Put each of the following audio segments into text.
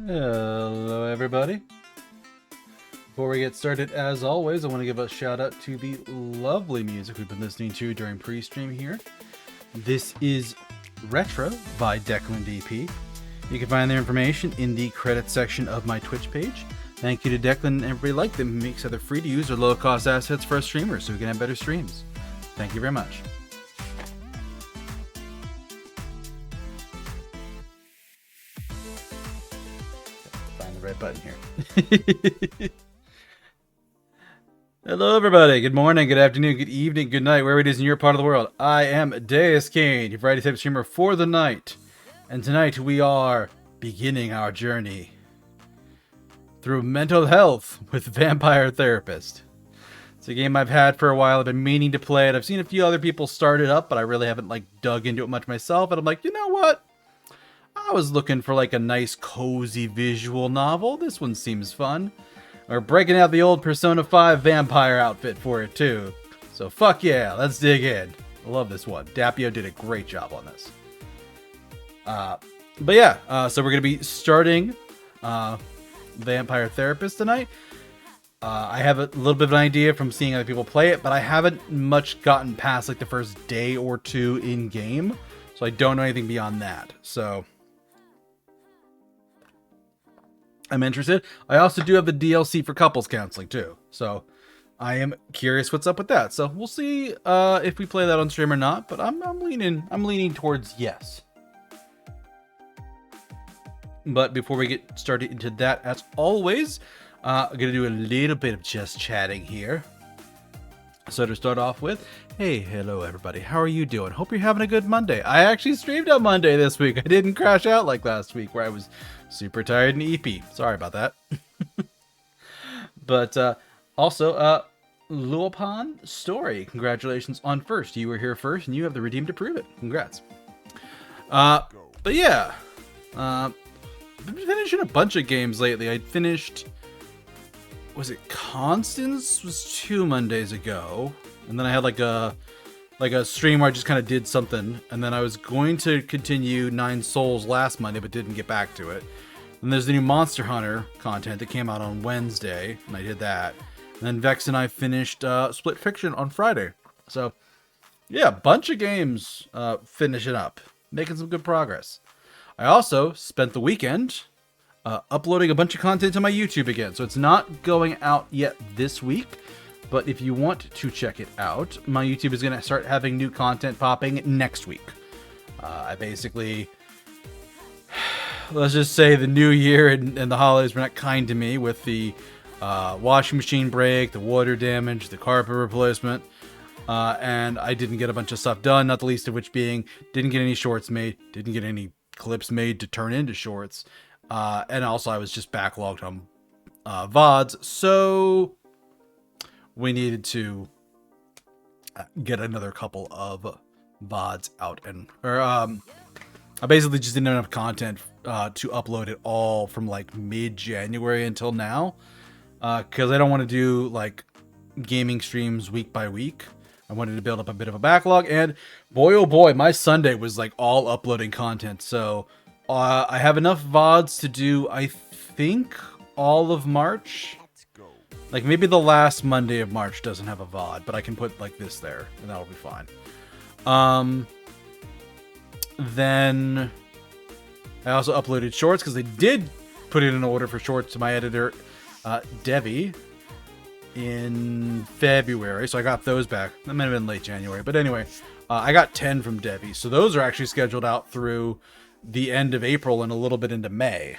Hello everybody. Before we get started, as always, I want to give a shout out to the lovely music we've been listening to during pre-stream here. This is Retro by Deuscain DP. You can find their information in the credits section of my Twitch page. Thank you to Deuscain and everybody like them who makes other free to use or low cost assets for our streamers so we can have better streams. Thank you very much. Find the right button here. Hello everybody, good morning, good afternoon, good evening, good night, wherever it is in your part of the world. I am Deuscain, your variety type streamer for the night. And tonight we are beginning our journey through mental health with Vampire Therapist. It's a game I've had for a while, I've been meaning to play it. I've seen a few other people start it up, but I really haven't dug into it much myself. And I'm like, you know what? I was looking for a nice cozy visual novel. This one seems fun. We're breaking out the old Persona 5 vampire outfit for it too. So fuck yeah, let's dig in. I love this one. Dapio did a great job on this. But yeah, so we're going to be starting Vampire Therapist tonight. I have a little bit of an idea from seeing other people play it, but I haven't much gotten past the first day or two in game. So I don't know anything beyond that. So I'm interested. I also do have the DLC for couples counseling too. So I am curious what's up with that. So we'll see if we play that on stream or not, but I'm leaning towards yes. But before we get started into that, as always, I'm going to do a little bit of just chatting here. So to start off with, hey, hello everybody, how are you doing? Hope you're having a good Monday. I actually streamed on Monday this week. I didn't crash out like last week where I was super tired and EP. Sorry about that. But also, Luopan Story, congratulations on first. You were here first and you have the redeem to prove it. Congrats. But yeah, I've been finishing a bunch of games lately. I finished... was it Constance? Was 2 Mondays ago, and then I had like a stream where I just kind of did something, and then I was going to continue 9 Souls last Monday but didn't get back to it. And there's the new Monster Hunter content that came out on Wednesday, and I did that. And then Vex and I finished Split Fiction on Friday. So yeah, bunch of games finishing up, making some good progress. I also spent the weekend uploading a bunch of content to my YouTube again. So it's not going out yet this week, but if you want to check it out, my YouTube is going to start having new content popping next week. I basically, let's just say the new year and the holidays were not kind to me with the washing machine break, the water damage, the carpet replacement, and I didn't get a bunch of stuff done, not the least of which being didn't get any shorts made, didn't get any clips made to turn into shorts. And also I was just backlogged on VODs, so we needed to get another couple of VODs out, and I basically just didn't have enough content to upload it all from like mid-January until now, because I don't want to do like gaming streams week by week. I wanted to build up a bit of a backlog, and boy oh boy, my Sunday was like all uploading content, so I have enough VODs to do, I think, all of March. Like, maybe the last Monday of March doesn't have a VOD, but I can put, like, this there, and that'll be fine. Then I also uploaded shorts, because they did put in an order for shorts to my editor, Debbie, in February, so I got those back. That might have been late January, but anyway, I got 10 from Debbie, so those are actually scheduled out through the end of April and a little bit into May,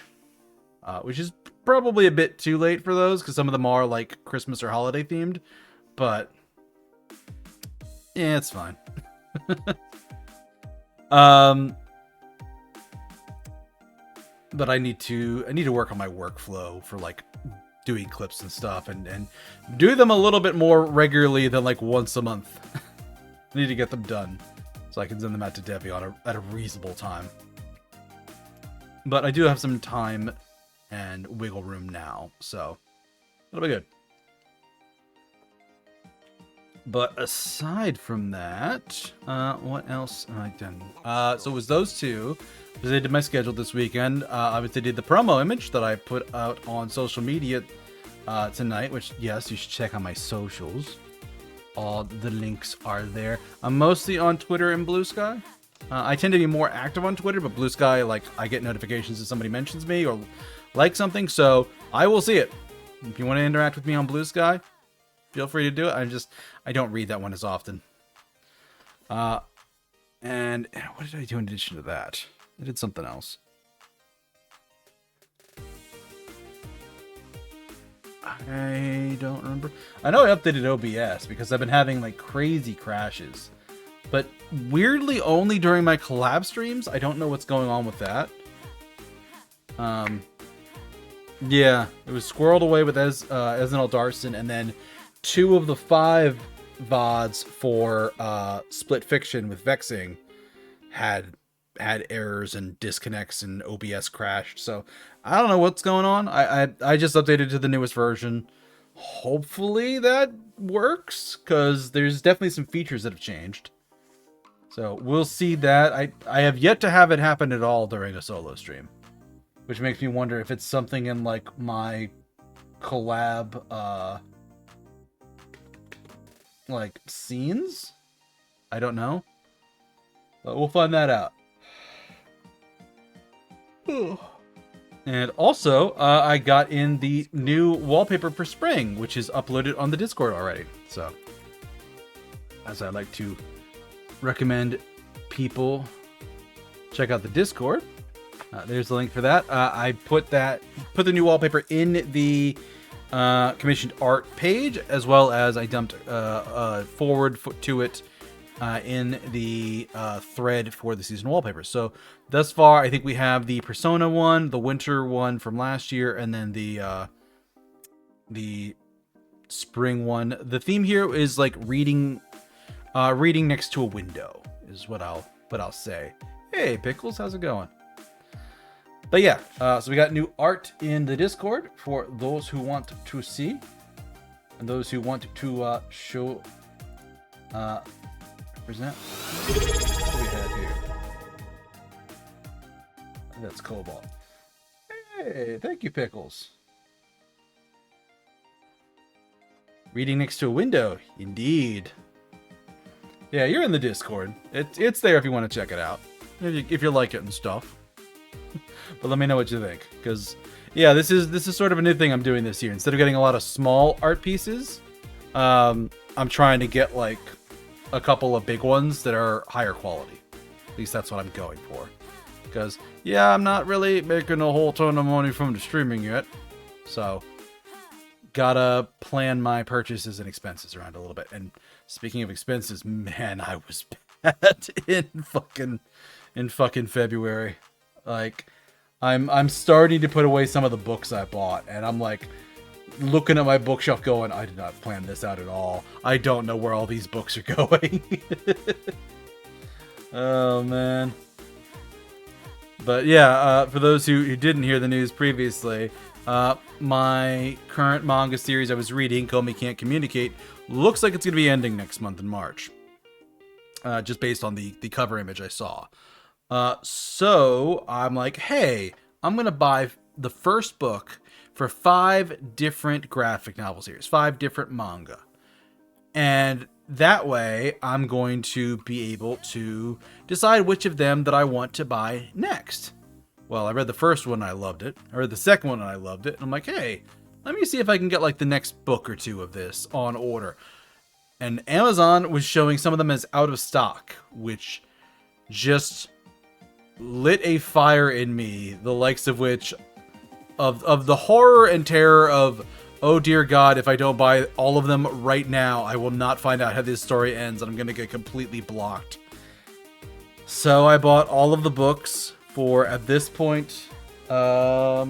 which is probably a bit too late for those because some of them are like Christmas or holiday themed, but yeah, it's fine. But I need to work on my workflow for like doing clips and stuff, and do them a little bit more regularly than like once a month. I need to get them done so I can send them out to Debbie at a reasonable time. But I do have some time and wiggle room now, so it'll be good. But aside from that, what else have I done? So it was those two, because I did my schedule this weekend. Obviously did the promo image that I put out on social media tonight, which, yes, you should check out my socials. All the links are there. I'm mostly on Twitter and Blue Sky. I tend to be more active on Twitter, but Blue Sky, like, I get notifications if somebody mentions me or like something, so I will see it. If you want to interact with me on Blue Sky, feel free to do it. I don't read that one as often. And what did I do in addition to that? I did something else. I don't remember. I know I updated OBS because I've been having like crazy crashes, but weirdly only during my collab streams. I don't know what's going on with that. Yeah, it was squirreled away with Esnel Darson, and then 2 of the 5 VODs for Split Fiction with Vexing had errors and disconnects, and OBS crashed. So I don't know what's going on. I just updated to the newest version. Hopefully that works, because there's definitely some features that have changed. So we'll see that. I have yet to have it happen at all during a solo stream, which makes me wonder if it's something in like my collab like scenes. I don't know, but we'll find that out. And also, I got in the new wallpaper for spring, which is uploaded on the Discord already. So, as I like to recommend people check out the Discord, there's the link for that. I put the new wallpaper in the commissioned art page, as well as I dumped forward to it in the thread for the season wallpaper. So thus far, I think we have the Persona one, the Winter one from last year, and then the Spring one. The theme here is like reading next to a window is what I'll say. Hey Pickles, how's it going? But yeah, so we got new art in the Discord for those who want to see and those who want to show present. What do we have here? That's Cobalt. Hey, thank you, Pickles. Reading next to a window, indeed. Yeah, you're in the Discord. It's there if you want to check it out, if you like it and stuff. But let me know what you think, because yeah, this is sort of a new thing I'm doing this year. Instead of getting a lot of small art pieces, I'm trying to get like a couple of big ones that are higher quality. At least that's what I'm going for. Because yeah, I'm not really making a whole ton of money from the streaming yet, so gotta plan my purchases and expenses around a little bit. And speaking of expenses, man, I was bad in fucking February. Like, I'm starting to put away some of the books I bought, and I'm like looking at my bookshelf going, I did not plan this out at all. I don't know where all these books are going. Oh man. But yeah, for those who didn't hear the news previously, my current manga series I was reading, Komi Can't Communicate, looks like it's going to be ending next month in March. Just based on the cover image I saw. So I'm like, hey, I'm going to buy the first book for 5 different graphic novel series, 5 different manga. And that way I'm going to be able to decide which of them that I want to buy next. Well, I read the first one and I loved it. I read the second one and I loved it. And I'm like, hey, let me see if I can get like the next book or 2 of this on order. And Amazon was showing some of them as out of stock, which just lit a fire in me, the likes of which, of the horror and terror of, oh dear God, if I don't buy all of them right now, I will not find out how this story ends and I'm going to get completely blocked. So I bought all of the books for, at this point, 4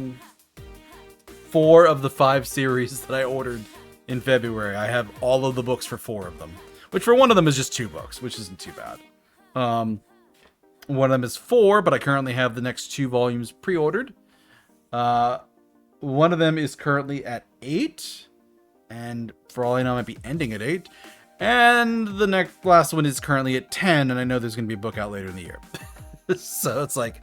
of the 5 series that I ordered in February. I have all of the books for 4 of them, which for one of them is just 2 books, which isn't too bad. One of them is 4, but I currently have the next 2 volumes pre-ordered. One of them is currently at 8, and for all I know, I might be ending at 8. And the last one is currently at 10, and I know there's going to be a book out later in the year. So it's like,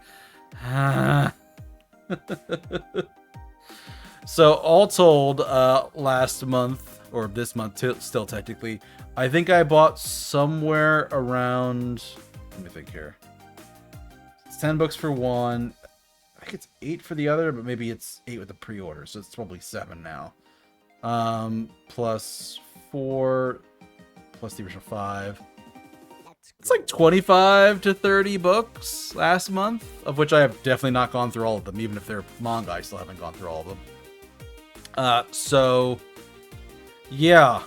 So all told, last month, or this month still technically, I think I bought somewhere around, let me think here. It's 10 books for one. I think it's 8 for the other, but maybe it's 8 with the pre-order, so it's probably 7 now. Plus 4, plus the original 5. It's like 25 to 30 books last month, of which I have definitely not gone through all of them. Even if they're manga, I still haven't gone through all of them. So yeah,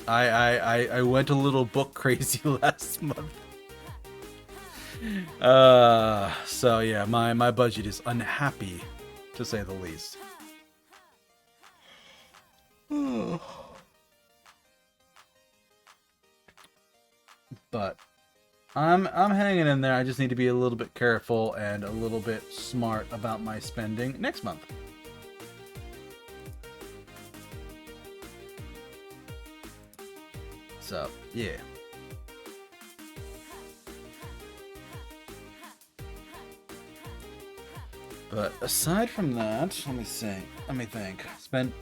I went a little book crazy last month. So yeah, my budget is unhappy, to say the least. But I'm hanging in there. I just need to be a little bit careful and a little bit smart about my spending next month. So, yeah. But aside from that, let me think. Spent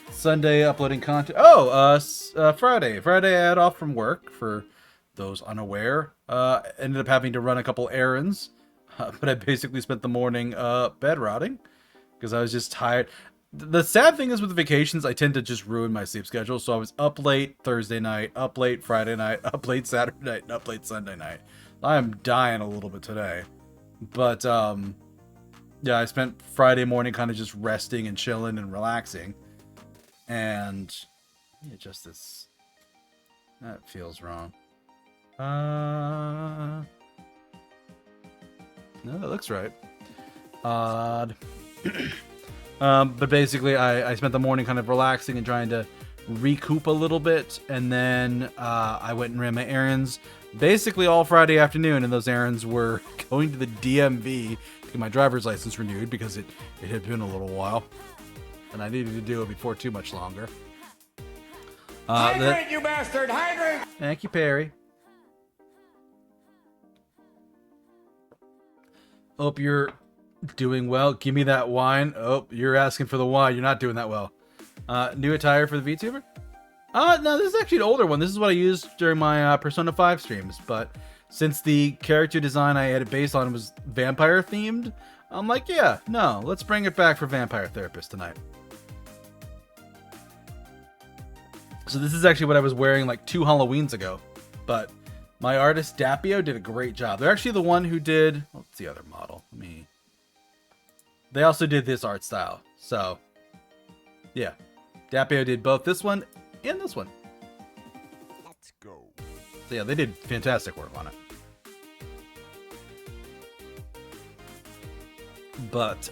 Sunday uploading content. Friday. Friday I had off from work, for those unaware. Ended up having to run a couple errands. But I basically spent the morning bed rotting because I was just tired. The sad thing is with vacations, I tend to just ruin my sleep schedule. So I was up late Thursday night, up late Friday night, up late Saturday night, and up late Sunday night. I am dying a little bit today. But, yeah, I spent Friday morning kind of just resting and chilling and relaxing. And let me adjust this. That feels wrong. No, that looks right. Odd. But basically, I spent the morning kind of relaxing and trying to recoup a little bit, and then I went and ran my errands basically all Friday afternoon, and those errands were going to the DMV to get my driver's license renewed because it had been a little while, and I needed to do it before too much longer. Hydrate, you bastard! Hydrate! Thank you, Perry. Hope you're doing well. Give me that wine. Oh, you're asking for the wine. You're not doing that well. New attire for the VTuber? No, this is actually an older one. This is what I used during my Persona 5 streams. But since the character design I had it based on was vampire themed, I'm like, yeah, no, let's bring it back for Vampire Therapist tonight. So this is actually what I was wearing like 2 Halloweens ago. But my artist Dapio did a great job. They're actually the one who did... What's the other model? They also did this art style. So, yeah. Dapio did both this one and this one. Let's go. So yeah, they did fantastic work on it. But,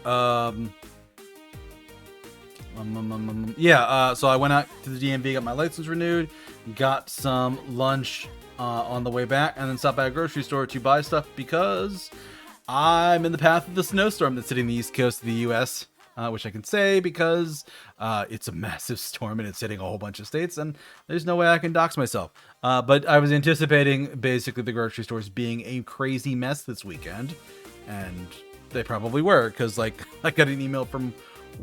yeah, so I went out to the DMV, got my license renewed, got some lunch on the way back, and then stopped by a grocery store to buy stuff because I'm in the path of the snowstorm that's hitting the east coast of the U.S., which I can say because it's a massive storm and it's hitting a whole bunch of states, and there's no way I can dox myself. But I was anticipating basically the grocery stores being a crazy mess this weekend, and they probably were, because like I got an email from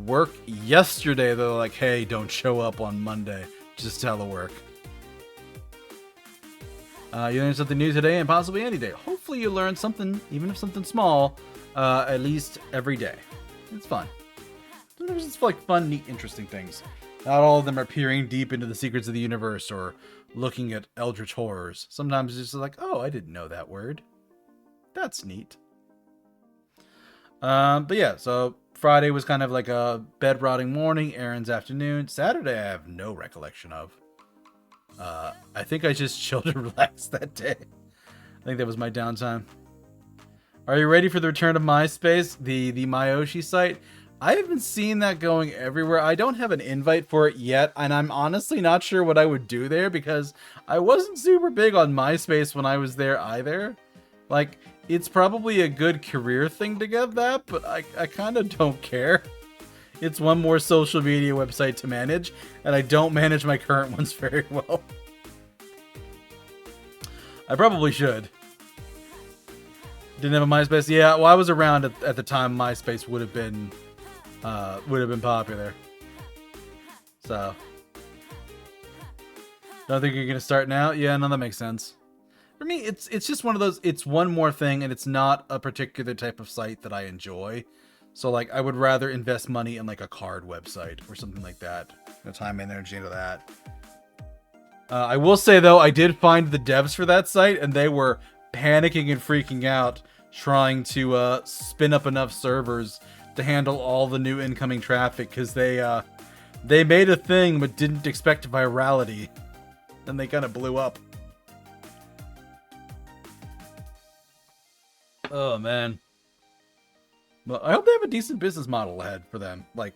work yesterday. They're like, hey, don't show up on Monday, just telework. You learned something new today and possibly any day. Hopefully you learn something, even if something small, at least every day. It's fun. Sometimes it's like fun, neat, interesting things. Not all of them are peering deep into the secrets of the universe or looking at eldritch horrors. Sometimes it's just like, oh, I didn't know that word. That's neat. But yeah, so Friday was kind of like a bed rotting morning, errands afternoon. Saturday I have no recollection of. I think I just chilled and relaxed that day. I think that was my downtime. Are you ready for the return of MySpace, the Myoshi site? I have been seeing that going everywhere. I don't have an invite for it yet, and I'm honestly not sure what I would do there because I wasn't super big on MySpace when I was there either. Like, it's probably a good career thing to get that, but I kind of don't care. It's one more social media website to manage, and I don't manage my current ones very well. I probably should. Didn't have a MySpace? Yeah, well, I was around at the time MySpace would have been popular. So, don't think you're gonna start now? Yeah, no, that makes sense. For me, it's just one of those. It's one more thing, and it's not a particular type of site that I enjoy. So, like, I would rather invest money in, like, a card website or something like that. The time and energy into that. I will say, though, I did find the devs for that site, and they were panicking and freaking out trying to spin up enough servers to handle all the new incoming traffic, because they made a thing but didn't expect virality. And they kind of blew up. Oh, man. Well, I hope they have a decent business model ahead for them. Like,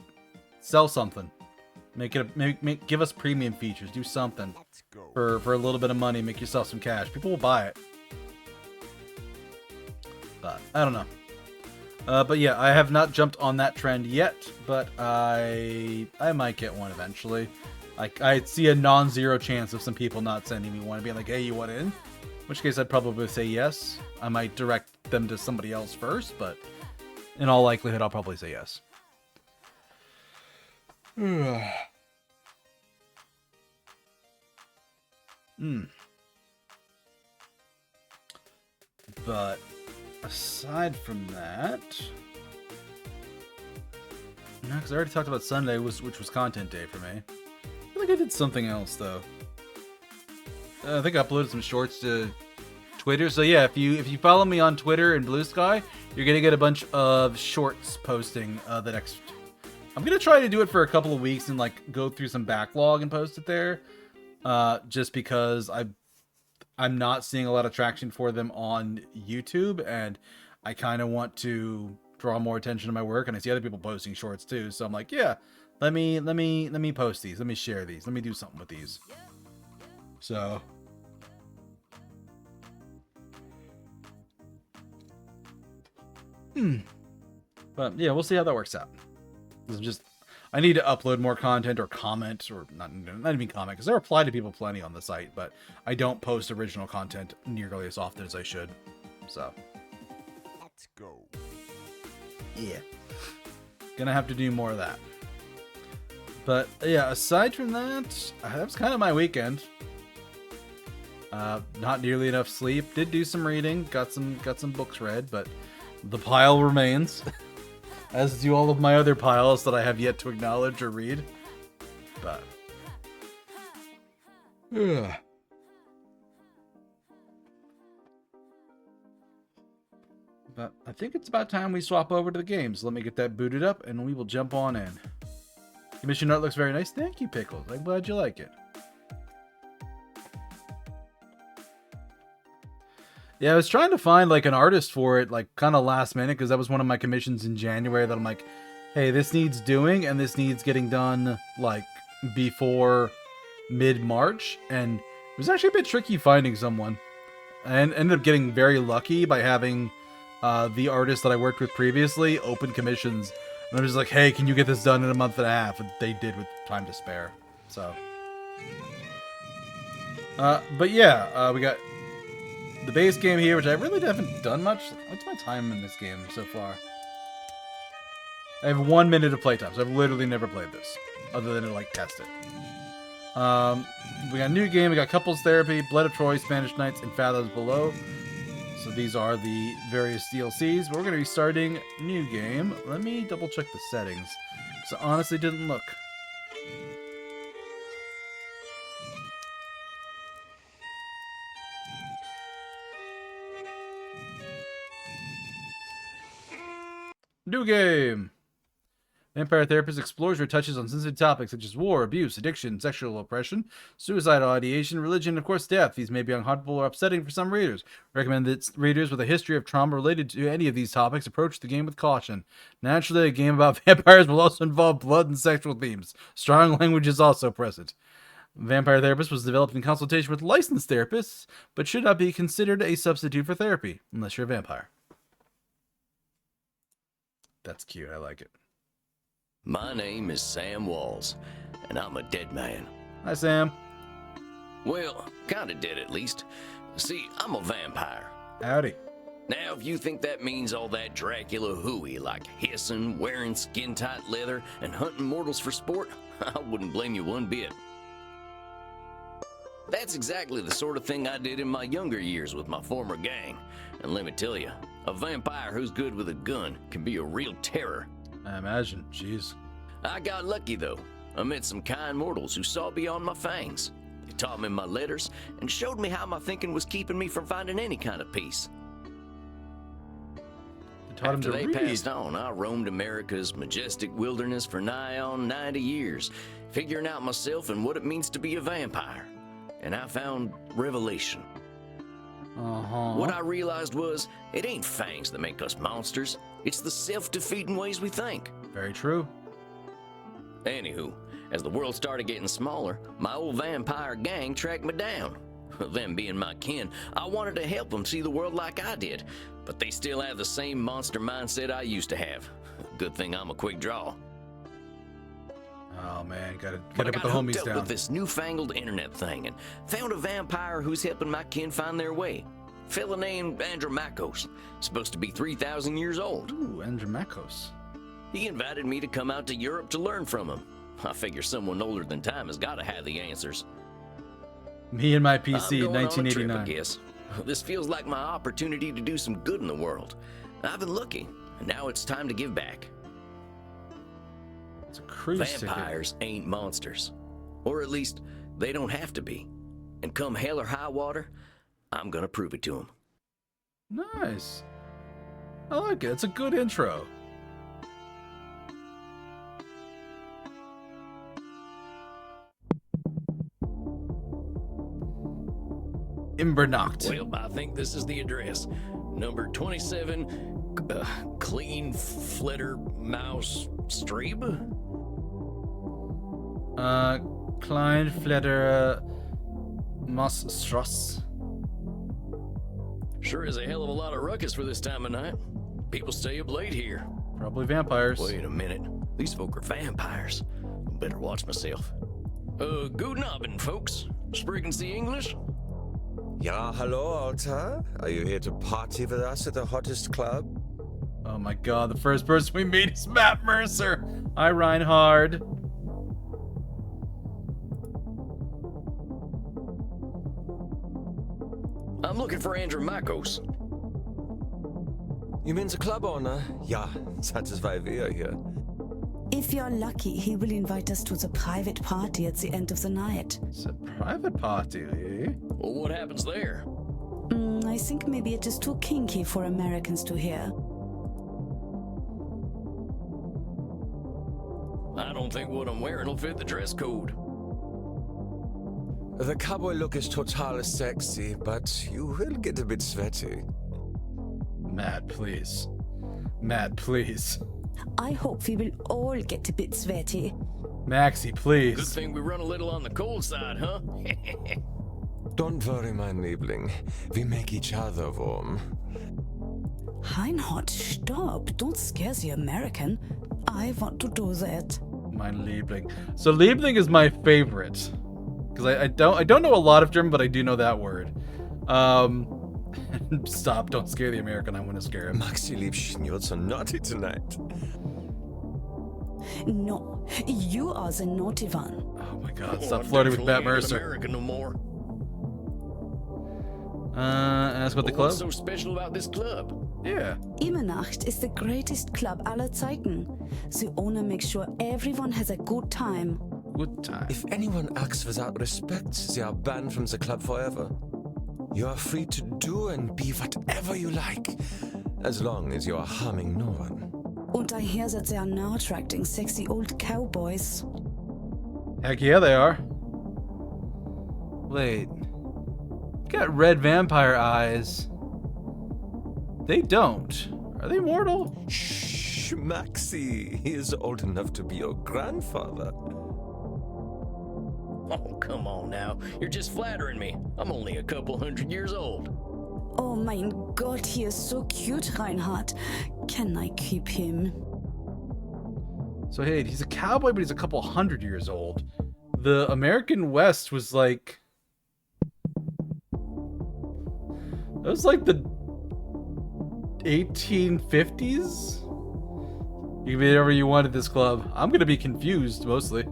sell something, give us premium features, do something for a little bit of money, make yourself some cash. People will buy it. But I don't know. But yeah, I have not jumped on that trend yet, but I might get one eventually. Like, I see a non-zero chance of some people not sending me one and being like, hey, you want in? In which case I'd probably say yes. I might direct them to somebody else first, but in all likelihood, I'll probably say yes. But aside from that, no, because I already talked about Sunday, which was content day for me. I feel like I did something else though. I think I uploaded some shorts to Twitter. So yeah, if you follow me on Twitter and Blue Sky, you're gonna get a bunch of shorts posting the next. I'm gonna try to do it for a couple of weeks and like go through some backlog and post it there, just because I'm not seeing a lot of traction for them on YouTube, and I kind of want to draw more attention to my work, and I see other people posting shorts too. So I'm like, yeah, let me post these, let me share these, let me do something with these. So. But yeah, we'll see how that works out. This is just, I need to upload more content or comment, or not even comment, because I reply to people plenty on the site, but I don't post original content nearly as often as I should. So. Let's go. Yeah. Gonna have to do more of that. But yeah, aside from that, that was kind of my weekend. Not nearly enough sleep. Did do some reading. Got some books read, but the pile remains. As do all of my other piles that I have yet to acknowledge or read. But I think it's about time we swap over to the games. Let me get that booted up and we will jump on in. Your mission art looks very nice. Thank you, Pickles. I'm glad you like it. Yeah, I was trying to find like an artist for it, like kind of last minute, because that was one of my commissions in January that I'm like, hey, this needs doing and this needs getting done like before mid-March. And it was actually a bit tricky finding someone. And ended up getting very lucky by having the artist that I worked with previously open commissions. And I was like, hey, can you get this done in a month and a half? And they did with time to spare. So. But yeah, we got the base game here, which I really haven't done much. What's my time in this game so far? I have 1 minute of playtime, so I've literally never played this, other than to like test it. We got a new game. We got Couples Therapy, Blood of Troy, Spanish Nights, and Fathoms Below. So these are the various DLCs. But we're going to be starting new game. Let me double check the settings, because I honestly didn't look. New game. Vampire Therapist explores or touches on sensitive topics such as war, abuse, addiction, sexual oppression, suicidal ideation, religion, and of course death. These may be uncomfortable or upsetting for some readers. Recommend that readers with a history of trauma related to any of these topics approach the game with caution. Naturally, a game about vampires will also involve blood and sexual themes. Strong language is also present. Vampire Therapist was developed in consultation with licensed therapists, but should not be considered a substitute for therapy, unless you're a vampire. That's cute. I like it. My name is Sam Walls, and I'm a dead man. Hi, Sam. Well, kinda dead at least. See, I'm a vampire. Howdy. Now, if you think that means all that Dracula hooey, like hissing, wearing skin-tight leather, and hunting mortals for sport, I wouldn't blame you one bit. That's exactly the sort of thing I did in my younger years with my former gang. And let me tell you, a vampire who's good with a gun can be a real terror. I imagine. Jeez. I got lucky, though. I met some kind mortals who saw beyond my fangs. They taught me my letters and showed me how my thinking was keeping me from finding any kind of peace. They taught him After to they read. passed on, I roamed America's majestic wilderness for nigh on 90 years, figuring out myself and what it means to be a vampire. And I found revelation. What I realized was, it ain't fangs that make us monsters. It's the self-defeating ways we think. Very true. Anywho, as the world started getting smaller, my old vampire gang tracked me down. Them being my kin, I wanted to help them see the world like I did, but they still have the same monster mindset I used to have. Good thing I'm a quick draw. Oh man, gotta But I put got the hooked homies up down. with this newfangled internet thing and found a vampire who's helping my kin find their way. Fella named Andromachos, supposed to be 3,000 years old. Ooh, Andromachos. He invited me to come out to Europe to learn from him. I figure someone older than time has got to have the answers. Me and my I'm PC, going on a 1989. trip, I guess. This feels like my opportunity to do some good in the world. I've been lucky, and now it's time to give back. It's a cruise Vampires ain't monsters. Or at least, they don't have to be. And come hell or high water, I'm gonna prove it to them. ticket. Nice. I like it. It's a good intro. Imbernacht. Well, I think this is the address. Number 27, Clean Flitter Mouse Streeb? Klein Fletter Moss Strass. Sure is a hell of a lot of ruckus for this time of night. People stay up late here. Probably vampires. Wait a minute. These folk are vampires. Better watch myself. Guten Abend, folks. Sprechen Sie English? Ja, hello, Alta. Are you here to party with us at the hottest club? Oh my god, the first person we meet is Matt Mercer. Hi, Reinhard. I'm looking for Andrew Makos. You mean the club owner? Ja, that is why we are here. If you're lucky, he will invite us to the private party at the end of the night. It's a private party, eh? Well, what happens there? I think maybe it is too kinky for Americans to hear. I don't think what I'm wearing will fit the dress code. The cowboy look is totally sexy, but you will get a bit sweaty. Matt, please. Matt, please. I hope we will all get a bit sweaty. Maxie, Good please. thing we run a little on the cold side, huh? Don't worry, mein Liebling. We make each other warm. Reinhard, stop. Don't scare the American. I want to do that. Mein Liebling. So Liebling is my favorite. Because I don't know a lot of German, but I do know that word. Stop, don't scare the American. I want to scare him. Maxi Liebchen, you're so naughty tonight. No, you are the naughty one. Oh my god, Oh, stop I flirting with definitely Matt ain't an Mercer. American no more. Ask about the club? What's so special about this club? Yeah. Immernacht is the greatest club aller Zeiten. The owner makes sure everyone has a good time. Good time. If anyone acts without respect, they are banned from the club forever. You are free to do and be whatever you like, as long as you are harming no one. And I hear that they are now attracting sexy old cowboys. Heck yeah, they are. Wait. You got red vampire eyes. They don't. Are they mortal? Shh, Maxi, he is old enough to be your grandfather. Oh, come on now. You're just flattering me. I'm only a couple 100 years old. Oh mein Gott, he is so cute, Reinhard. Can I keep him? So hey, he's a cowboy, but he's a couple 100 years old. The American West was like... That was like the 1850s? You can be whatever you want at this club. I'm gonna be confused, mostly.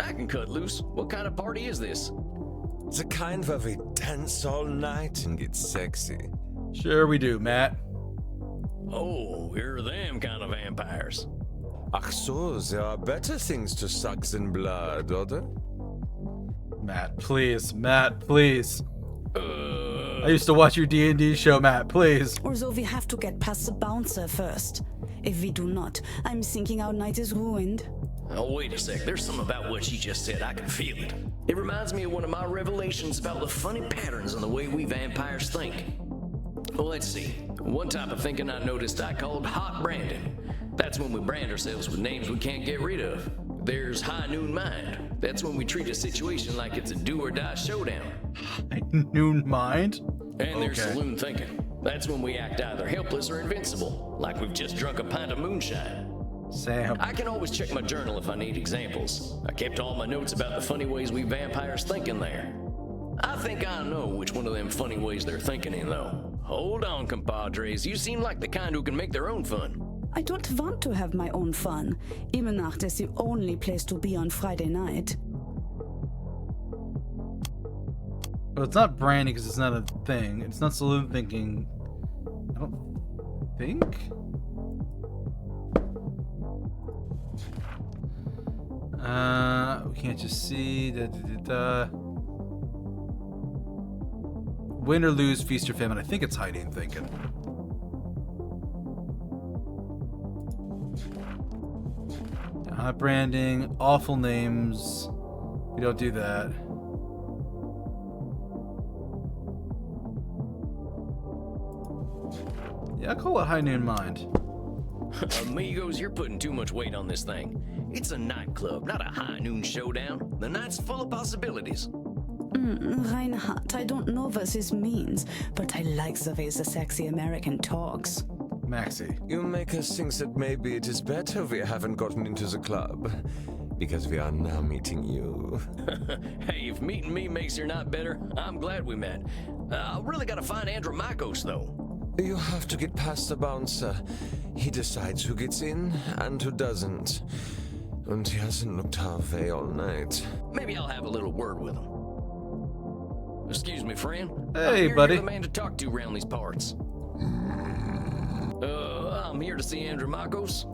I can cut loose. What kind of party is this? The kind where we dance all night and get sexy. Sure we do, Matt. Oh, here are them kind of vampires. Ach so, there are better things to suck than blood, oder? Matt, please. Matt, please. I used to watch your D&D show, Matt, please. Although we have to get past the bouncer first. If we do not, I'm thinking our night is ruined. Oh, wait a sec. There's something about what she just said. I can feel it. It reminds me of one of my revelations about the funny patterns in the way we vampires think. Well, let's see. One type of thinking I noticed I called hot branding. That's when we brand ourselves with names we can't get rid of. There's high noon mind. That's when we treat a situation like it's a do or die showdown. Noon mind? And there's Okay. saloon thinking. That's when we act either helpless or invincible, like we've just drunk a pint of moonshine. Sam. I can always check my journal if I need examples. I kept all my notes about the funny ways we vampires think in there. I think I know which one of them funny ways they're thinking in, though. Hold on, compadres. You seem like the kind who can make their own fun. I don't want to have my own fun. Immernacht is the only place to be on Friday night. Well, it's not branding because it's not a thing. It's not saloon thinking. I don't think. We can't just see. Win or lose, feast or famine. I think it's hiding thinking. Hot branding, awful names. We don't do that. Yeah, I'll call it High Noon Mind. Amigos, you're putting too much weight on this thing. It's a nightclub, not a high noon showdown. The night's full of possibilities. Reinhardt, I don't know what this means, but I like the way the sexy American talks. Maxie. You make us think that maybe it is better we haven't gotten into the club, because we are now meeting you. Hey, if meeting me makes your night better, I'm glad we met. I really gotta find Andromachos, though. You have to get past the bouncer. He decides who gets in and who doesn't. And he hasn't looked our way all night. Maybe I'll have a little word with him. Excuse me, friend. Hey, buddy. You're the man to talk to around these parts. I'm here to see Andromachos.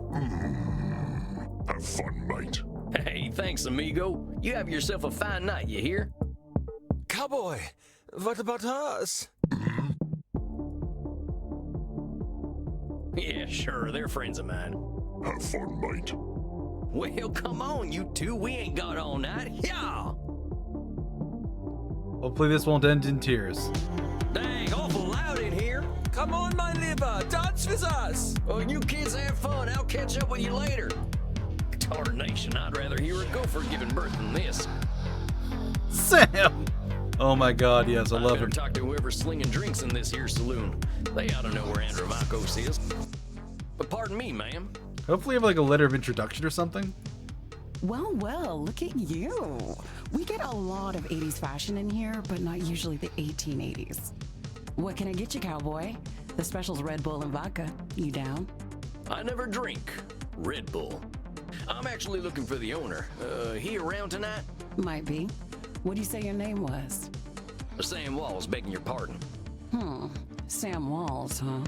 Have fun, mate. Hey, thanks, amigo. You have yourself a fine night, you hear? Cowboy, what about us? Yeah, sure, they're friends of mine. Have fun, mate. Well, come on, you two. We ain't got all night. Yeah! Hopefully this won't end in tears. Dang, awful loud in here. Come on, my liver, dance with us! Oh, you kids have fun. I'll catch up with you later. Tarnation, I'd rather hear a gopher giving birth than this. Sam! Oh my god, yes, I love better him. talk to whoever's slinging drinks in this here saloon. They ought to know where Andromachos is. But pardon me, ma'am. Hopefully you have like a letter of introduction or something. Well, well, look at you. We get a lot of 80s fashion in here, but not usually the 1880s. What can I get you, cowboy? The special's Red Bull and vodka. You down? I never drink Red Bull. I'm actually looking for the owner. He around tonight? Might be. What do you say your name was? Sam Walls, begging your pardon. Sam Walls, huh?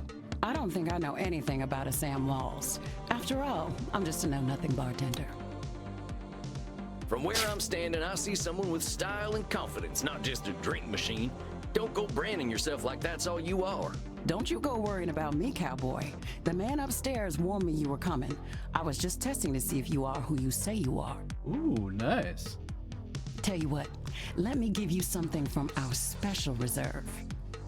I don't think I know anything about a Sam Walls. After all, I'm just a know-nothing bartender. From where I'm standing, I see someone with style and confidence, not just a drink machine. Don't go branding yourself like that's all you are. Don't you go worrying about me, cowboy. The man upstairs warned me you were coming. I was just testing to see if you are who you say you are. Ooh, nice. Tell you what, let me give you something from our special reserve.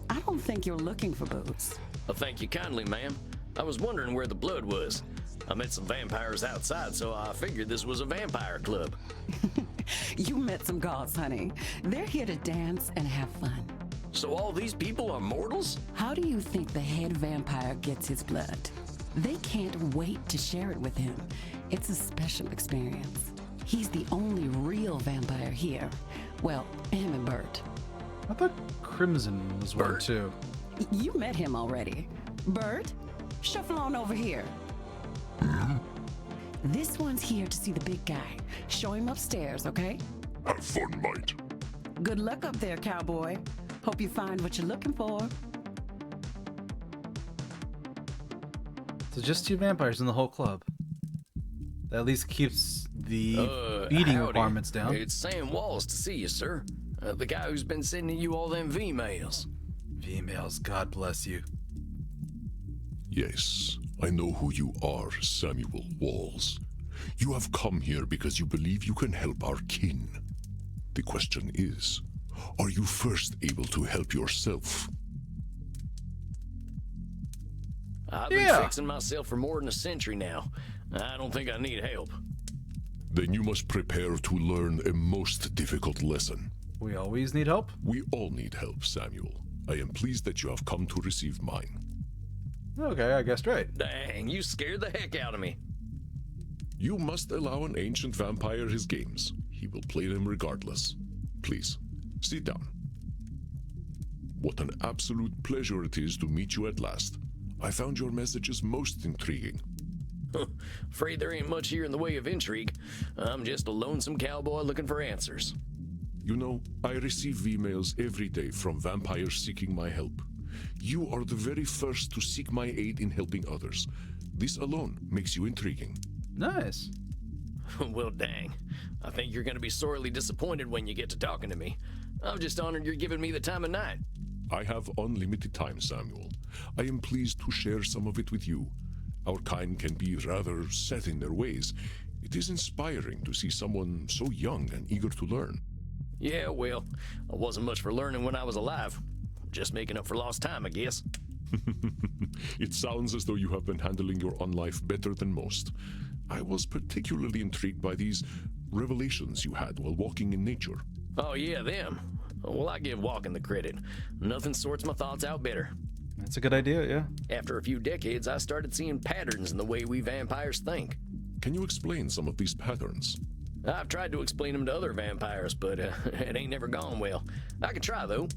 I don't think you're looking for booze. Well, thank you kindly, ma'am. I was wondering where the blood was. I met some vampires outside, so I figured this was a vampire club. You met some gods, honey. They're here to dance and have fun. So all these people are mortals? How do you think the head vampire gets his blood? They can't wait to share it with him. It's a special experience. He's the only real vampire here. Well, him and Bert. I thought Crimson was one Bert? too. You met him already. Bert, shuffle on over here. This one's here to see the big guy. Show him upstairs, okay? Have fun, mate. Good luck up there, cowboy. Hope you find what you're looking for. So just 2 vampires in the whole club. That at least keeps the eating howdy. requirements down. It's Sam Walls to see you, sir. The guy who's been sending you all them V-mails. Females, God bless you. Yes, I know who you are, Samuel Walls. You have come here because you believe you can help our kin. The question is, are you first able to help yourself? I've been fixing myself for more than a century now. I don't think I need help. Then you must prepare to learn a most difficult lesson. We always need help. We all need help, Samuel. I am pleased that you have come to receive mine. Okay, I guessed right. Dang, you scared the heck out of me. You must allow an ancient vampire his games. He will play them regardless. Please, sit down. What an absolute pleasure it is to meet you at last. I found your messages most intriguing. Afraid there ain't much here in the way of intrigue. I'm just a lonesome cowboy looking for answers. You know, I receive V-mails every day from vampires seeking my help. You are the very first to seek my aid in helping others. This alone makes you intriguing. Nice. Well, dang. I think you're gonna be sorely disappointed when you get to talking to me. I'm just honored you're giving me the time of night. I have unlimited time, Samuel. I am pleased to share some of it with you. Our kind can be rather set in their ways. It is inspiring to see someone so young and eager to learn. Yeah, well, I wasn't much for learning when I was alive. Just making up for lost time, I guess. It sounds as though you have been handling your own life better than most. I was particularly intrigued by these revelations you had while walking in nature. Oh, yeah, them. Well, I give walking the credit. Nothing sorts my thoughts out better. That's a good idea, yeah. After a few decades, I started seeing patterns in the way we vampires think. Can you explain some of these patterns? I've tried to explain them to other vampires, but it ain't never gone well. I can try, though.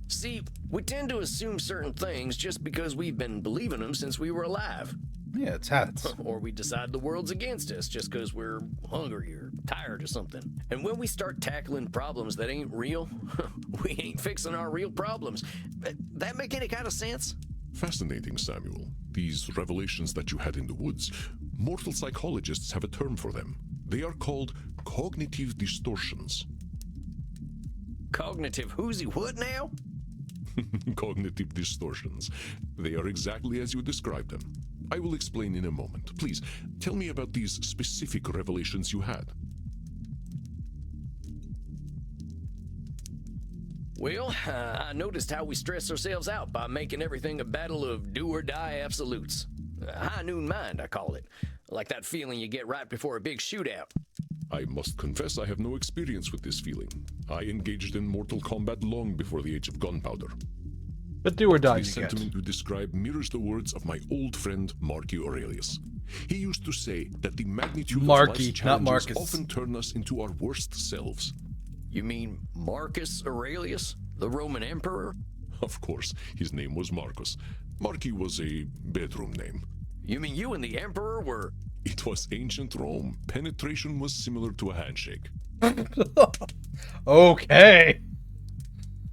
See, we tend to assume certain things just because we've been believing them since we were alive. Yeah, it's habits. Or we decide the world's against us just because we're hungry or tired or something. And when we start tackling problems that ain't real, we ain't fixing our real problems. That make any kind of sense? Fascinating, Samuel. These revelations that you had in the woods, mortal psychologists have a term for them. They are called cognitive distortions. Cognitive whoozy what now? Cognitive distortions. They are exactly as you described them. I will explain in a moment. Please, tell me about these specific revelations you had. Well, I noticed how we stress ourselves out by making everything a battle of do-or-die absolutes. High noon mind, I call it. Like that feeling you get right before a big shootout. I must confess I have no experience with this feeling. I engaged in mortal combat long before the age of gunpowder. But do or die, The you get. sentiment you describe mirrors the words of my old friend Marcus Aurelius. He used to say that the magnitude Marky, of life's not challenges Marcus. often turn us into our worst selves. You mean Marcus Aurelius, the Roman emperor? Of course, his name was Marcus. Marcus was a bedroom name. You mean you and the emperor were... It was ancient Rome. Penetration was similar to a handshake. Okay.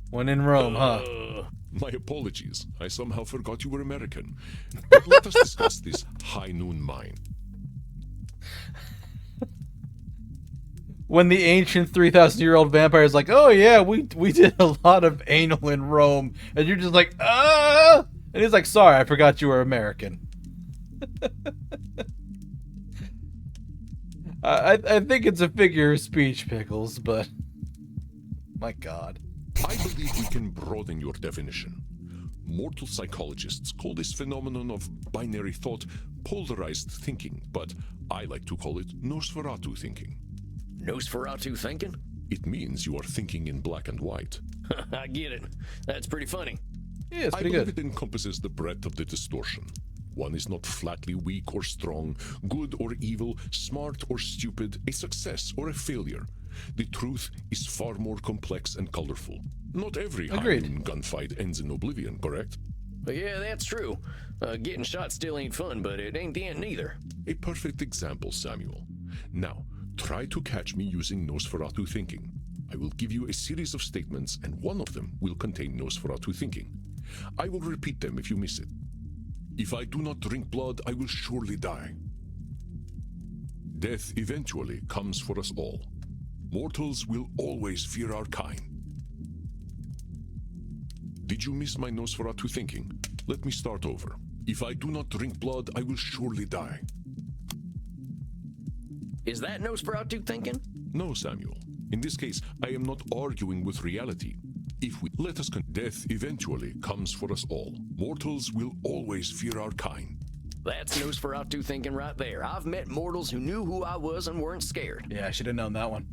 When in Rome, huh? My apologies. I somehow forgot you were American. But let us discuss this high noon mind. When the ancient 3,000-year-old vampire is like, oh yeah, we did a lot of anal in Rome, and you're just like, ah! And he's like, sorry, I forgot you were American. I think it's a figure of speech, Pickles, but my God. I believe we can broaden your definition. Mortal psychologists call this phenomenon of binary thought polarized thinking, but I like to call it Nosferatu thinking. Nosferatu thinking? It means you are thinking in black and white. I get it. That's pretty funny. Yeah, it's I pretty believe good. it encompasses the breadth of the distortion. One is not flatly weak or strong, good or evil, smart or stupid, a success or a failure. The truth is far more complex and colorful. Not every Agreed. high-noon gunfight ends in oblivion, correct? But yeah, that's true. Getting shot still ain't fun, but it ain't the end neither. A perfect example, Samuel. Now, try to catch me using Nosferatu thinking. I will give you a series of statements, and one of them will contain Nosferatu thinking. I will repeat them if you miss it. If I do not drink blood, I will surely die. Death eventually comes for us all. Mortals will always fear our kind. Did you miss my Nosferatu thinking? Let me start over. If I do not drink blood, I will surely die. Is that Nosferatu thinking? No, Samuel. In this case, I am not arguing with reality. If we let us death eventually comes for us all. Mortals will always fear our kind. That's Nosferatu thinking right there. I've met mortals who knew who I was and weren't scared. Yeah, I should have known that one.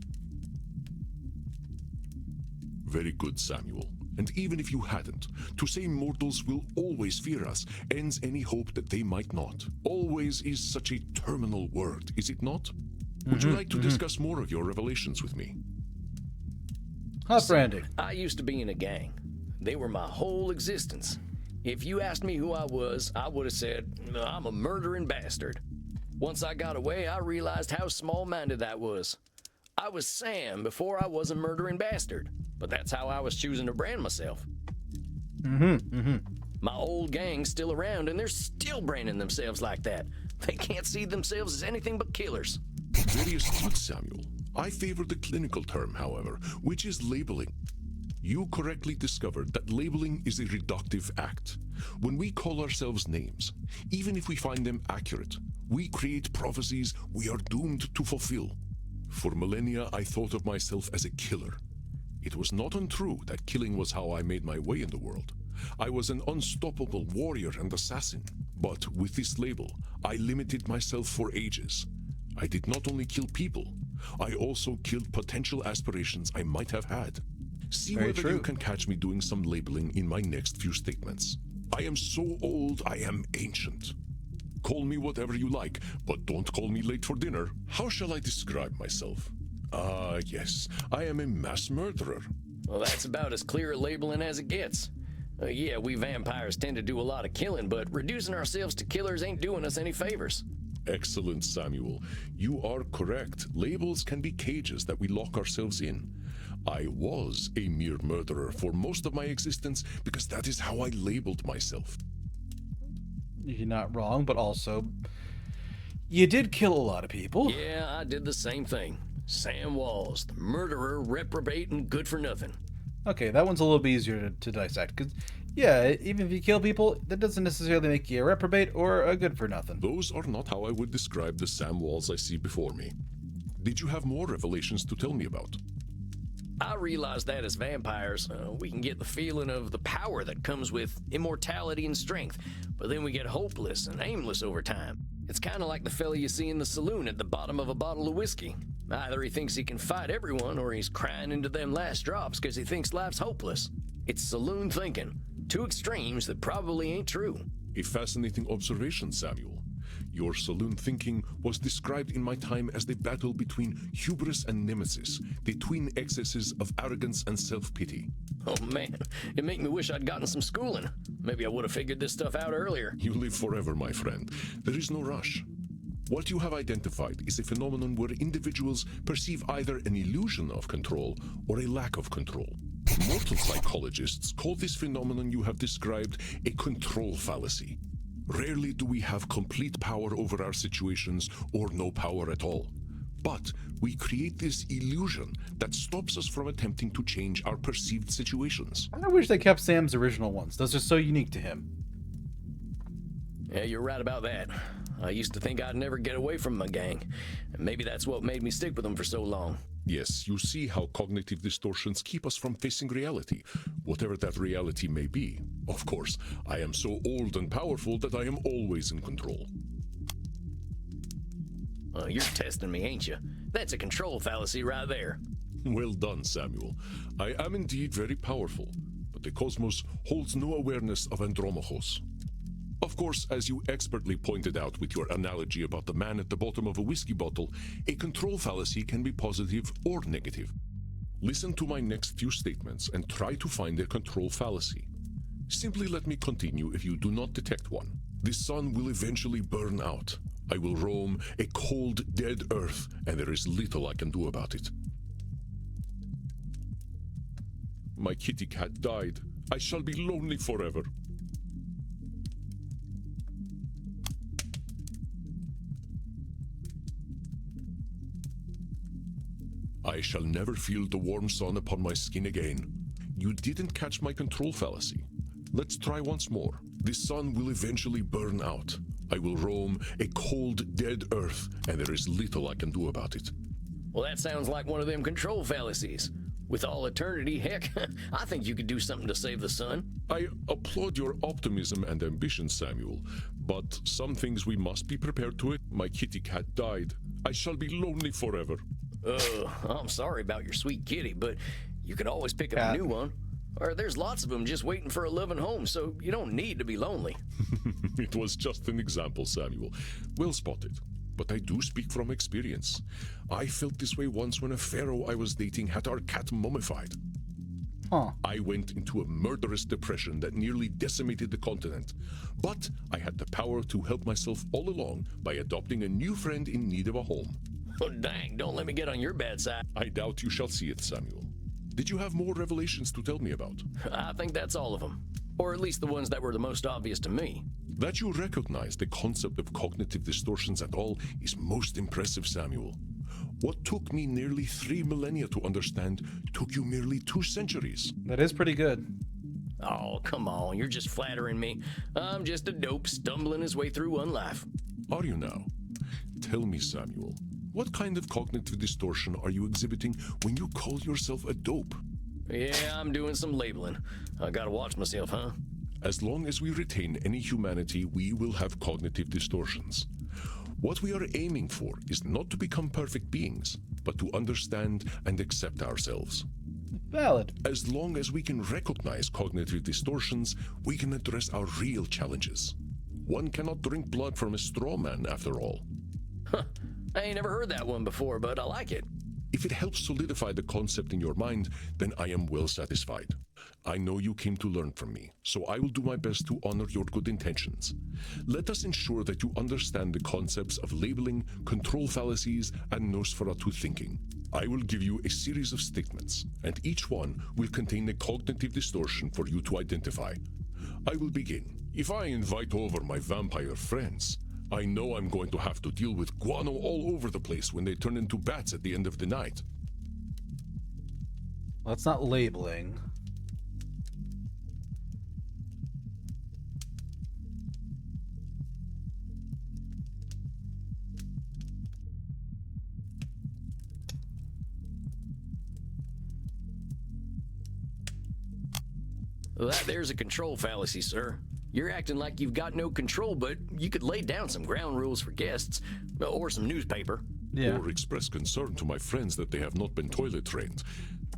Very good, Samuel. And even if you hadn't, to say mortals will always fear us ends any hope that they might not. Always is such a terminal word, is it not? Would you like to discuss more of your revelations with me? Hot branding. I used to be in a gang. They were my whole existence. If you asked me who I was, I would have said, I'm a murdering bastard. Once I got away, I realized how small-minded that was. I was Sam before I was a murdering bastard, but that's how I was choosing to brand myself. My old gang's still around, and they're still branding themselves like that. They can't see themselves as anything but killers. Very astute, Samuel. I favor the clinical term, however, which is labeling. You correctly discovered that labeling is a reductive act. When we call ourselves names, even if we find them accurate, We create prophecies we are doomed to fulfill. For millennia, I thought of myself as a killer. It was not untrue that killing was how I made my way in the world. I was an unstoppable warrior and assassin. But with this label, I limited myself for ages. I did not only kill people, I also killed potential aspirations I might have had. See Very whether true. you can catch me doing some labeling in my next few statements. I am so old, I am ancient. Call me whatever you like, but don't call me late for dinner. How shall I describe myself? Yes, I am a mass murderer. Well, that's about as clear a labeling as it gets. Yeah, we vampires tend to do a lot of killing, but reducing ourselves to killers ain't doing us any favors. Excellent, Samuel. You are correct. Labels can be cages that we lock ourselves in. I was a mere murderer for most of my existence because that is how I labeled myself. You're not wrong, but also, you did kill a lot of people. Yeah, I did the same thing. Sam Walls, the murderer, reprobate, and good for nothing. Okay, that one's a little bit easier to dissect, because, yeah, even if you kill people, that doesn't necessarily make you a reprobate or a good for nothing. Those are not how I would describe the Sam Walls I see before me. Did you have more revelations to tell me about? I realize that as vampires, we can get the feeling of the power that comes with immortality and strength, but then we get hopeless and aimless over time. It's kind of like the fella you see in the saloon at the bottom of a bottle of whiskey. Either he thinks he can fight everyone, or he's crying into them last drops because he thinks life's hopeless. It's saloon thinking. Two extremes that probably ain't true. A fascinating observation, Samuel. Your saloon thinking was described in my time as the battle between hubris and nemesis, the twin excesses of arrogance and self-pity. Oh man, it make me wish I'd gotten some schooling. Maybe I would have figured this stuff out earlier. You live forever, my friend. There is no rush. What you have identified is a phenomenon where individuals perceive either an illusion of control or a lack of control. Mortal psychologists call this phenomenon you have described a control fallacy. Rarely do we have complete power over our situations or no power at all. But we create this illusion that stops us from attempting to change our perceived situations. I wish they kept Sam's original ones. Those are so unique to him. Yeah, you're right about that. I used to think I'd never get away from my gang, and maybe that's what made me stick with them for so long. Yes, you see how cognitive distortions keep us from facing reality, whatever that reality may be. Of course, I am so old and powerful that I am always in control. You're testing me, ain't you? That's a control fallacy right there. Well done, Samuel. I am indeed very powerful, but the cosmos holds no awareness of Andromachos. Of course, as you expertly pointed out with your analogy about the man at the bottom of a whiskey bottle, a control fallacy can be positive or negative. Listen to my next few statements and try to find a control fallacy. Simply let me continue if you do not detect one. The sun will eventually burn out. I will roam a cold, dead earth, and there is little I can do about it. My kitty cat died. I shall be lonely forever. I shall never feel the warm sun upon my skin again. You didn't catch my control fallacy. Let's try once more. The sun will eventually burn out. I will roam a cold, dead earth, and there is little I can do about it. Well, that sounds like one of them control fallacies. With all eternity, heck, I think you could do something to save the sun. I applaud your optimism and ambition, Samuel, but some things we must be prepared to it. My kitty cat died. I shall be lonely forever. I'm sorry about your sweet kitty, but you could always pick up a new one. Or there's lots of them just waiting for a loving home, so you don't need to be lonely. It was just an example, Samuel. Well spotted. But I do speak from experience. I felt this way once when a pharaoh I was dating had our cat mummified. I went into a murderous depression that nearly decimated the continent. But I had the power to help myself all along by adopting a new friend in need of a home. Oh, dang, don't let me get on your bad side. I doubt you shall see it, Samuel. Did you have more revelations to tell me about? I think that's all of them. Or at least the ones that were the most obvious to me. That you recognize the concept of cognitive distortions at all is most impressive, Samuel. What took me nearly 3 millennia to understand took you merely 2 centuries. That is pretty good. Oh, come on, you're just flattering me. I'm just a dope stumbling his way through one life. Are you now? Tell me, Samuel, what kind of cognitive distortion are you exhibiting when you call yourself a dope? Yeah, I'm doing some labeling. I gotta watch myself, huh? As long as we retain any humanity, we will have cognitive distortions. What we are aiming for is not to become perfect beings, but to understand and accept ourselves. Valid. As long as we can recognize cognitive distortions, we can address our real challenges. One cannot drink blood from a straw man, after all. Huh. I ain't never heard that one before, but I like it. If it helps solidify the concept in your mind, then I am well satisfied. I know you came to learn from me, so I will do my best to honor your good intentions. Let us ensure that you understand the concepts of labeling, control fallacies, and Nosferatu thinking. I will give you a series of statements, and each one will contain a cognitive distortion for you to identify. I will begin. If I invite over my vampire friends, I know I'm going to have to deal with guano all over the place when they turn into bats at the end of the night. Well, that's not labeling. Well, that there's a control fallacy, sir. You're acting like you've got no control, but you could lay down some ground rules for guests, or some newspaper. Yeah. Or express concern to my friends that they have not been toilet trained.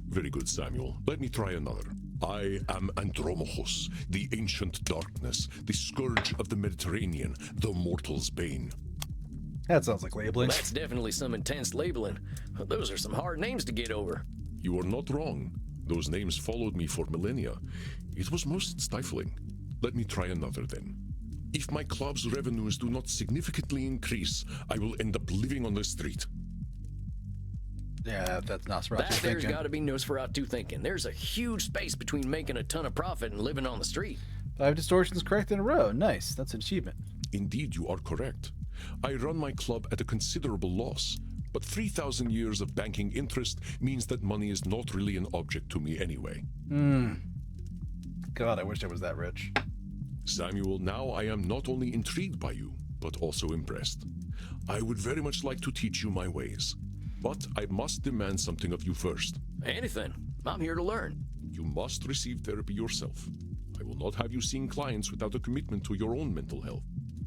Very good, Samuel. Let me try another. I am Andromachus, the ancient darkness, the scourge of the Mediterranean, the mortal's bane. That sounds like labeling. That's definitely some intense labeling. Those are some hard names to get over. You are not wrong. Those names followed me for millennia. It was most stifling. Let me try another then. If my club's revenues do not significantly increase, I will end up living on the street. Yeah, that's not That there's thinking. got to be Nosferatu thinking. There's a huge space between making a ton of profit and living on the street. 5 distortions correct in a row. Nice. That's an achievement. Indeed, you are correct. I run my club at a considerable loss, but 3,000 years of banking interest means that money is not really an object to me anyway. God, I wish I was that rich. Samuel, now I am not only intrigued by you, but also impressed. I would very much like to teach you my ways, but I must demand something of you first. Anything. I'm here to learn. You must receive therapy yourself. I will not have you seeing clients without a commitment to your own mental health.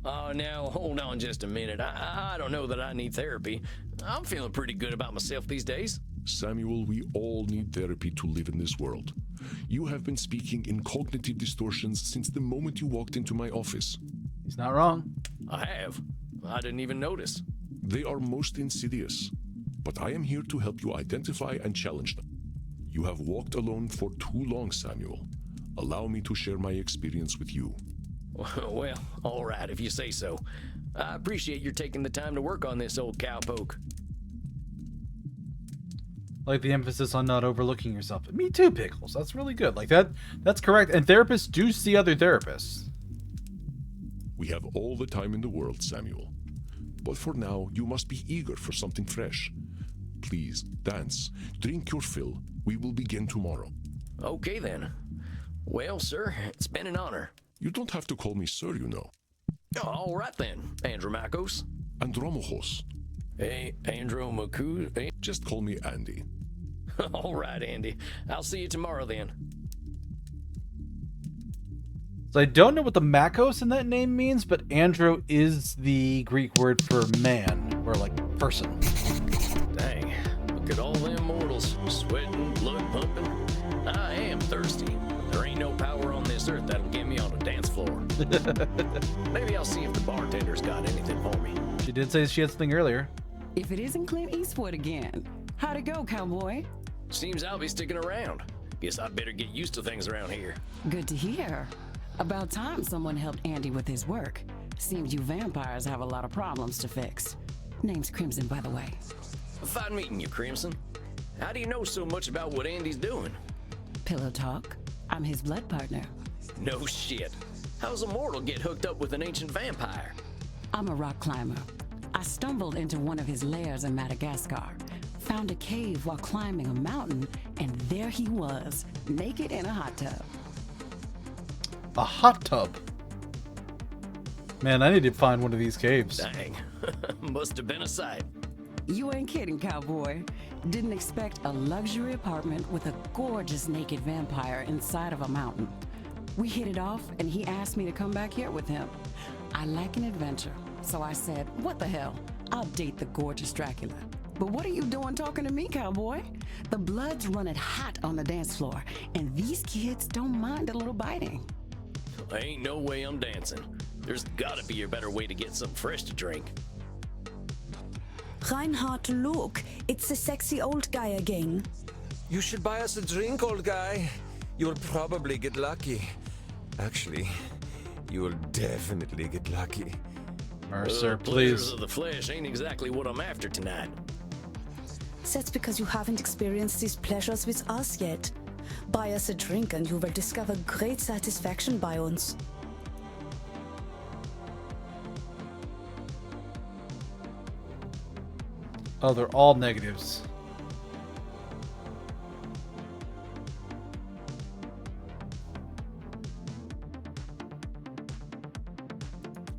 Oh, now, hold on just a minute. I don't know that I need therapy. I'm feeling pretty good about myself these days. Samuel, we all need therapy to live in this world. You have been speaking in cognitive distortions since the moment you walked into my office. He's not wrong. I have. I didn't even notice. They are most insidious, but I am here to help you identify and challenge them. You have walked alone for too long, Samuel. Allow me to share my experience with you. Well, all right, if you say so. I appreciate your taking the time to work on this, old cowpoke. Like the emphasis on not overlooking yourself. Me too, Pickles. That's really good. Like that's correct. And therapists do see other therapists. We have all the time in the world, Samuel. But for now, you must be eager for something fresh. Please, dance, drink your fill. We will begin tomorrow. Okay, then. Well, sir, it's been an honor. You don't have to call me sir, you know. All right, then, Andromachos. Andromachos. Hey, Andromachus. Hey. Just call me Andy. All right, Andy. I'll see you tomorrow, then. So I don't know what the Makos in that name means, but Andro is the Greek word for man, or like person. Dang, look at all them mortals, sweating, blood pumping. I am thirsty. There ain't no power on this earth that'll get me on a dance floor. Maybe I'll see if the bartender's got anything for me. She did say she had something earlier. If it isn't Clint Eastwood again. How'd it go, cowboy? Seems I'll be sticking around. Guess I'd better get used to things around here. Good to hear. About time someone helped Andy with his work. Seems you vampires have a lot of problems to fix. Name's Crimson, by the way. Fine meeting you, Crimson. How do you know so much about what Andy's doing? Pillow talk. I'm his blood partner. No shit. How's a mortal get hooked up with an ancient vampire? I'm a rock climber. I stumbled into one of his lairs in Madagascar, found a cave while climbing a mountain, and there he was, naked in a hot tub. A hot tub. Man, I need to find one of these caves. Dang, Must have been a sight. You ain't kidding, cowboy. Didn't expect a luxury apartment with a gorgeous naked vampire inside of a mountain. We hit it off, and he asked me to come back here with him. I like an adventure, so I said, what the hell? I'll date the gorgeous Dracula. But what are you doing talking to me, cowboy? The blood's running hot on the dance floor, and these kids don't mind a little biting. Ain't no way I'm dancing. There's gotta be a better way to get something fresh to drink. Reinhard, look, it's the sexy old guy again. You should buy us a drink, old guy. You'll probably get lucky. Actually, you will definitely get lucky. Mercer, Pleasures please. of the flesh ain't exactly what I'm after tonight. That's because you haven't experienced these pleasures with us yet. Buy us a drink and you will discover great satisfaction by uns. Oh, they're all negatives.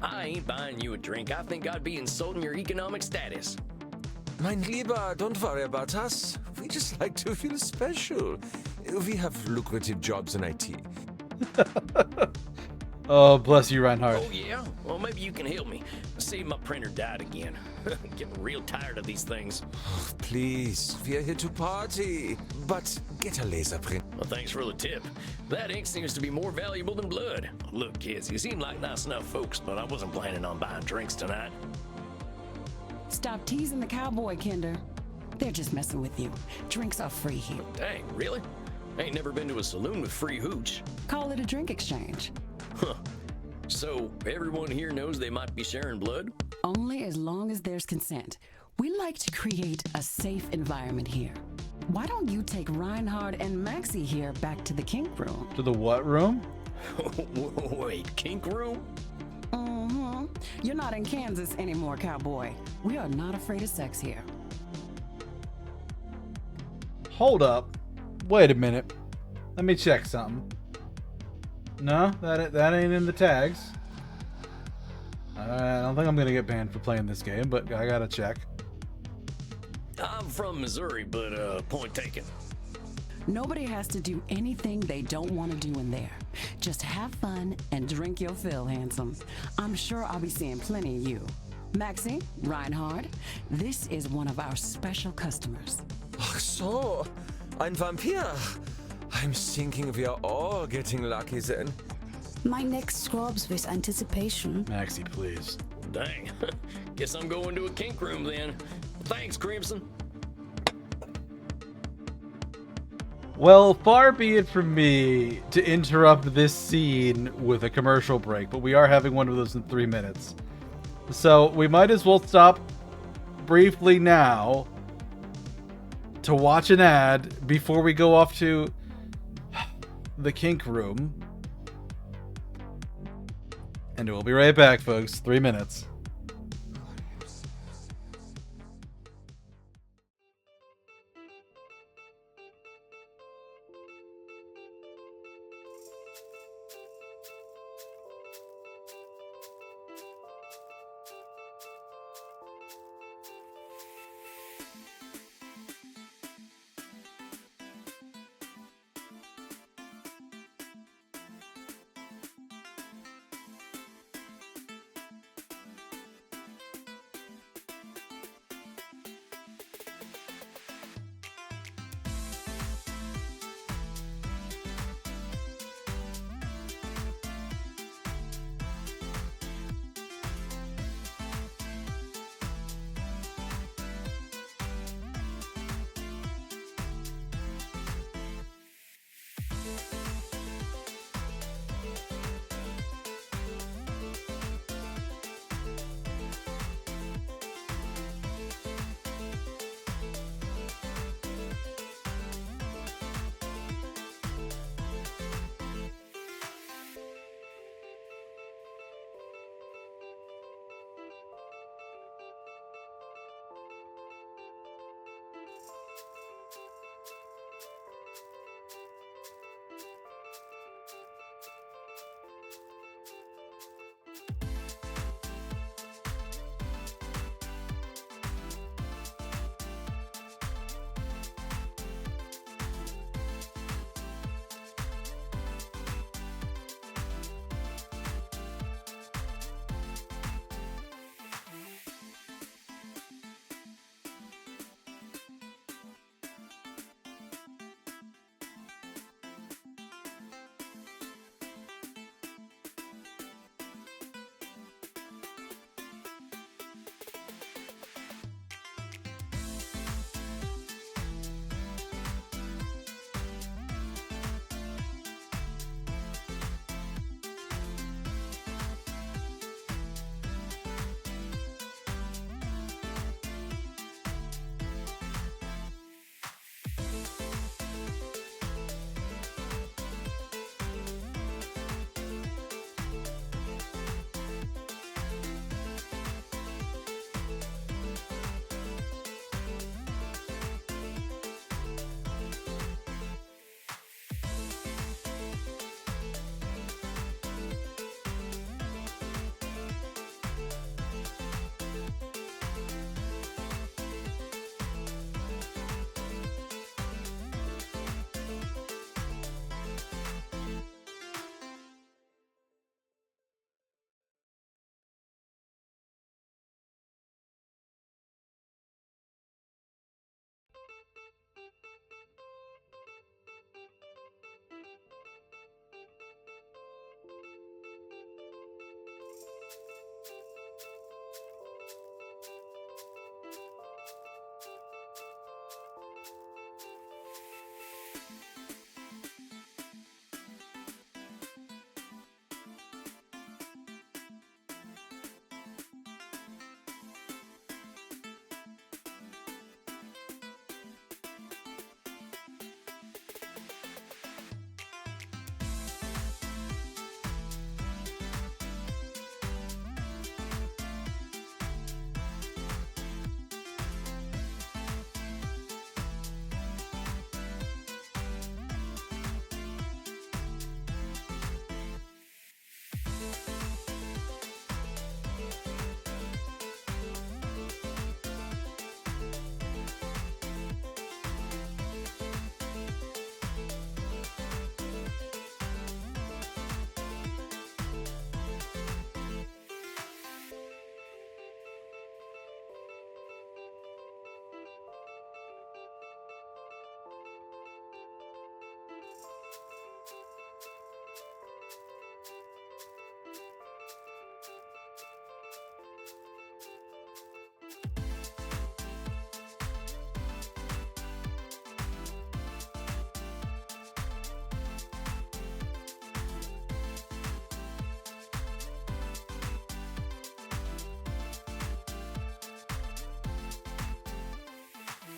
I ain't buying you a drink. I think I'd be insulting your economic status. Mein Lieber, don't worry about us. We just like to feel special. We have lucrative jobs in IT. Oh, bless you, Reinhardt. Oh, yeah? Well, maybe you can help me. See, my printer died again. Getting real tired of these things. Please, we are here to party. But get a laser print. Well, thanks for the tip. That ink seems to be more valuable than blood. Look, kids, you seem like nice enough folks, but I wasn't planning on buying drinks tonight. Stop teasing the cowboy, Kinder. They're just messing with you. Drinks are free here. Dang, really? Ain't never been to a saloon with free hooch. Call it a drink exchange. Huh. So, everyone here knows they might be sharing blood? Only as long as there's consent. We like to create a safe environment here. Why don't you take Reinhard and Maxie here back to the kink room? To the what room? Wait, kink room? Mm-hmm. You're not in Kansas anymore, cowboy. We are not afraid of sex here. Hold up. Wait a minute. Let me check something. No, that ain't in the tags. I don't think I'm gonna get banned for playing this game, but I gotta check. I'm from Missouri, but point taken. Nobody has to do anything they don't want to do in there. Just have fun and drink your fill, handsome. I'm sure I'll be seeing plenty of you. Maxie, Reinhard, this is one of our special customers. Ach so, ein Vampir. I'm thinking we are all getting lucky then. My neck scrubs with anticipation. Maxie, please. Dang. Guess I'm going to a kink room then. Thanks, Crimson. Well, far be it from me to interrupt this scene with a commercial break, but we are having one of those in 3 minutes. So we might as well stop briefly now to watch an ad before we go off to the kink room. And we'll be right back, folks. 3 minutes.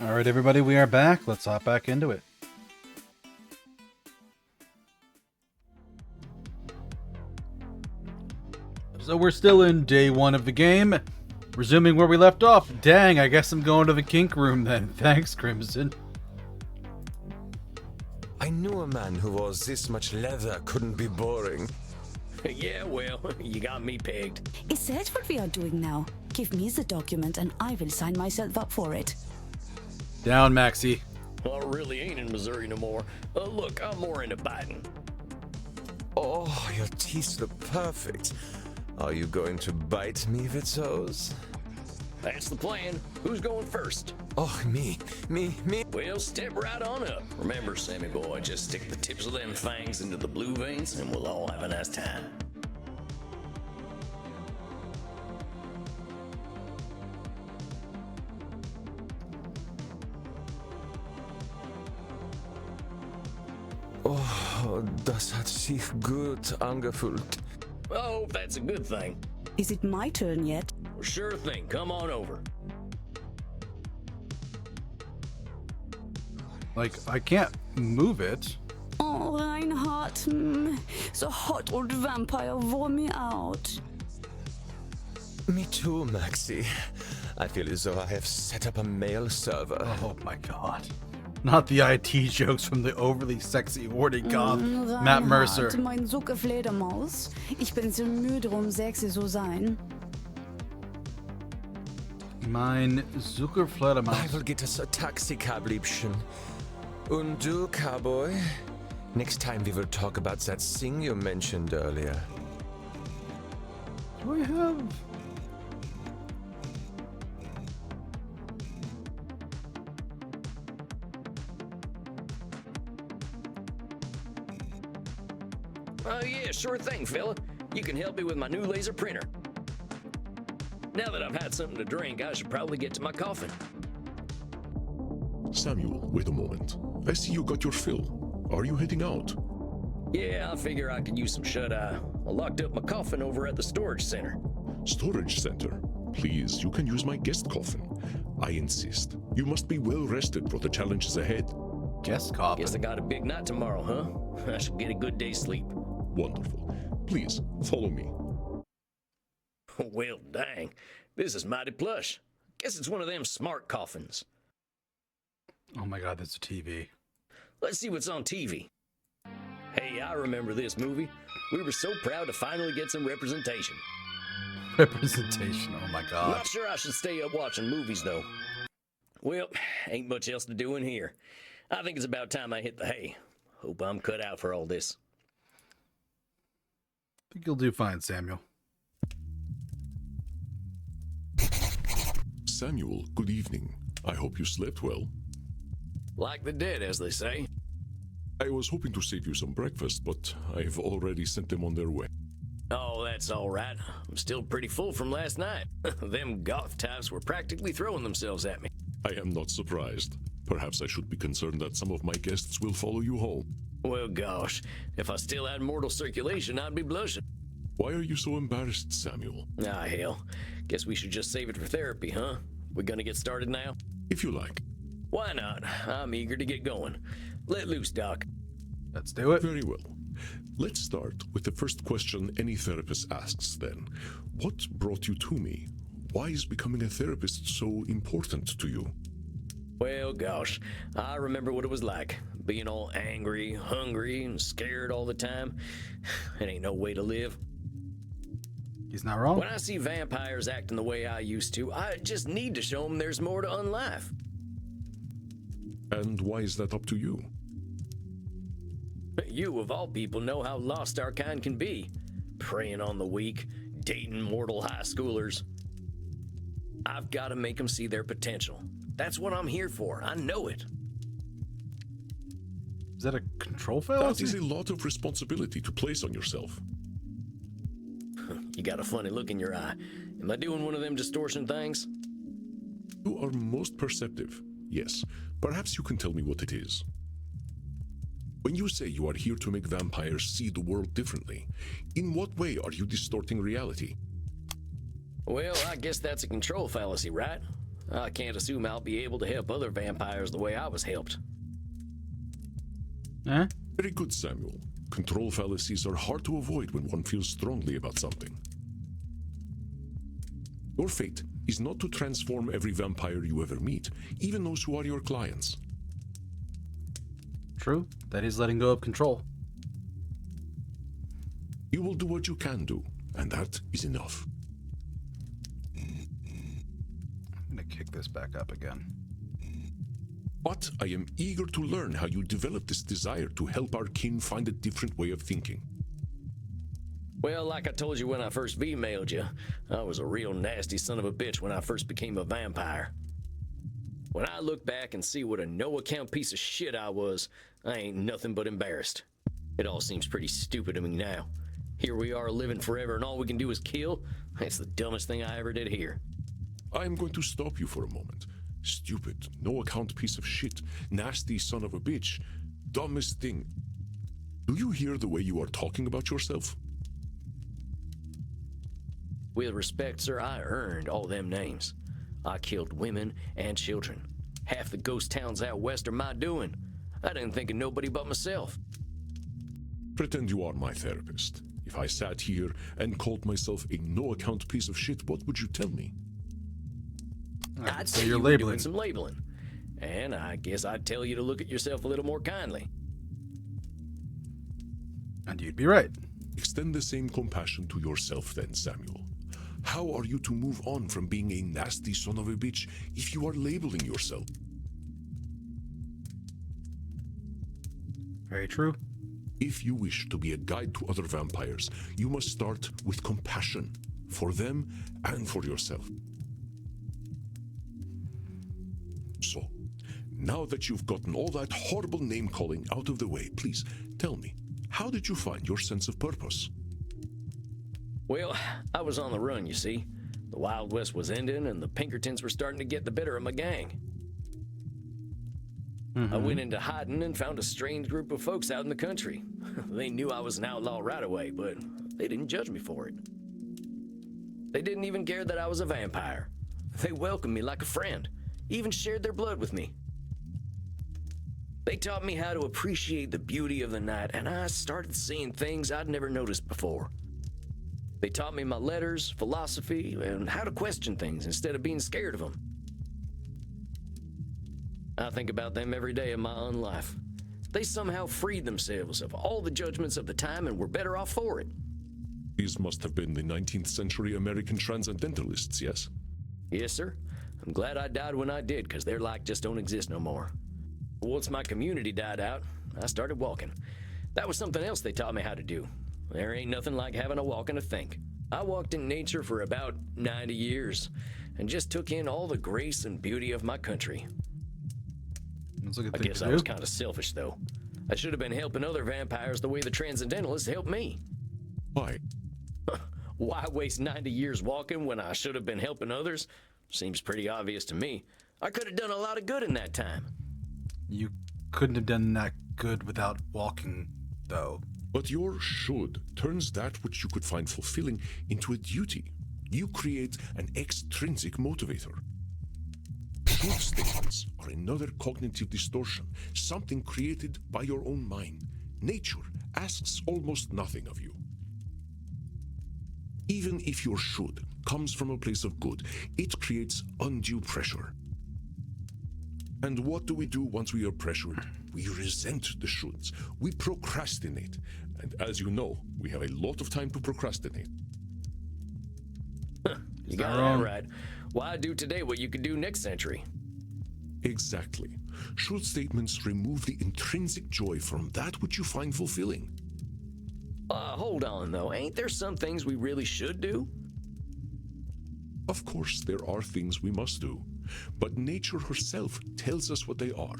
All right, everybody, we are back. Let's hop back into it. So we're still in day one of the game. Resuming where we left off. Dang, I guess I'm going to the kink room then. Thanks, Crimson. I knew a man who wore this much leather couldn't be boring. Yeah, well, you got me pegged. Is that what we are doing now? Give me the document and I will sign myself up for it. Down, Maxie. Well, I really ain't in Missouri no more. Look, I'm more into biting. Oh, your teeth look perfect. Are you going to bite me, Vitzos? That's the plan. Who's going first? Oh, me. Well, step right on up. Remember, Sammy boy, just stick the tips of them fangs into the blue veins and we'll all have a nice time. Oh, das hat sich gut angefühlt. Oh, that's a good thing. Is it my turn yet? Well, sure thing. Come on over. Like, I can't move it. Oh, Reinhardt, the hot old vampire wore me out. Me too, Maxie. I feel as though I have set up a mail server. Oh my god. Not the IT jokes from the overly sexy horny goth Matt Mercer. Reinhardt, mein Sucke Fledermaus. Ich bin so müde, sexy zu sein. Mein Zucker I Fledermaus. will get us a taxi cab, Liebchen. Und du, cowboy? Next time we will talk about that thing you mentioned earlier. Do I have... Oh, yeah, sure thing, fella. You can help me with my new laser printer. Now that I've had something to drink, I should probably get to my coffin. Samuel, wait a moment. I see you got your fill. Are you heading out? Yeah, I figure I could use some shut-eye. I locked up my coffin over at the storage center. Storage center. Please, you can use my guest coffin. I insist. You must be well rested for the challenges ahead. Guest coffin? Guess I got a big night tomorrow, huh? I should get a good day's sleep. Wonderful. Please, follow me. Well, dang. This is mighty plush. Guess it's one of them smart coffins. Oh my god, that's a TV. Let's see what's on TV. Hey, I remember this movie. We were so proud to finally get some representation. Representation, oh my god. Not sure I should stay up watching movies, though. Well, ain't much else to do in here. I think it's about time I hit the hay. Hope I'm cut out for all this. I think you'll do fine, Samuel. Samuel, good evening. I hope you slept well. Like the dead, as they say. I was hoping to save you some breakfast, but I've already sent them on their way. Oh, that's all right. I'm still pretty full from last night. Them goth types were practically throwing themselves at me. I am not surprised. Perhaps I should be concerned that some of my guests will follow you home. Well, gosh, if I still had mortal circulation, I'd be blushing. Why are you so embarrassed, Samuel? Ah, hell. Guess we should just save it for therapy, huh? We gonna get started now? If you like. Why not? I'm eager to get going. Let loose, Doc. Let's do it. Very well. Let's start with the first question any therapist asks then. What brought you to me? Why is becoming a therapist so important to you? Well, gosh, I remember what it was like. Being all angry, hungry, and scared all the time. It ain't no way to live. He's not wrong. When I see vampires acting the way I used to, I just need to show them there's more to unlife. And why is that up to you? You, of all people, know how lost our kind can be. Preying on the weak, dating mortal high schoolers. I've got to make them see their potential. That's what I'm here for. I know it. Is that a control That fallacy? is a lot of responsibility to place on yourself. You got a funny look in your eye. Am I doing one of them distortion things? You are most perceptive. Yes. Perhaps you can tell me what it is. When you say you are here to make vampires see the world differently, in what way are you distorting reality? Well, I guess that's a control fallacy, right? I can't assume I'll be able to help other vampires the way I was helped. Eh? Very good, Samuel. Control fallacies are hard to avoid when one feels strongly about something. Your fate is not to transform every vampire you ever meet, even those who are your clients. True. That is letting go of control. You will do what you can do, and that is enough. I'm gonna kick this back up again. But I am eager to learn how you developed this desire to help our kin find a different way of thinking. Well, like I told you when I first emailed you, I was a real nasty son of a bitch when I first became a vampire. When I look back and see what a no-account piece of shit I was, I ain't nothing but embarrassed. It all seems pretty stupid to me now. Here we are living forever and all we can do is kill? That's the dumbest thing I ever did here. I'm going to stop you for a moment. Stupid, no-account piece of shit, nasty son of a bitch, dumbest thing. Do you hear the way you are talking about yourself? With respect, sir, I earned all them names. I killed women and children. Half the ghost towns out west are my doing. I didn't think of nobody but myself. Pretend you are my therapist. If I sat here and called myself a no-account piece of shit, what would you tell me? I'd so say you're you were labeling. doing some labeling. And I guess I'd tell you to look at yourself a little more kindly. And you'd be right. Extend the same compassion to yourself then, Samuel. How are you to move on from being a nasty son of a bitch if you are labeling yourself? Very true. If you wish to be a guide to other vampires, you must start with compassion for them and for yourself. So, now that you've gotten all that horrible name-calling out of the way, please tell me, how did you find your sense of purpose? Well, I was on the run, you see. The Wild West was ending and the Pinkertons were starting to get the better of my gang. I went into hiding and found a strange group of folks out in the country. They knew I was an outlaw right away, but they didn't judge me for it. They didn't even care that I was a vampire. They welcomed me like a friend, even shared their blood with me. They taught me how to appreciate the beauty of the night, and I started seeing things I'd never noticed before. They taught me my letters, philosophy, and how to question things instead of being scared of them. I think about them every day of my own life. They somehow freed themselves of all the judgments of the time and were better off for it. These must have been the 19th century American transcendentalists, yes? Yes, sir. I'm glad I died when I did, because their like just don't exist no more. Once my community died out, I started walking. That was something else they taught me how to do. There ain't nothing like having a walk and a think. I walked in nature for about 90 years and just took in all the grace and beauty of my country. That's a good I thing guess to I do. was kind of selfish, though. I should have been helping other vampires the way the transcendentalists helped me. Why? Why waste 90 years walking when I should have been helping others? Seems pretty obvious to me. I could have done a lot of good in that time. You couldn't have done that good without walking, though. But your should turns that which you could find fulfilling into a duty. You create an extrinsic motivator. Truth statements are another cognitive distortion, something created by your own mind. Nature asks almost nothing of you. Even if your should comes from a place of good, it creates undue pressure. And what do we do once we are pressured? We resent the shoulds. We procrastinate. And as you know, we have a lot of time to procrastinate. You got that right. Why do today what you could do next century? Exactly. Should statements remove the intrinsic joy from that which you find fulfilling? Hold on, though. Ain't there some things we really should do? Of course, there are things we must do. But nature herself tells us what they are.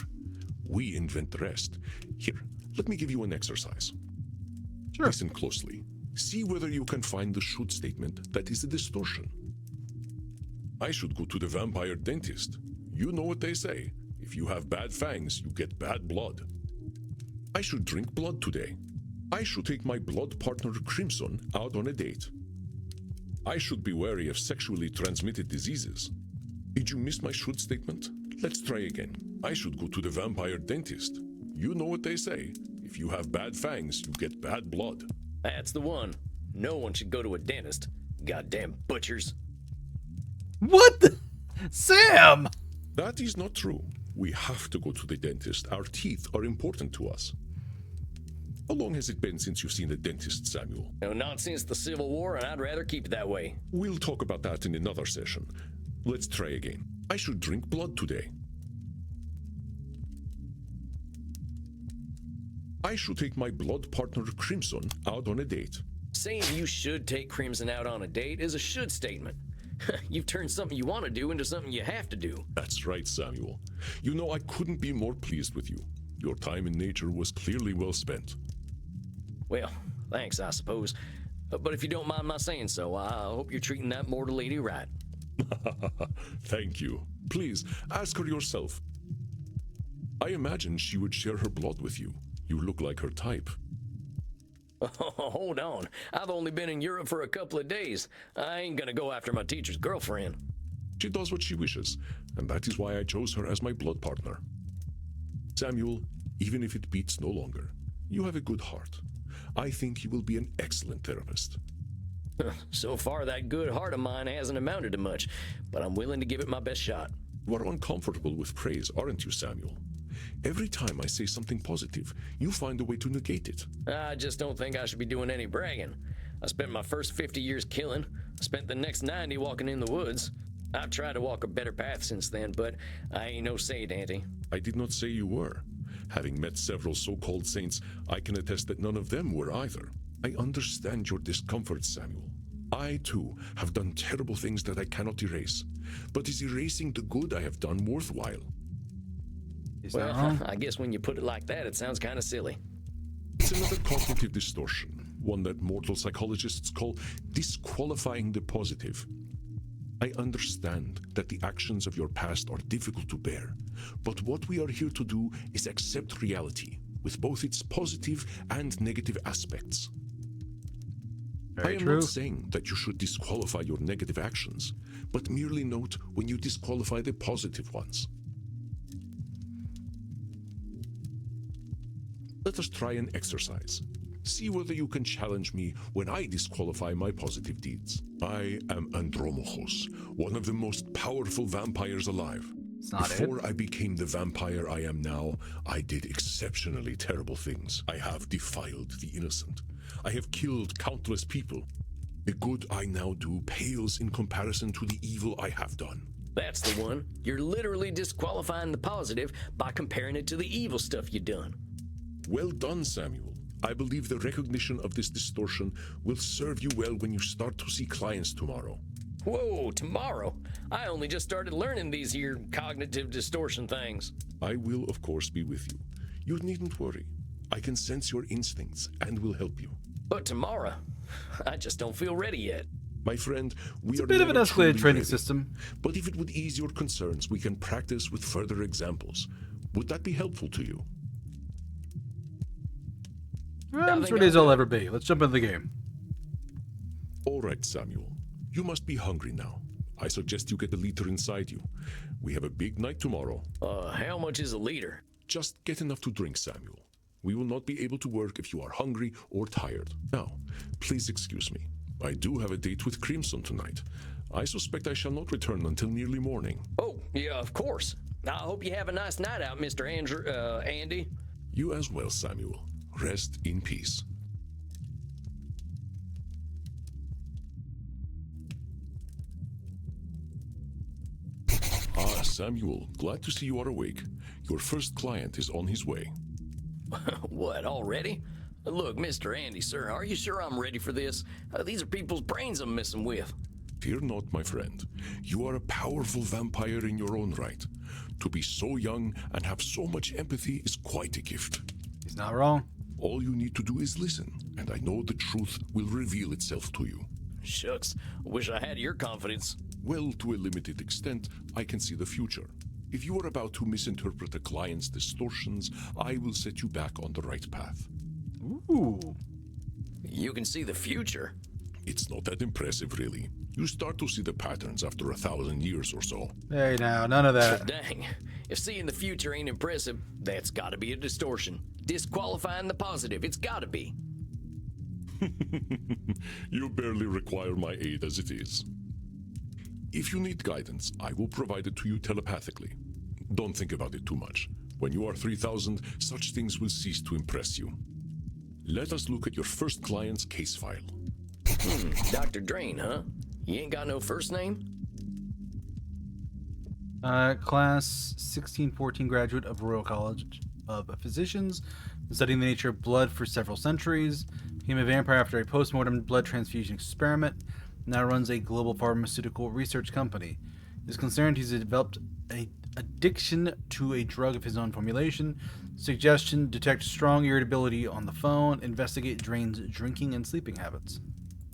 We invent the rest. Here, let me give you an exercise. Sure. Listen closely. See whether you can find the should statement that is a distortion. I should go to the vampire dentist. You know what they say. If you have bad fangs, you get bad blood. I should drink blood today. I should take my blood partner Crimson out on a date. I should be wary of sexually transmitted diseases. Did you miss my should statement? Let's try again. I should go to the vampire dentist. You know what they say. If you have bad fangs, you get bad blood. That's the one. No one should go to a dentist. Goddamn butchers. What the? Sam! That is not true. We have to go to the dentist. Our teeth are important to us. How long has it been since you've seen a dentist, Samuel? No, not since the Civil War, and I'd rather keep it that way. We'll talk about that in another session. Let's try again. I should drink blood today. I should take my blood partner Crimson out on a date. Saying you should take Crimson out on a date is a should statement. You've turned something you want to do into something you have to do. That's right, Samuel. You know, I couldn't be more pleased with you. Your time in nature was clearly well spent. Well, thanks, I suppose. But if you don't mind my saying so, I hope you're treating that mortal lady right. Thank you. Please, ask her yourself. I imagine she would share her blood with you. You look like her type. Hold on. I've only been in Europe for a couple of days. I ain't gonna go after my teacher's girlfriend. She does what she wishes, and that is why I chose her as my blood partner. Samuel, even if it beats no longer, you have a good heart. I think you will be an excellent therapist. So far, that good heart of mine hasn't amounted to much, but I'm willing to give it my best shot. You are uncomfortable with praise, aren't you, Samuel? Every time I say something positive, you find a way to negate it. I just don't think I should be doing any bragging. I spent my first 50 years killing. I spent the next 90 walking in the woods. I've tried to walk a better path since then, but I ain't no saint, Auntie. I did not say you were. Having met several so-called saints, I can attest that none of them were either. I understand your discomfort, Samuel. I, too, have done terrible things that I cannot erase. But is erasing the good I have done worthwhile? Is Well, that wrong? I guess when you put it like that, it sounds kind of silly. It's another cognitive distortion, one that mortal psychologists call disqualifying the positive. I understand that the actions of your past are difficult to bear, but what we are here to do is accept reality, with both its positive and negative aspects. Very I am true. not saying that you should disqualify your negative actions, but merely note when you disqualify the positive ones. Let us try an exercise. See whether you can challenge me when I disqualify my positive deeds. I am Andromachos, one of the most powerful vampires alive. It's not Before I became the vampire I am now, I did exceptionally terrible things. I have defiled the innocent. I have killed countless people. The good I now do pales in comparison to the evil I have done. That's the one. You're literally disqualifying the positive by comparing it to the evil stuff you done. Well done, Samuel. I believe the recognition of this distortion will serve you well when you start to see clients tomorrow. Whoa, tomorrow? I only just started learning these here cognitive distortion things. I will, of course, be with you. You needn't worry. I can sense your instincts and will help you. But tomorrow, I just don't feel ready yet. My friend, we It's a are bit of an never escalated truly training ready. system. But if it would ease your concerns, we can practice with further examples. Would that be helpful to you? I'm as ready as I'll ever be. Let's jump into the game. All right, Samuel. You must be hungry now. I suggest you get a liter inside you. We have a big night tomorrow. How much is a liter? Just get enough to drink, Samuel. We will not be able to work if you are hungry or tired. Now, please excuse me. I do have a date with Crimson tonight. I suspect I shall not return until nearly morning. Oh, yeah, of course. I hope you have a nice night out, Mr. Andy. You as well, Samuel. Rest in peace. Ah, Samuel, glad to see you are awake. Your first client is on his way. What, already? Look, Mr. Andy, sir, are you sure I'm ready for this? These are people's brains I'm messing with. Fear not, my friend. You are a powerful vampire in your own right. To be so young and have so much empathy is quite a gift. He's not wrong. All you need to do is listen, and I know the truth will reveal itself to you. Shucks, wish I had your confidence. Well, to a limited extent, I can see the future. If you are about to misinterpret a client's distortions, I will set you back on the right path. Ooh. You can see the future. It's not that impressive, really. You start to see the patterns after 1,000 years or so. Hey, now, none of that. Dang. If seeing the future ain't impressive, that's gotta be a distortion. Disqualifying the positive, it's gotta be. You barely require my aid as it is. If you need guidance, I will provide it to you telepathically. Don't think about it too much. When you are 3,000, such things will cease to impress you. Let us look at your first client's case file. Dr. Drain, huh? You ain't got no first name? Class 1614 graduate of Royal College of Physicians, studying the nature of blood for several centuries, became a vampire after a post-mortem blood transfusion experiment, now runs a global pharmaceutical research company. Is concerned he's developed an addiction to a drug of his own formulation. Suggestion: detect strong irritability on the phone. Investigate Drain's drinking and sleeping habits.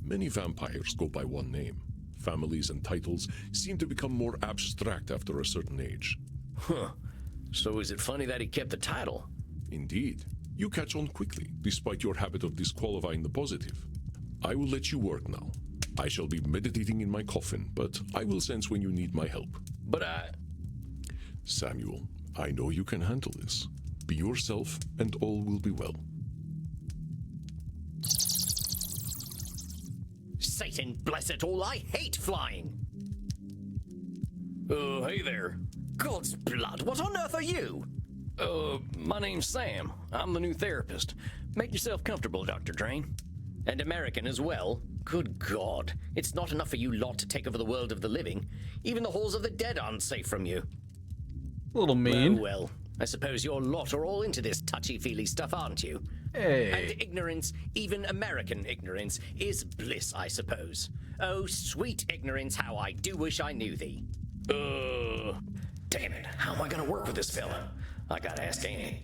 Many vampires go by one name. Families and titles seem to become more abstract after a certain age. Huh. So is it funny that he kept the title? Indeed. You catch on quickly, despite your habit of disqualifying the positive. I will let you work now. I shall be meditating in my coffin, but I will sense when you need my help. But I... Samuel, I know you can handle this. Be yourself, and all will be well. Satan bless it all, I hate flying! Hey there. God's blood, what on earth are you? My name's Sam. I'm the new therapist. Make yourself comfortable, Dr. Drain. And American as well. Good God, it's not enough for you lot to take over the world of the living. Even the halls of the dead aren't safe from you. A little mean. Oh, well, I suppose your lot are all into this touchy-feely stuff, aren't you? Hey. And ignorance, even American ignorance, is bliss, I suppose. Oh, sweet ignorance, how I do wish I knew thee. Damn it, how am I gonna work with this fella? I gotta ask Annie.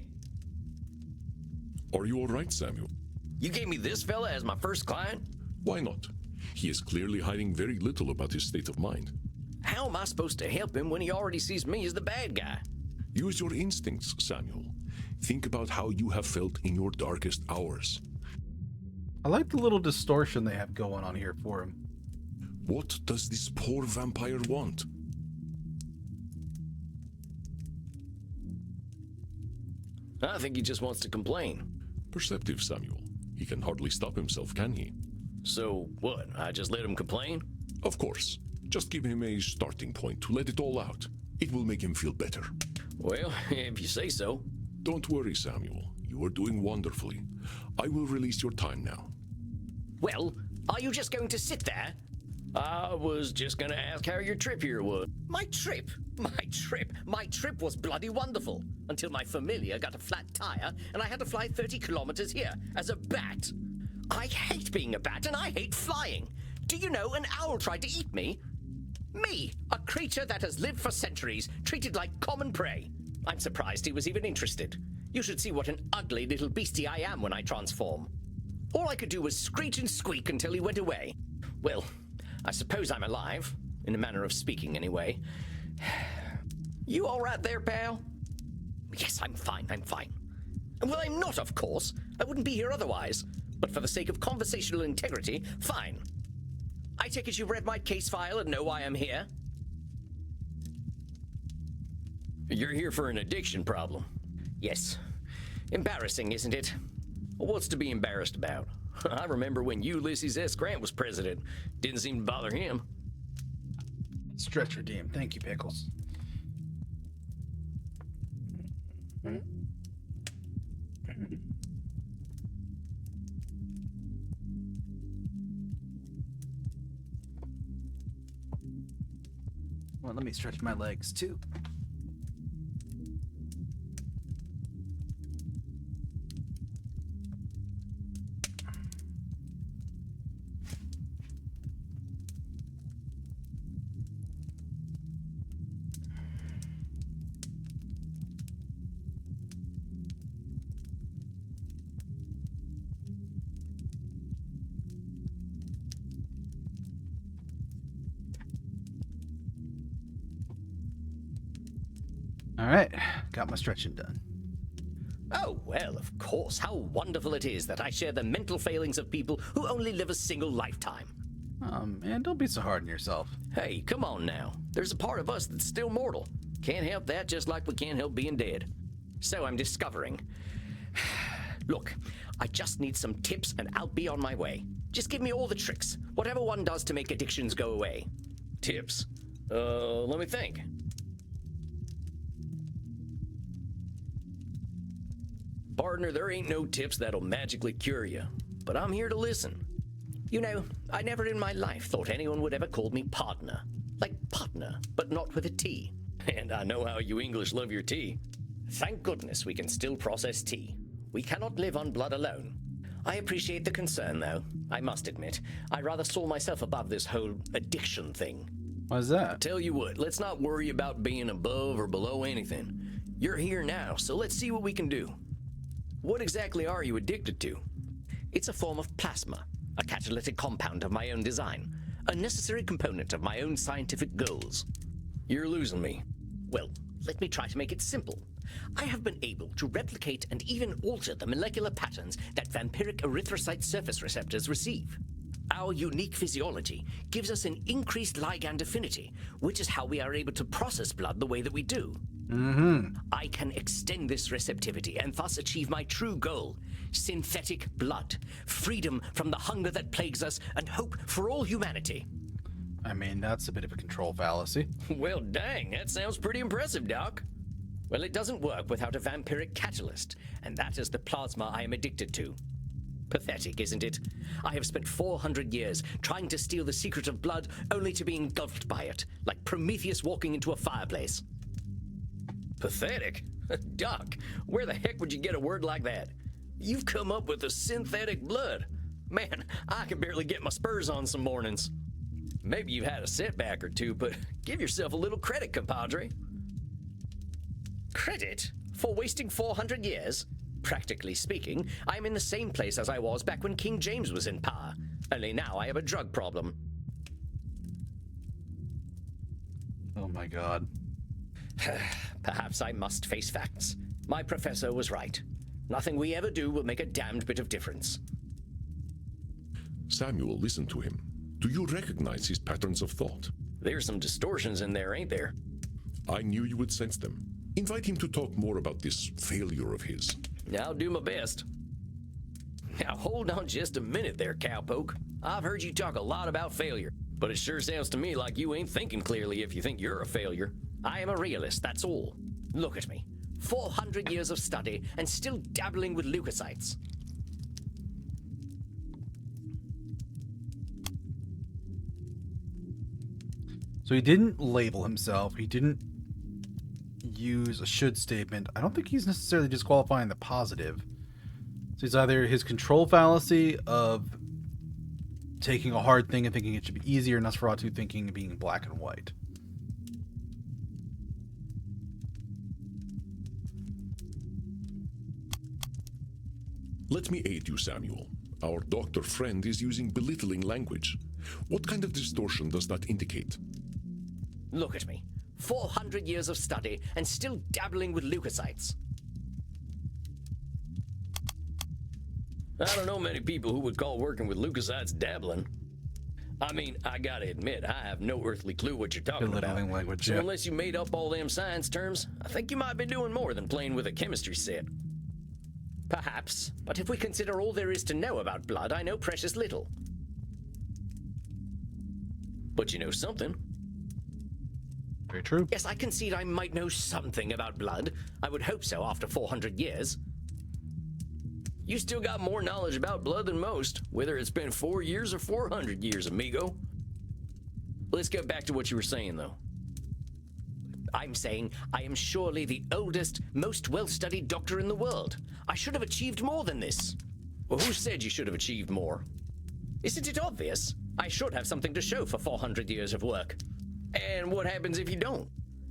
Are you all right, Samuel? You gave me this fella as my first client? Why not? He is clearly hiding very little about his state of mind. How am I supposed to help him when he already sees me as the bad guy? Use your instincts, Samuel. Think about how you have felt in your darkest hours. I like the little distortion they have going on here for him. What does this poor vampire want? I think he just wants to complain. Perceptive, Samuel. He can hardly stop himself, can he? So, what, I just let him complain? Of course. Just give him a starting point to let it all out. It will make him feel better. Well, if you say so. Don't worry, Samuel. You are doing wonderfully. I will release your time now. Well, are you just going to sit there? I was just gonna ask how your trip here was. My trip? My trip was bloody wonderful. Until my familiar got a flat tire and I had to fly 30 kilometers here as a bat. I hate being a bat and I hate flying. Do you know an owl tried to eat me? Me, a creature that has lived for centuries, treated like common prey. I'm surprised he was even interested. You should see what an ugly little beastie I am when I transform. All I could do was screech and squeak until he went away. Well, I suppose I'm alive, in a manner of speaking anyway. You all right there, pal? Yes, I'm fine. Well, I'm not, of course. I wouldn't be here otherwise. But for the sake of conversational integrity, fine. I take it you read my case file and know why I'm here? You're here for an addiction problem. Yes. Embarrassing, isn't it? What's to be embarrassed about? I remember when Ulysses S. Grant was president. Didn't seem to bother him. Stretch redeem. Thank you, Pickles. Well, let me stretch my legs too. All right, got my stretching done. Oh, well, of course. How wonderful it is that I share the mental failings of people who only live a single lifetime. Oh, man, don't be so hard on yourself. Hey, come on now. There's a part of us that's still mortal. Can't help that, just like we can't help being dead. So I'm discovering. Look, I just need some tips and I'll be on my way. Just give me all the tricks, whatever one does to make addictions go away. Tips? Let me think. Partner, there ain't no tips that'll magically cure you, but I'm here to listen. You know, I never in my life thought anyone would ever call me partner. Like partner, but not with a T. And I know how you English love your tea. Thank goodness we can still process tea. We cannot live on blood alone. I appreciate the concern, though. I must admit, I rather saw myself above this whole addiction thing. Why's that? Tell you what, let's not worry about being above or below anything. You're here now, so let's see what we can do. What exactly are you addicted to? It's a form of plasma, a catalytic compound of my own design, a necessary component of my own scientific goals. You're losing me. Well, let me try to make it simple. I have been able to replicate and even alter the molecular patterns that vampiric erythrocyte surface receptors receive. Our unique physiology gives us an increased ligand affinity, which is how we are able to process blood the way that we do. I can extend this receptivity and thus achieve my true goal: synthetic blood, freedom from the hunger that plagues us, and hope for all humanity. I mean, that's a bit of a control fallacy. Well, dang, that sounds pretty impressive, Doc. Well, it doesn't work without a vampiric catalyst, and that is the plasma I am addicted to. Pathetic, isn't it? I have spent 400 years trying to steal the secret of blood, only to be engulfed by it, like Prometheus walking into a fireplace. Pathetic? Doc, where the heck would you get a word like that? You've come up with a synthetic blood. Man, I can barely get my spurs on some mornings. Maybe you've had a setback or two, but give yourself a little credit, compadre. Credit? For wasting 400 years? Practically speaking, I'm in the same place as I was back when King James was in power. Only now I have a drug problem. Oh my god. Perhaps I must face facts. My professor was right. Nothing we ever do will make a damned bit of difference. Samuel, listen to him. Do you recognize his patterns of thought? There's some distortions in there, ain't there? I knew you would sense them. Invite him to talk more about this failure of his. I'll do my best. Now hold on just a minute there, cowpoke. I've heard you talk a lot about failure, but it sure sounds to me like you ain't thinking clearly if you think you're a failure. I am a realist, that's all. Look at me. 400 years of study and still dabbling with leukocytes. So he didn't label himself. He didn't use a should statement. I don't think he's necessarily disqualifying the positive. So it's either his control fallacy of taking a hard thing and thinking it should be easier, and Nosferatu thinking being black and white. Let me aid you, Samuel. Our doctor friend is using belittling language. What kind of distortion does that indicate? Look at me. 400 years of study and still dabbling with leukocytes. I don't know many people who would call working with leukocytes dabbling. I mean, I gotta admit, I have no earthly clue what you're talking about. Belittling language, So yeah. unless you made up all them science terms, I think you might be doing more than playing with a chemistry set. Perhaps, but if we consider all there is to know about blood, I know precious little. But you know something. Very true. Yes, I concede I might know something about blood. I would hope so after 400 years. You still got more knowledge about blood than most, whether it's been 4 years or 400 years, amigo. Let's get back to what you were saying, though. I'm saying I am surely the oldest, most well-studied doctor in the world. I should have achieved more than this. Well, who said you should have achieved more? Isn't it obvious? I should have something to show for 400 years of work. And what happens if you don't?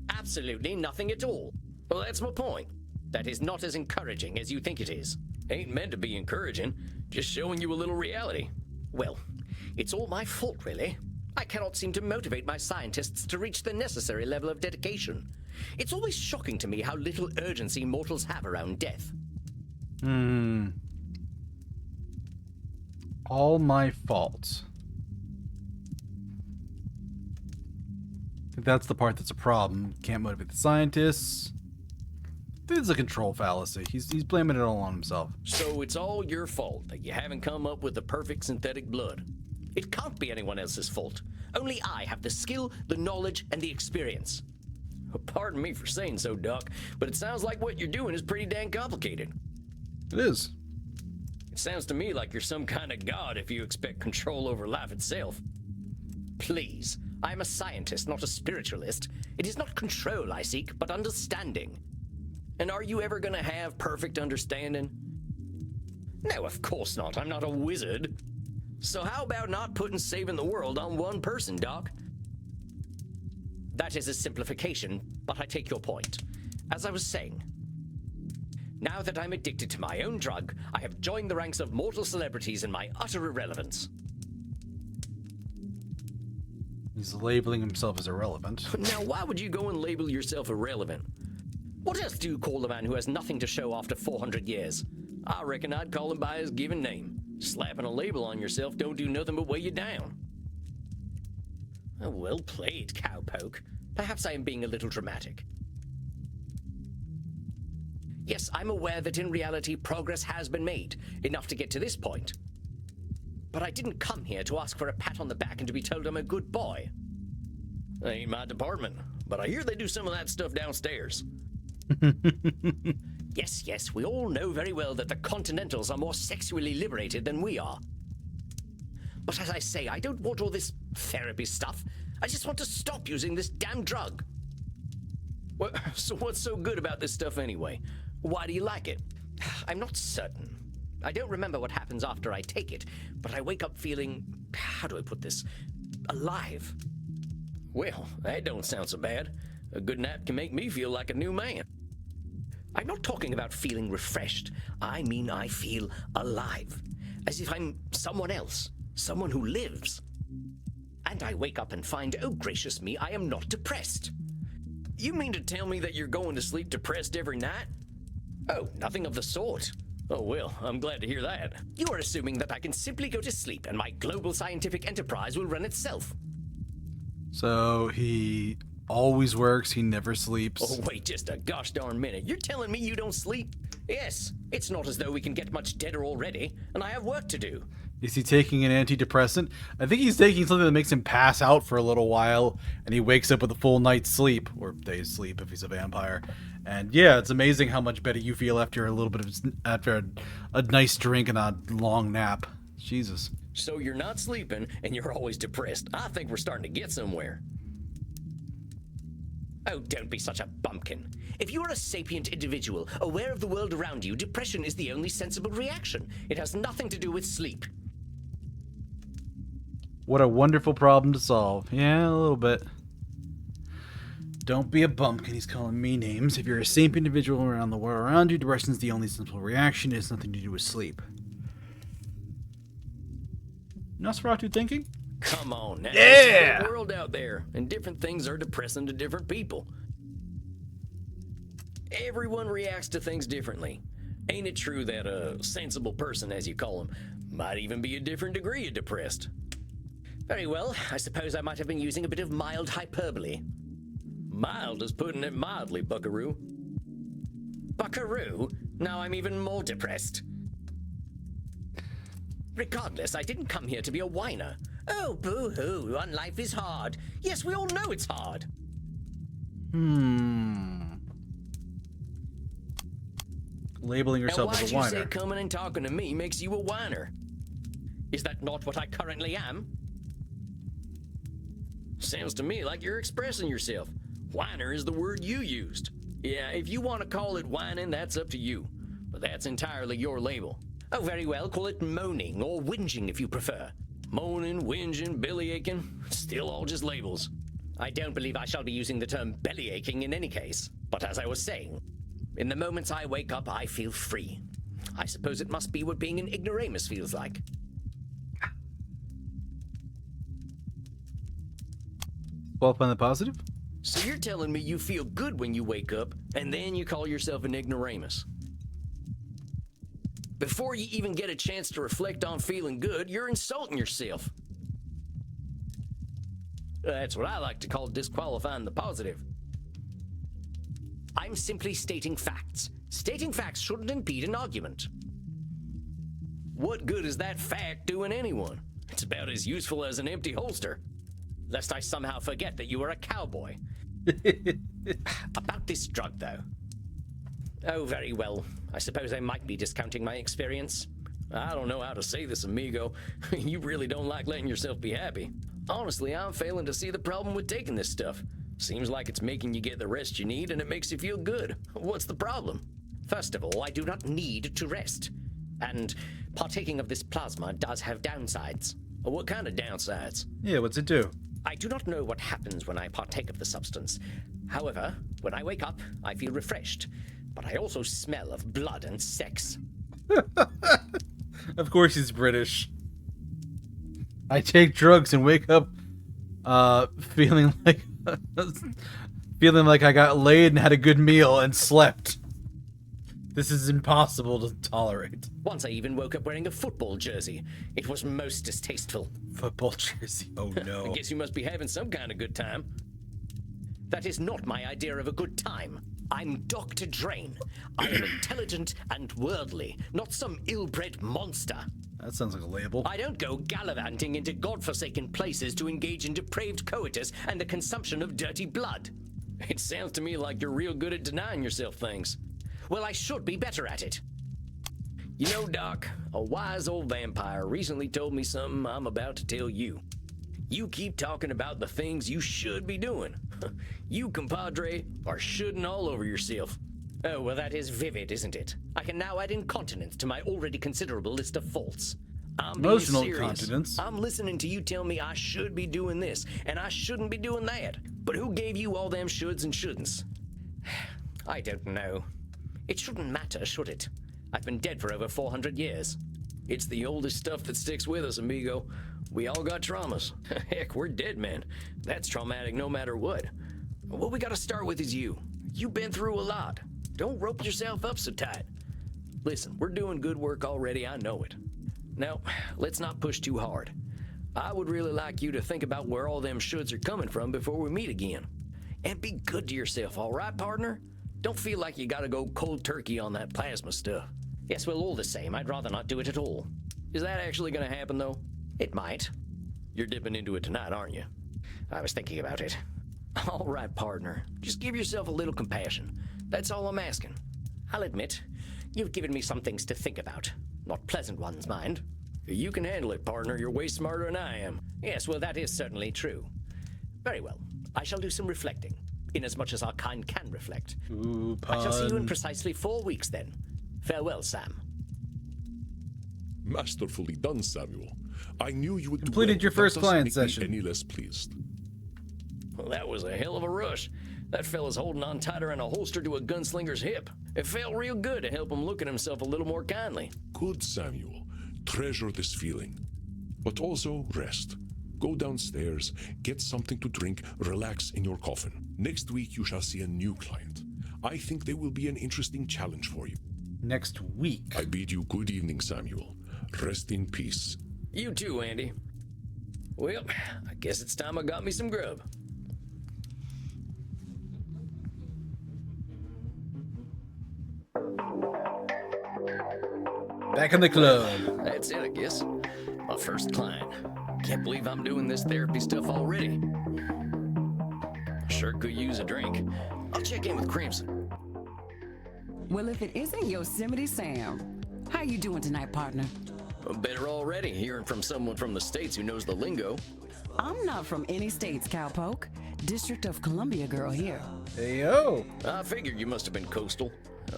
Absolutely nothing at all. Well, that's my point. That is not as encouraging as you think it is. Ain't meant to be encouraging, just showing you a little reality. Well, it's all my fault, really. I cannot seem to motivate my scientists to reach the necessary level of dedication. It's always shocking to me how little urgency mortals have around death. All my fault. I think that's the part that's a problem. Can't motivate the scientists. This is a control fallacy. He's blaming it all on himself. So it's all your fault that you haven't come up with the perfect synthetic blood. It can't be anyone else's fault. Only I have the skill, the knowledge, and the experience. Pardon me for saying so, Doc, but it sounds like what you're doing is pretty dang complicated. It is. It sounds to me like you're some kind of god if you expect control over life itself. Please, I am a scientist, not a spiritualist. It is not control I seek, but understanding. And are you ever gonna have perfect understanding? No, of course not. I'm not a wizard. So how about not putting saving the world on one person, Doc? That is a simplification, but I take your point. As I was saying, now that I'm addicted to my own drug, I have joined the ranks of mortal celebrities in my utter irrelevance. He's labeling himself as irrelevant. Now, why would you go and label yourself irrelevant? What else do you call a man who has nothing to show after 400 years? I reckon I'd call him by his given name. Slapping a label on yourself don't do nothing but weigh you down. Oh, well played, cowpoke. Perhaps I am being a little dramatic. Yes, I'm aware that in reality progress has been made, enough to get to this point. But I didn't come here to ask for a pat on the back and to be told I'm a good boy. That ain't my department, but I hear they do some of that stuff downstairs. Yes, we all know very well that the Continentals are more sexually liberated than we are. But as I say, I don't want all this therapy stuff. I just want to stop using this damn drug. So what's so good about this stuff anyway? Why do you like it? I'm not certain. I don't remember what happens after I take it, but I wake up feeling, how do I put this, alive. Well, that don't sound so bad. A good nap can make me feel like a new man. I'm not talking about feeling refreshed. I mean I feel alive. As if I'm someone else. Someone who lives. And I wake up and find, oh gracious me, I am not depressed. You mean to tell me that you're going to sleep depressed every night? Oh, nothing of the sort. Oh well, I'm glad to hear that. You are assuming that I can simply go to sleep and my global scientific enterprise will run itself. So he always works, he never sleeps. Oh wait just a gosh darn minute. You're telling me you don't sleep? Yes, it's not as though we can get much deader already, and I have work to do. Is he taking an antidepressant? I think he's taking something that makes him pass out for a little while, and he wakes up with a full night's sleep, or day's sleep if he's a vampire. And yeah, it's amazing how much better you feel after a nice drink and a long nap. Jesus. So you're not sleeping, and you're always depressed. I think we're starting to get somewhere. Oh, don't be such a bumpkin. If you are a sapient individual, aware of the world around you, depression is the only sensible reaction. It has nothing to do with sleep. What a wonderful problem to solve. Yeah, a little bit. Don't be a bumpkin, he's calling me names. If you're a sapient individual around the world around you, depression is the only sensible reaction. It has nothing to do with sleep. Nosferatu thinking? Come on now. Yeah! It's a big world out there, and different things are depressing to different people. Everyone reacts to things differently. Ain't it true that a sensible person, as you call them, might even be a different degree of depressed? Very well, I suppose I might have been using a bit of mild hyperbole. Mild is putting it mildly, buckaroo. Buckaroo? Now I'm even more depressed. Regardless, I didn't come here to be a whiner. Oh, boo-hoo, life is hard. Yes, we all know it's hard. Labeling yourself as a why'd you whiner. say coming and talking to me makes you a whiner? Is that not what I currently am? Sounds to me like you're expressing yourself. Whiner is the word you used. Yeah, if you want to call it whining, that's up to you. But that's entirely your label. Oh, very well, call it moaning or whinging if you prefer. Moaning, whinging, bellyaching, still all just labels. I don't believe I shall be using the term bellyaching in any case. But as I was saying, in the moments I wake up, I feel free. I suppose it must be what being an ignoramus feels like. Well, on the positive? So you're telling me you feel good when you wake up, and then you call yourself an ignoramus? Before you even get a chance to reflect on feeling good, you're insulting yourself. That's what I like to call disqualifying the positive. I'm simply stating facts. Stating facts shouldn't impede an argument. What good is that fact doing anyone? It's about as useful as an empty holster. Lest I somehow forget that you are a cowboy. About this drug, though. Oh, very well. I suppose I might be discounting my experience. I don't know how to say this, amigo. You really don't like letting yourself be happy. Honestly, I'm failing to see the problem with taking this stuff. Seems like it's making you get the rest you need and it makes you feel good. What's the problem? First of all, I do not need to rest. And partaking of this plasma does have downsides. What kind of downsides? Yeah, what's it do? I do not know what happens when I partake of the substance. However, when I wake up, I feel refreshed. But I also smell of blood and sex. Of course he's British. I take drugs and wake up feeling like I got laid and had a good meal and slept. This is impossible to tolerate. Once I even woke up wearing a football jersey. It was most distasteful. Football jersey? Oh no. I guess you must be having some kind of good time. That is not my idea of a good time. I'm Dr. Drain. I am intelligent and worldly, not some ill-bred monster. That sounds like a label. I don't go gallivanting into godforsaken places to engage in depraved coitus and the consumption of dirty blood. It sounds to me like you're real good at denying yourself things. Well, I should be better at it. You know, Doc, a wise old vampire recently told me something I'm about to tell you. You keep talking about the things you should be doing. You, compadre, are shoulding all over yourself. Oh, well, that is vivid, isn't it? I can now add incontinence to my already considerable list of faults. I'm being Emotional serious. incontinence. I'm listening to you tell me I should be doing this, and I shouldn't be doing that. But who gave you all them shoulds and shouldn'ts? I don't know. It shouldn't matter, should it? I've been dead for over 400 years. It's the oldest stuff that sticks with us, amigo. We all got traumas. Heck, we're dead, man. That's traumatic no matter what. What we gotta start with is you. You've been through a lot. Don't rope yourself up so tight. Listen, we're doing good work already, I know it. Now, let's not push too hard. I would really like you to think about where all them shoulds are coming from before we meet again. And be good to yourself, all right, partner? Don't feel like you gotta go cold turkey on that plasma stuff. Yes, well, all the same, I'd rather not do it at all. Is that actually gonna happen, though? It might. You're dipping into it tonight, aren't you? I was thinking about it. All right, partner. Just give yourself a little compassion. That's all I'm asking. I'll admit, you've given me some things to think about. Not pleasant ones, mind. You can handle it, partner. You're way smarter than I am. Yes, well, that is certainly true. Very well. I shall do some reflecting, inasmuch as our kind can reflect. Ooh, I shall see you in precisely 4 weeks, then. Farewell, Sam. Masterfully done, Samuel. I knew you would completed do well, your first but that client doesn't make session. me any less pleased. Well, that was a hell of a rush. That fella's holding on tighter than a holster to a gunslinger's hip. It felt real good to help him look at himself a little more kindly. Good, Samuel. Treasure this feeling. But also rest. Go downstairs, get something to drink, relax in your coffin. Next week you shall see a new client. I think they will be an interesting challenge for you. Next week. I bid you good evening, Samuel. Rest in peace. You too, Andy. Well, I guess it's time I got me some grub. Back in the club. That's it, I guess. My first client. Can't believe I'm doing this therapy stuff already. Sure could use a drink. I'll check in with Crimson. Well, if it isn't Yosemite Sam, how you doing tonight, partner? Better already, hearing from someone from the States who knows the lingo. I'm not from any states, cowpoke. District of Columbia girl here. Hey, yo. I figured you must have been coastal.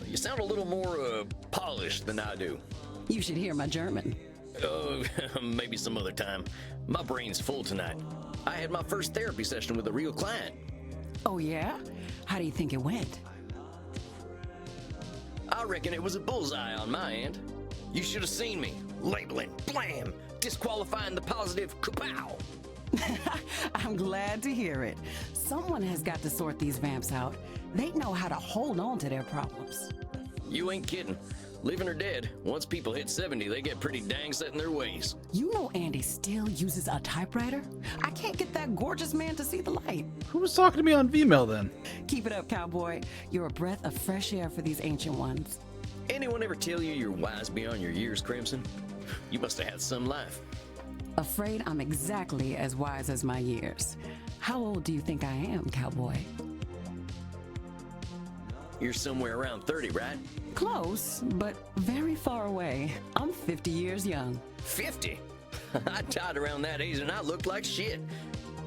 You sound a little more, polished than I do. You should hear my German. Maybe some other time. My brain's full tonight. I had my first therapy session with a real client. Oh, yeah? How do you think it went? I reckon it was a bullseye on my end. You should have seen me. Labeling, blam, disqualifying the positive, kapow. I'm glad to hear it. Someone has got to sort these vamps out. They know how to hold on to their problems. You ain't kidding. living or dead, once people hit 70, they get pretty dang set in their ways. You know Andy still uses a typewriter? I can't get that gorgeous man to see the light. Who was talking to me on Vmail then? Keep it up, cowboy. You're a breath of fresh air for these ancient ones. Anyone ever tell you you're wise beyond your years, Crimson? You must have had some life. Afraid I'm exactly as wise as my years. How old do you think I am, cowboy? You're somewhere around 30, right? Close, but very far away. I'm 50 years young. 50? I died around that age and I looked like shit.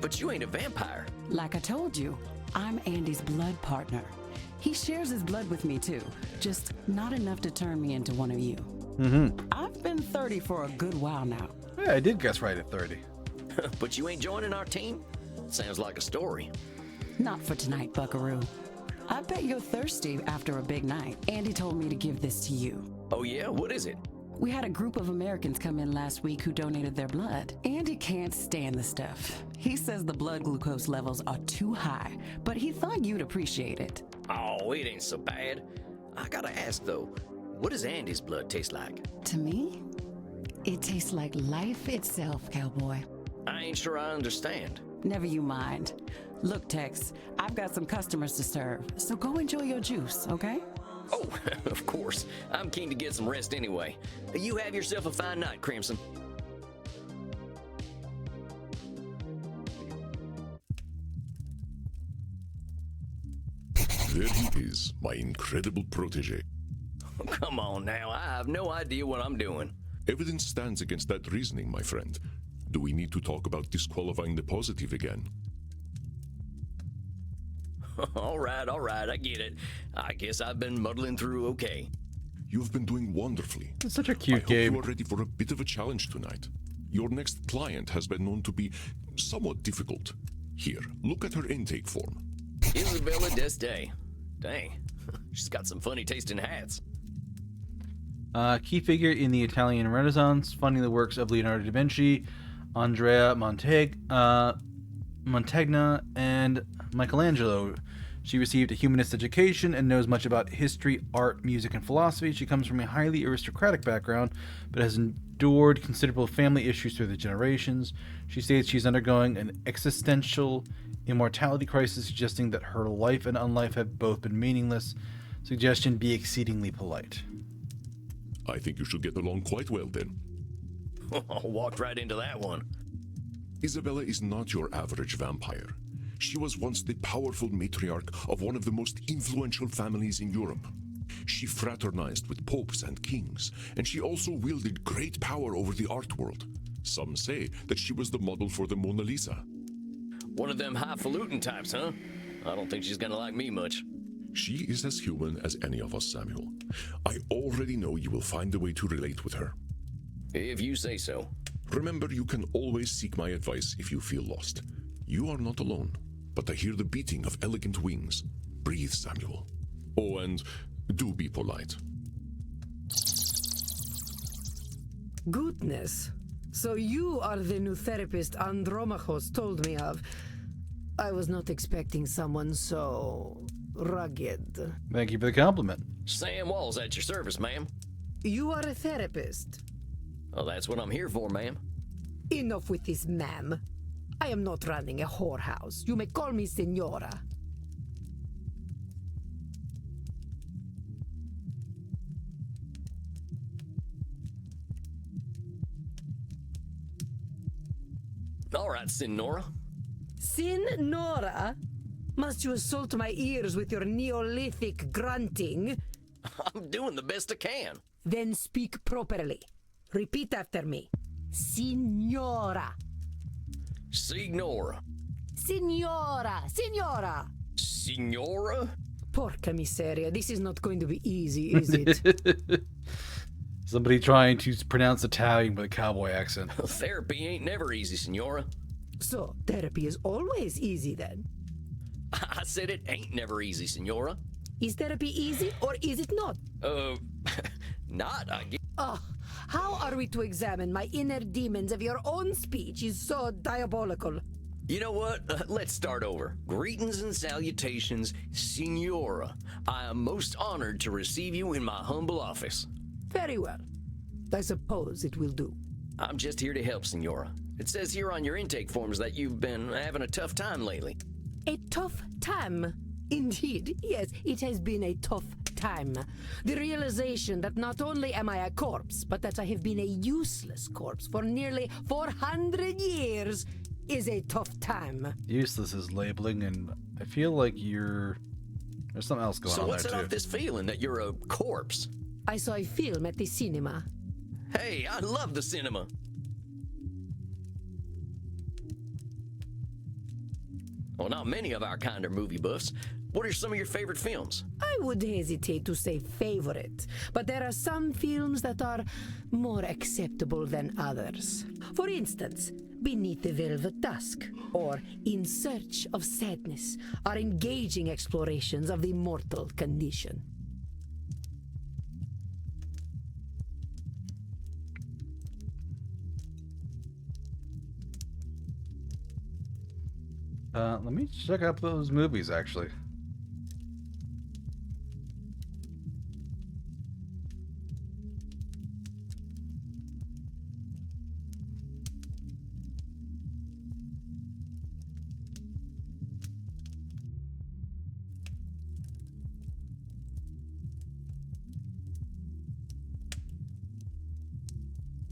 But you ain't a vampire. Like I told you, I'm Andy's blood partner. He shares his blood with me too, just not enough to turn me into one of you. I've been 30 for a good while now. Yeah, I did guess right at 30. But you ain't joining our team? Sounds like a story. Not for tonight, buckaroo. I bet you're thirsty after a big night. Andy told me to give this to you. Oh yeah? What is it? We had a group of Americans come in last week who donated their blood. Andy can't stand the stuff. He says the blood glucose levels are too high, but he thought you'd appreciate it. Oh, it ain't so bad. I gotta ask though, what does Andy's blood taste like? To me, it tastes like life itself, cowboy. I ain't sure I understand. Never you mind. Look, Tex, I've got some customers to serve, so go enjoy your juice, okay? Oh, of course. I'm keen to get some rest anyway. You have yourself a fine night, Crimson. There he is, my incredible protege. Come on now, I have no idea what I'm doing. Evidence stands against that reasoning, my friend. Do we need to talk about disqualifying the positive again? All right, I get it. I guess I've been muddling through okay. You've been doing wonderfully. It's such a I cute hope game. you are ready for a bit of a challenge tonight. Your next client has been known to be somewhat difficult. Here, look at her intake form. Isabella Deuscain. Dang, she's got some funny taste in hats. Key figure in the Italian Renaissance, funding the works of Leonardo da Vinci, Andrea Mantegna, and Michelangelo. She received a humanist education and knows much about history, art, music, and philosophy. She comes from a highly aristocratic background, but has endured considerable family issues through the generations. She states she's undergoing an existential immortality crisis, suggesting that her life and unlife have both been meaningless. Suggestion: be exceedingly polite. I think you should get along quite well then. Walked right into that one. Isabella is not your average vampire. She was once the powerful matriarch of one of the most influential families in Europe. She fraternized with popes and kings, and she also wielded great power over the art world. Some say that she was the model for the Mona Lisa. One of them highfalutin types, huh? I don't think she's gonna like me much. She is as human as any of us, Samuel. I already know you will find a way to relate with her. If you say so. Remember, you can always seek my advice if you feel lost. You are not alone, but I hear the beating of elegant wings. Breathe, Samuel. Oh, and do be polite. Goodness. So you are the new therapist Andromachos told me of. I was not expecting someone so rugged. Thank you for the compliment. Sam Wall's at your service, ma'am. You are a therapist. Well, that's what I'm here for, ma'am. Enough with this, ma'am. I am not running a whorehouse. You may call me Senora. All right, Senora. Senora? Must you assault my ears with your Neolithic grunting? I'm doing the best I can. Then speak properly. Repeat after me. Signora. Signora. Signora. Signora. Signora? Porca miseria, this is not going to be easy, is it? Somebody trying to pronounce Italian with a cowboy accent. Therapy ain't never easy, Senora. So, therapy is always easy then. I said it ain't never easy, Senora. Is therapy easy or is it not? Not, I guess. Oh, how are we to examine my inner demons if your own speech is so diabolical? You know what? Let's start over. Greetings and salutations, Senora. I am most honored to receive you in my humble office. Very well. I suppose it will do. I'm just here to help, Senora. It says here on your intake forms that you've been having a tough time lately. A tough time. Indeed, yes, it has been a tough time. The realization that not only am I a corpse, but that I have been a useless corpse for nearly 400 years is a tough time. Useless is labeling, and I feel like there's something else going So on what's there it too. off this feeling that you're a corpse? I saw a film at the cinema. Hey, I love the cinema. Well, not many of our kind are movie buffs. What are some of your favorite films? I would hesitate to say favorite, but there are some films that are more acceptable than others. For instance, Beneath the Velvet Dusk or In Search of Sadness are engaging explorations of the mortal condition. Let me check out those movies, actually.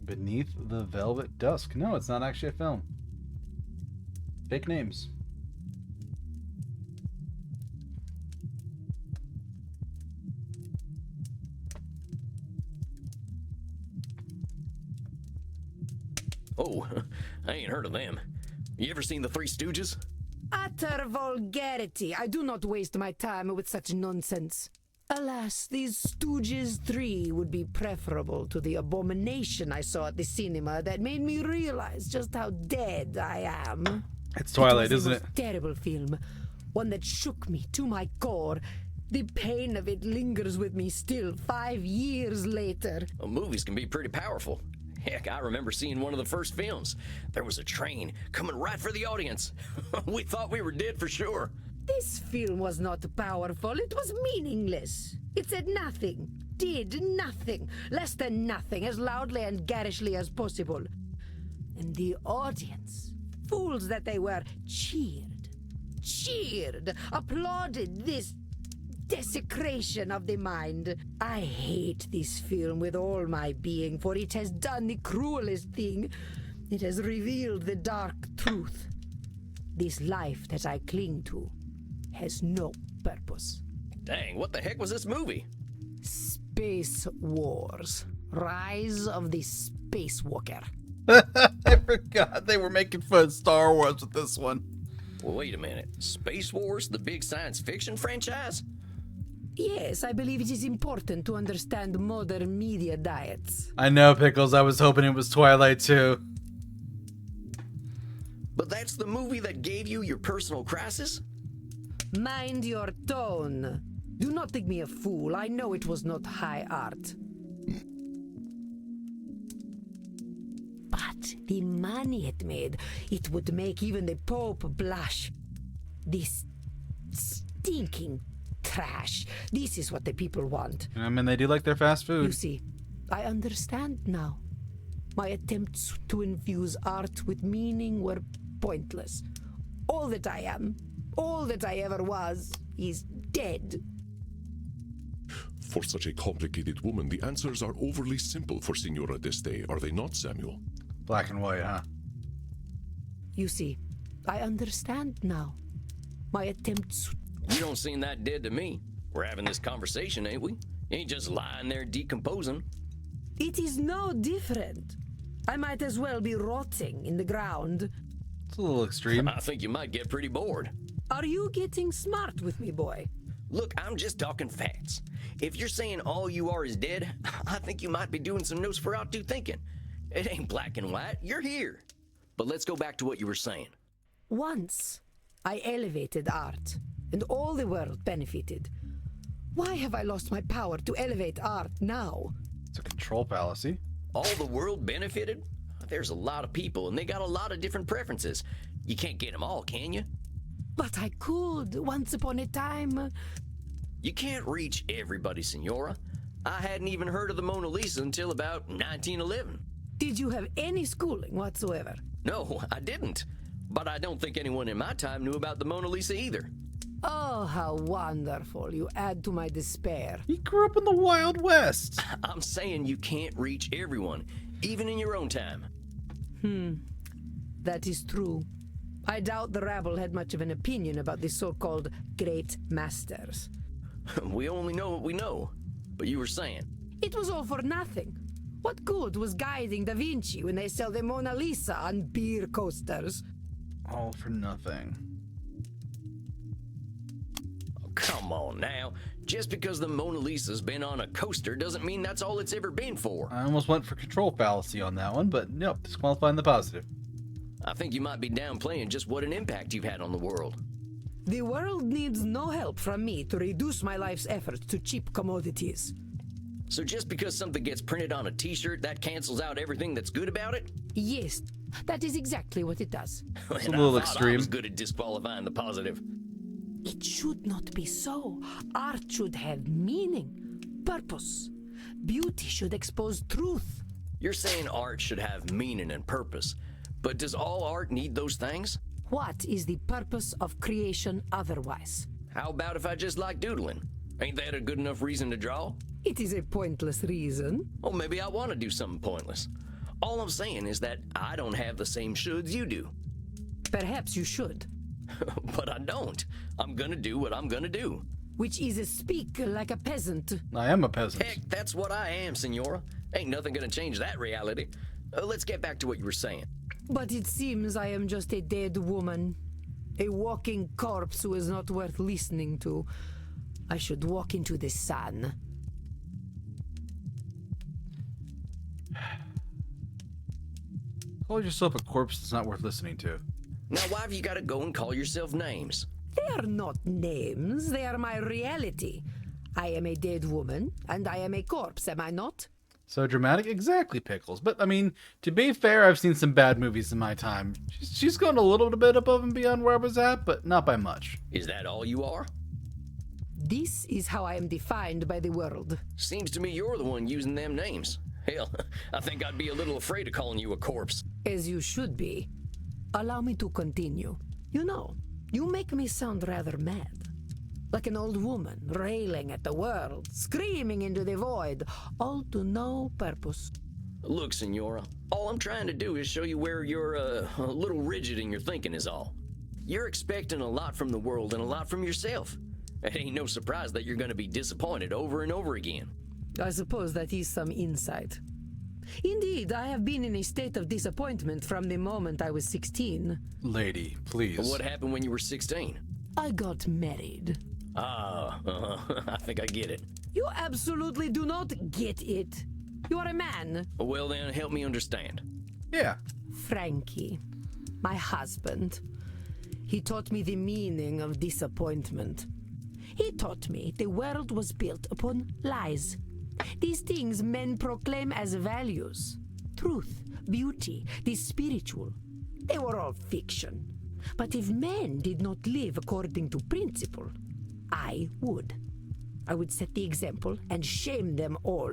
Beneath the Velvet Dusk. No, it's not actually a film. Fake names. Oh, I ain't heard of them. You ever seen The Three Stooges? Utter vulgarity. I do not waste my time with such nonsense. Alas, these Stooges 3 would be preferable to the abomination I saw at the cinema that made me realize just how dead I am. It's Twilight, It was isn't a it? most terrible film. One that shook me to my core. The pain of it lingers with me still 5 years later. Well, movies can be pretty powerful. Heck, I remember seeing one of the first films. There was a train coming right for the audience. We thought we were dead for sure. This film was not powerful. It was meaningless. It said nothing, did nothing, less than nothing, as loudly and garishly as possible. And the audience, fools that they were, cheered, applauded this desecration of the mind. I hate this film with all my being, for it has done the cruelest thing. It has revealed the dark truth. This life that I cling to has no purpose. Dang, what the heck was this movie? Space Wars. Rise of the Spacewalker. I forgot they were making fun of Star Wars with this one. Well, wait a minute. Space Wars, the big science fiction franchise? Yes, I believe it is important to understand modern media diets. I know, Pickles. I was hoping it was Twilight too. But that's the movie that gave you your personal crisis? Mind your tone. Do not think me a fool. I know it was not high art. But the money it made, it would make even the Pope blush. This stinking trash. This is what the people want. I mean, they do like their fast You food. see, I understand now. My attempts to infuse art with meaning were pointless. All that I am, all that I ever was, is dead. For such a complicated woman, the answers are overly simple for Senora Deste, are they not, Samuel? Black and white, huh? You see, I understand now. My attempts. You don't seem that dead to me. We're having this conversation, ain't we? You ain't just lying there decomposing. It is no different. I might as well be rotting in the ground. It's a little extreme. I think you might get pretty bored. Are you getting smart with me, boy? Look, I'm just talking facts. If you're saying all you are is dead, I think you might be doing some Nosferatu thinking. It ain't black and white. You're here. But let's go back to what you were saying. Once, I elevated art, and all the world benefited. Why have I lost my power to elevate art now? It's a control fallacy. All the world benefited? There's a lot of people, and they got a lot of different preferences. You can't get them all, can you? But I could, once upon a time. You can't reach everybody, Senora. I hadn't even heard of the Mona Lisa until about 1911. Did you have any schooling whatsoever? No, I didn't. But I don't think anyone in my time knew about the Mona Lisa either. Oh, how wonderful. You add to my despair. He grew up in the Wild West. I'm saying you can't reach everyone, even in your own time. That is true. I doubt the rabble had much of an opinion about the so-called great masters. We only know what we know. But you were saying. It was all for nothing. What good was guiding Da Vinci when they sell the Mona Lisa on beer coasters? All for nothing. Oh, come on now. Just because the Mona Lisa's been on a coaster doesn't mean that's all it's ever been for. I almost went for control fallacy on that one, but nope, disqualifying the positive. I think you might be downplaying just what an impact you've had on the world. The world needs no help from me to reduce my life's efforts to cheap commodities. So just because something gets printed on a t-shirt, that cancels out everything that's good about it? Yes, that is exactly what it does. It's a little I extreme. was good at disqualifying the positive. It should not be so. Art should have meaning, purpose. Beauty should expose truth. You're saying art should have meaning and purpose, but does all art need those things? What is the purpose of creation otherwise? How about if I just like doodling? Ain't that a good enough reason to draw? It is a pointless reason. Well, maybe I want to do something pointless. All I'm saying is that I don't have the same shoulds you do. Perhaps you should. But I don't. I'm gonna do what I'm gonna do. Which is speak like a peasant. I am a peasant. Heck, that's what I am, Senora. Ain't nothing gonna change that reality. Let's get back to what you were saying. But it seems I am just a dead woman. A walking corpse who is not worth listening to. I should walk into the sun. Call yourself a corpse that's not worth listening to. Now, why have you gotta go and call yourself names? They are not names, they are my reality. I am a dead woman, and I am a corpse, am I not? So dramatic? Exactly, Pickles. But, I mean, to be fair, I've seen some bad movies in my time. She's gone a little bit above and beyond where I was at, but not by much. Is that all you are? This is how I am defined by the world. Seems to me you're the one using them names. Hell, I think I'd be a little afraid of calling you a corpse. As you should be. Allow me to continue. You know, you make me sound rather mad. Like an old woman, railing at the world, screaming into the void, all to no purpose. Look, Senora, all I'm trying to do is show you where you're a little rigid in your thinking is all. You're expecting a lot from the world and a lot from yourself. It ain't no surprise that you're gonna be disappointed over and over again. I suppose that is some insight. Indeed, I have been in a state of disappointment from the moment I was 16. Lady, please. What happened when you were 16? I got married. I think I get it. You absolutely do not get it. You are a man. Well then, help me understand. Yeah. Frankie, my husband. He taught me the meaning of disappointment. He taught me the world was built upon lies. These things men proclaim as values. Truth, beauty, the spiritual. They were all fiction. But if men did not live according to principle, I would. I would set the example and shame them all.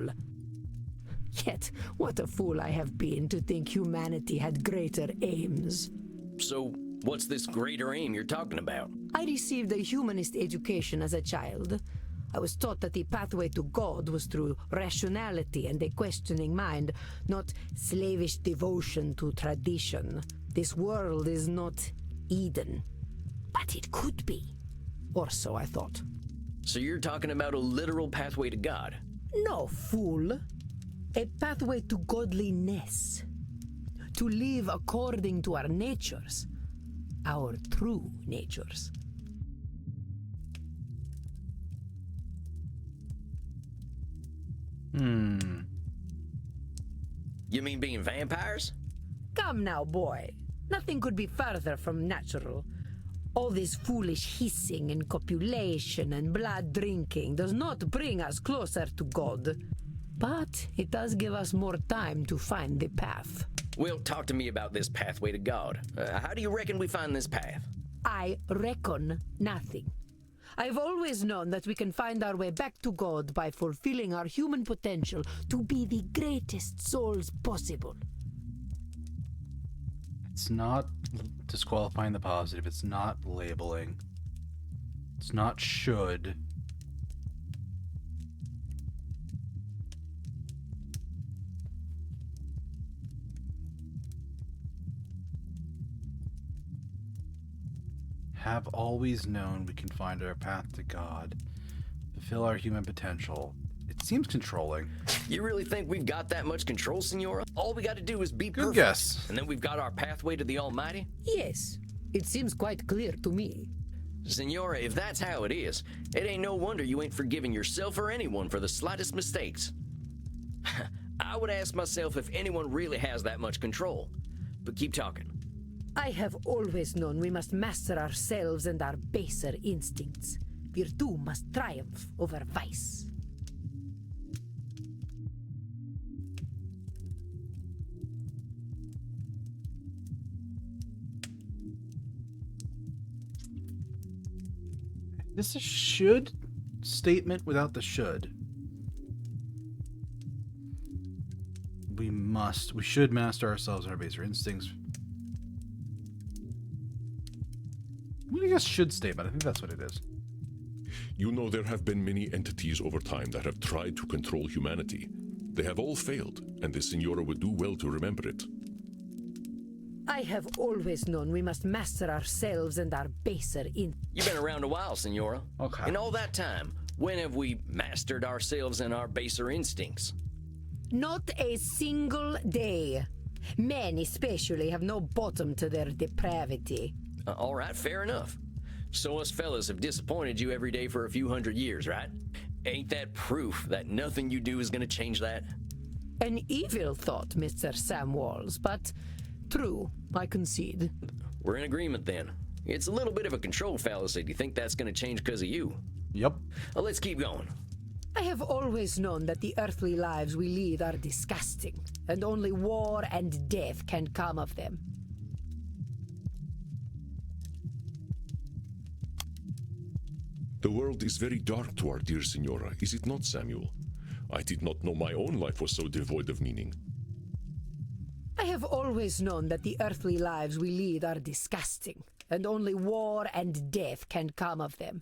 Yet, what a fool I have been to think humanity had greater aims. So, what's this greater aim you're talking about? I received a humanist education as a child. I was taught that the pathway to God was through rationality and a questioning mind, not slavish devotion to tradition. This world is not Eden, but it could be. Or so I thought. So you're talking about a literal pathway to God? No, fool. A pathway to godliness. To live according to our natures. Our true natures. You mean being vampires? Come now, boy. Nothing could be further from natural. All this foolish hissing and copulation and blood drinking does not bring us closer to God. But it does give us more time to find the path. Well, talk to me about this pathway to God. How do you reckon we find this path? I reckon nothing. I've always known that we can find our way back to God by fulfilling our human potential to be the greatest souls possible. It's not disqualifying the positive. It's not labeling. It's not should. Have always known we can find our path to God, fulfill our human potential. It seems controlling. You really think we've got that much control, Senora? All we got to do is be perfect. Good guess. And then we've got our pathway to the Almighty? Yes, it seems quite clear to me. Senora, if that's how it is, it ain't no wonder you ain't forgiving yourself or anyone for the slightest mistakes. I would ask myself if anyone really has that much control. But keep talking. I have always known we must master ourselves and our baser instincts. Virtue must triumph over vice. This is a should statement without the should. We should master ourselves and our baser instincts. I guess should statement. I think that's what it is. You know there have been many entities over time that have tried to control humanity. They have all failed, and the Senora would do well to remember it. I have always known we must master ourselves and our baser instincts. You've been around a while, Senora. Okay. In all that time, when have we mastered ourselves and our baser instincts? Not a single day. Men especially have no bottom to their depravity. All right, fair enough. So us fellas have disappointed you every day for a few hundred years, right? Ain't that proof that nothing you do is gonna change that? An evil thought, Mr. Samwalls, but true, I concede. We're in agreement then. It's a little bit of a control fallacy to think that's gonna change because of you. Yep. Well, let's keep going. I have always known that the earthly lives we lead are disgusting, and only war and death can come of them. The world is very dark to our dear Senora, is it not, Samuel? I did not know my own life was so devoid of meaning. I have always known that the earthly lives we lead are disgusting, and only war and death can come of them.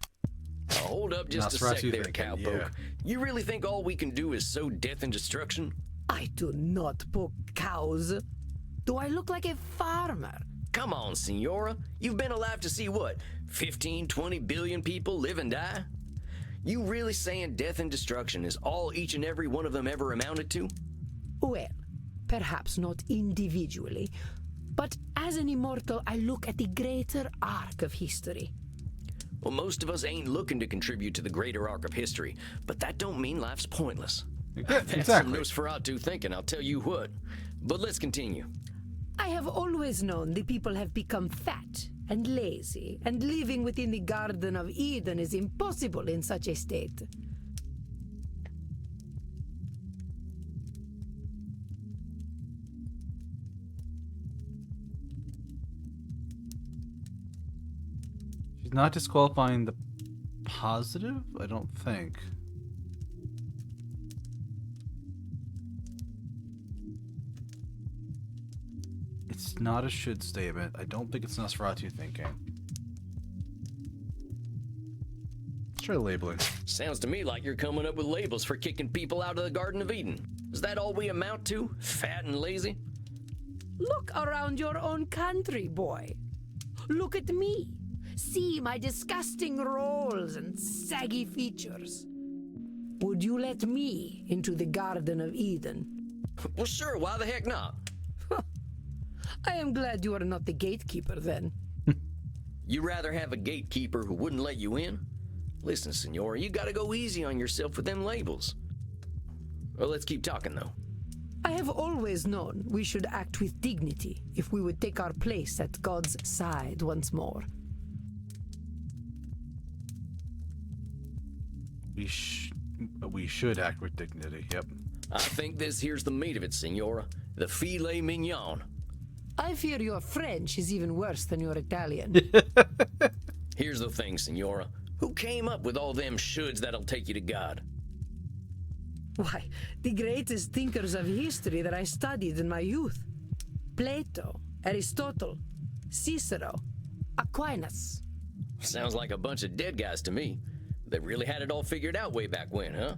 Hold up just That's a right, sec you there, thinking, cowpoke. yeah. You really think all we can do is sow death and destruction? I do not poke cows. Do I look like a farmer? Come on, Senora. You've been alive to see what? 15, 20 billion people live and die? You really saying death and destruction is all each and every one of them ever amounted to? Well, perhaps not individually, but as an immortal, I look at the greater arc of history. Well, most of us ain't looking to contribute to the greater arc of history, but that don't mean life's pointless. That's some Nosferatu thinking, I'll tell you what. But let's continue. I have always known the people have become fat and lazy, and living within the Garden of Eden is impossible in such a state. She's not disqualifying the positive, I don't think. It's not a should statement. I don't think it's Nosferatu thinking. Let's try labeling. Sounds to me like you're coming up with labels for kicking people out of the Garden of Eden. Is that all we amount to? Fat and lazy? Look around your own country, boy. Look at me. See my disgusting rolls and saggy features. Would you let me into the Garden of Eden? Well, sure, why the heck not? I am glad you are not the gatekeeper, then. You rather have a gatekeeper who wouldn't let you in? Listen, Senora, you gotta go easy on yourself with them labels. Well, let's keep talking, though. I have always known we should act with dignity if we would take our place at God's side once more. We should act with dignity, yep. I think this here's the meat of it, Senora. The filet mignon. I fear your French is even worse than your Italian. Here's the thing, Senora. Who came up with all them shoulds that'll take you to God? Why, the greatest thinkers of history that I studied in my youth. Plato, Aristotle, Cicero, Aquinas. Sounds like a bunch of dead guys to me. They really had it all figured out way back when, huh?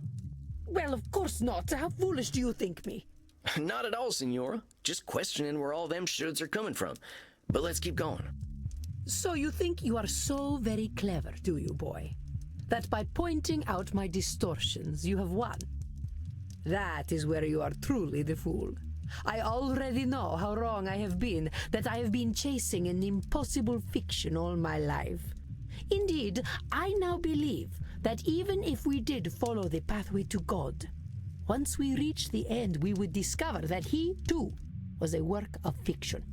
Well, of course not. How foolish do you think me? Not at all, Senora. Just questioning where all them shoulds are coming from. But let's keep going. So you think you are so very clever, do you, boy? That by pointing out my distortions, you have won? That is where you are truly the fool. I already know how wrong I have been, that I have been chasing an impossible fiction all my life. Indeed, I now believe that even if we did follow the pathway to God, once we reach the end, we would discover that he, too, was a work of fiction.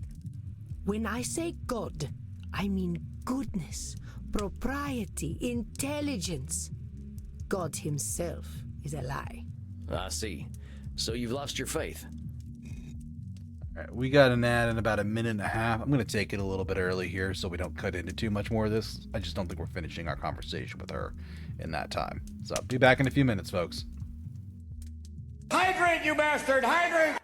When I say God, I mean goodness, propriety, intelligence. God himself is a lie. I see. So you've lost your faith. All right, we got an ad in about a minute and a half. I'm going to take it a little bit early here so we don't cut into too much more of this. I just don't think we're finishing our conversation with her in that time. So be back in a few minutes, folks. Hydrate, you bastard! Hydrate!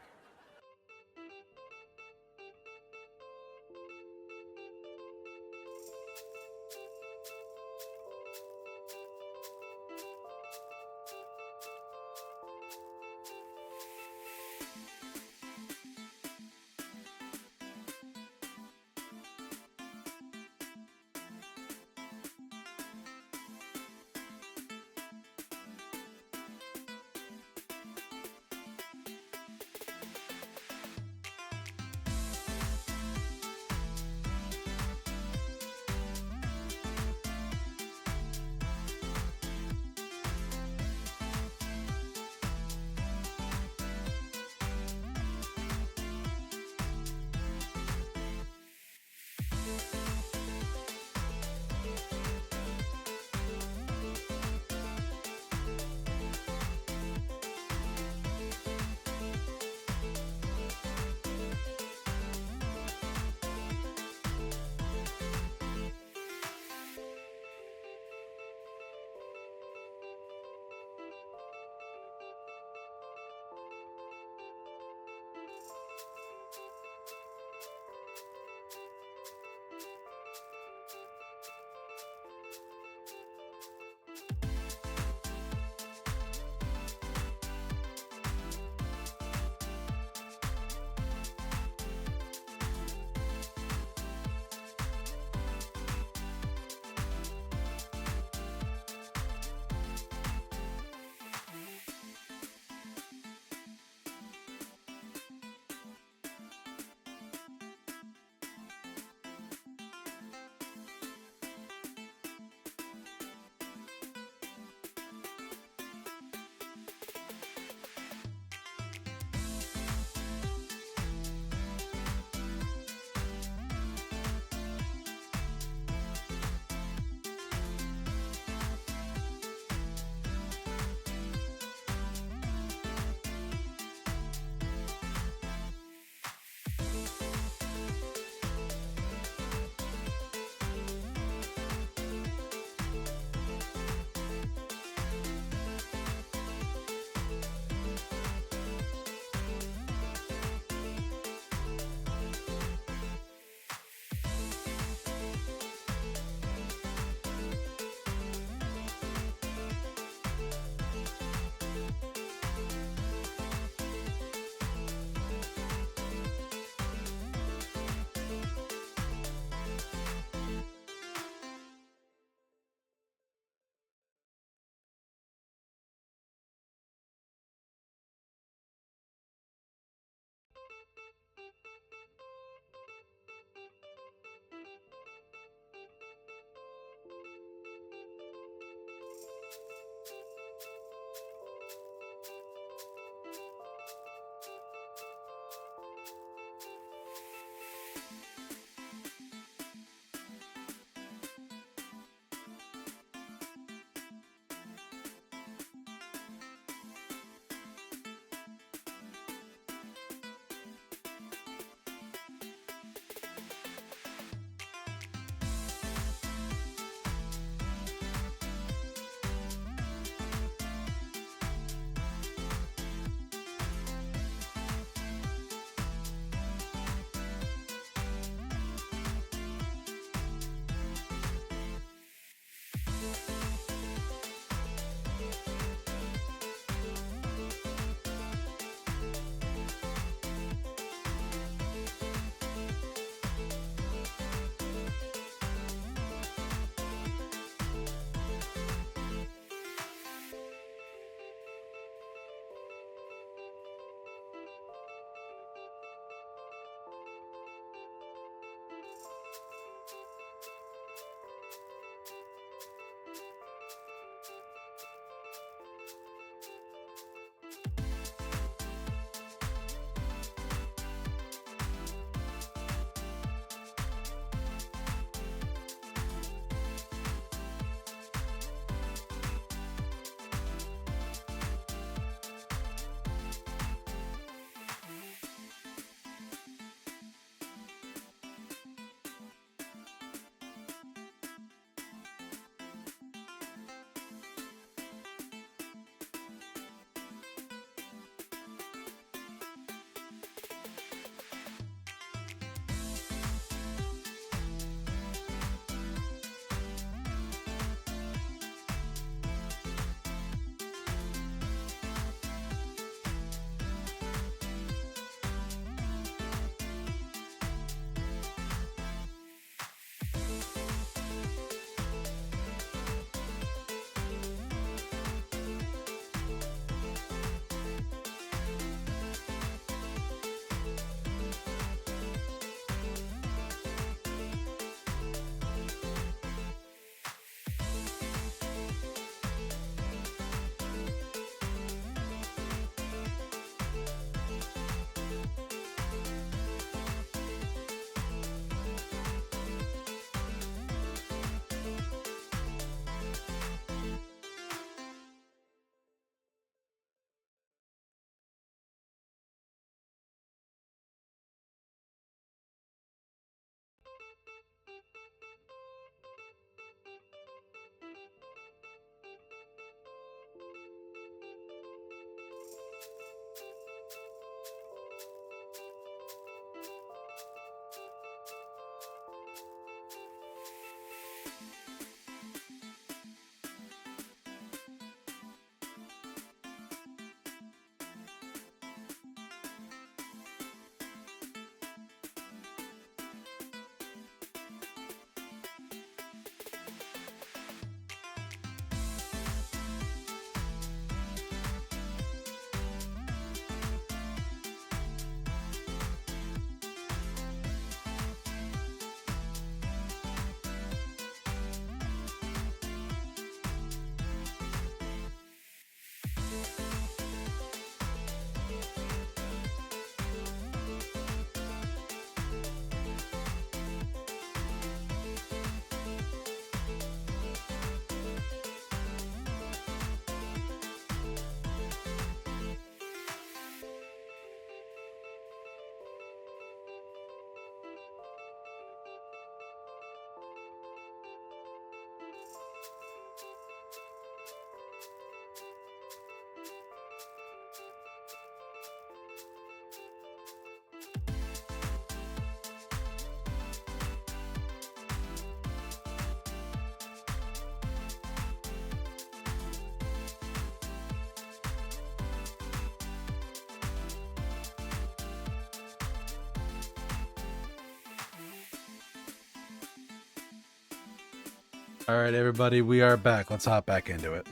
All right, everybody, we are back. Let's hop back into it.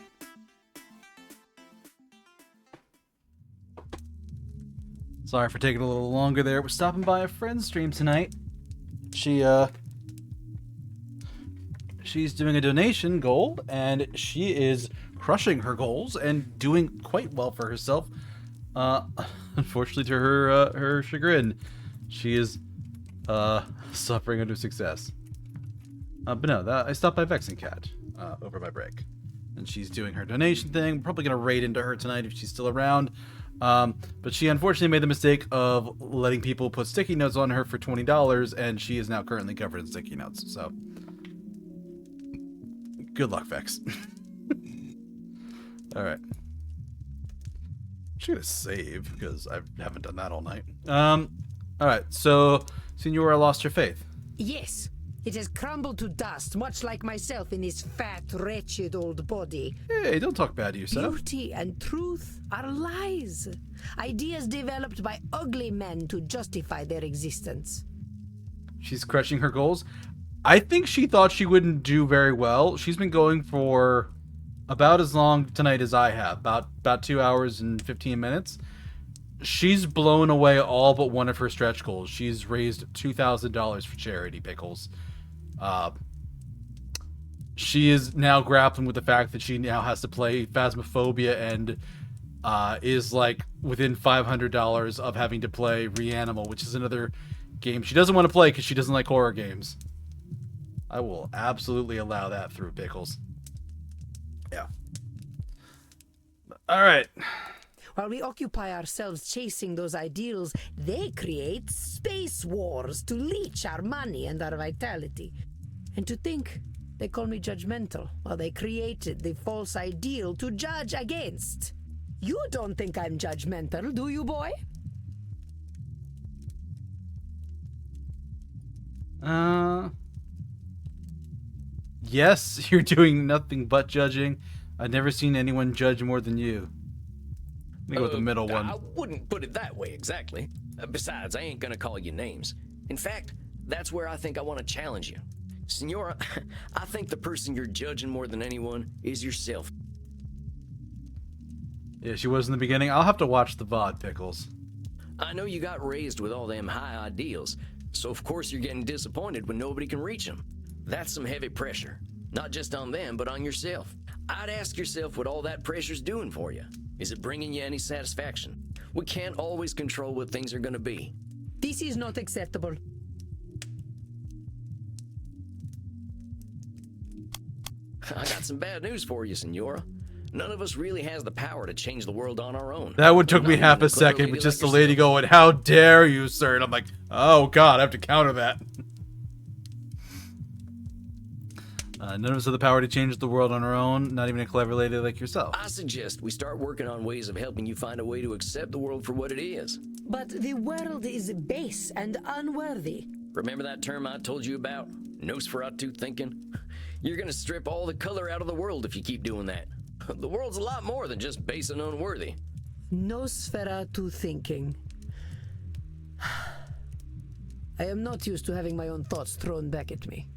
Sorry for taking a little longer there. We're stopping by a friend's stream tonight. She's doing a donation goal, and she is crushing her goals and doing quite well for herself. Unfortunately, to her chagrin, she is suffering under success. But no, I stopped by Vexing Cat over my break, and she's doing her donation thing. We're probably gonna raid into her tonight if she's still around. But she unfortunately made the mistake of letting people put sticky notes on her for $20, and she is now currently covered in sticky notes. So, good luck, Vex. All right. I'm just gonna save because I haven't done that all night. All right. So, Senora lost her faith. Yes, it has crumbled to dust, much like myself in this fat, wretched old body. Hey, don't talk bad of yourself. Beauty and truth are lies. Ideas developed by ugly men to justify their existence. She's crushing her goals. I think she thought she wouldn't do very well. She's been going for about as long tonight as I have, about 2 hours and 15 minutes. She's blown away all but one of her stretch goals. She's raised $2,000 for charity, Pickles. She is now grappling with the fact that she now has to play Phasmophobia and is like within $500 of having to play Reanimal, which is another game she doesn't want to play because she doesn't like horror games. I will absolutely allow that through, Pickles. Yeah. All right. While we occupy ourselves chasing those ideals, they create space wars to leech our money and our vitality. And to think they call me judgmental while they created the false ideal to judge against. You don't think I'm judgmental, do you, boy? Yes, you're doing nothing but judging. I've never seen anyone judge more than you. Let me go with the middle one. I wouldn't put it that way exactly. Besides, I ain't gonna call you names. In fact, that's where I think I want to challenge you. Senora, I think the person you're judging more than anyone is yourself. Yeah, she was in the beginning. I'll have to watch the VOD, Pickles. I know you got raised with all them high ideals, so of course you're getting disappointed when nobody can reach them. That's some heavy pressure. Not just on them, but on yourself. I'd ask yourself what all that pressure's doing for you. Is it bringing you any satisfaction? We can't always control what things are gonna be. This is not acceptable. I got some bad news for you, Senora. None of us really has the power to change the world on our own. That one took me Not half even a second, clever but just the like lady yourself. going, "How dare you, sir?" And I'm like, oh god, I have to counter that. None of us have the power to change the world on our own, not even a clever lady like yourself. I suggest we start working on ways of helping you find a way to accept the world for what it is. But the world is base and unworthy. Remember that term I told you about? Nosferatu thinking? You're gonna strip all the color out of the world if you keep doing that. The world's a lot more than just base and unworthy. Nosferatu thinking. I am not used to having my own thoughts thrown back at me.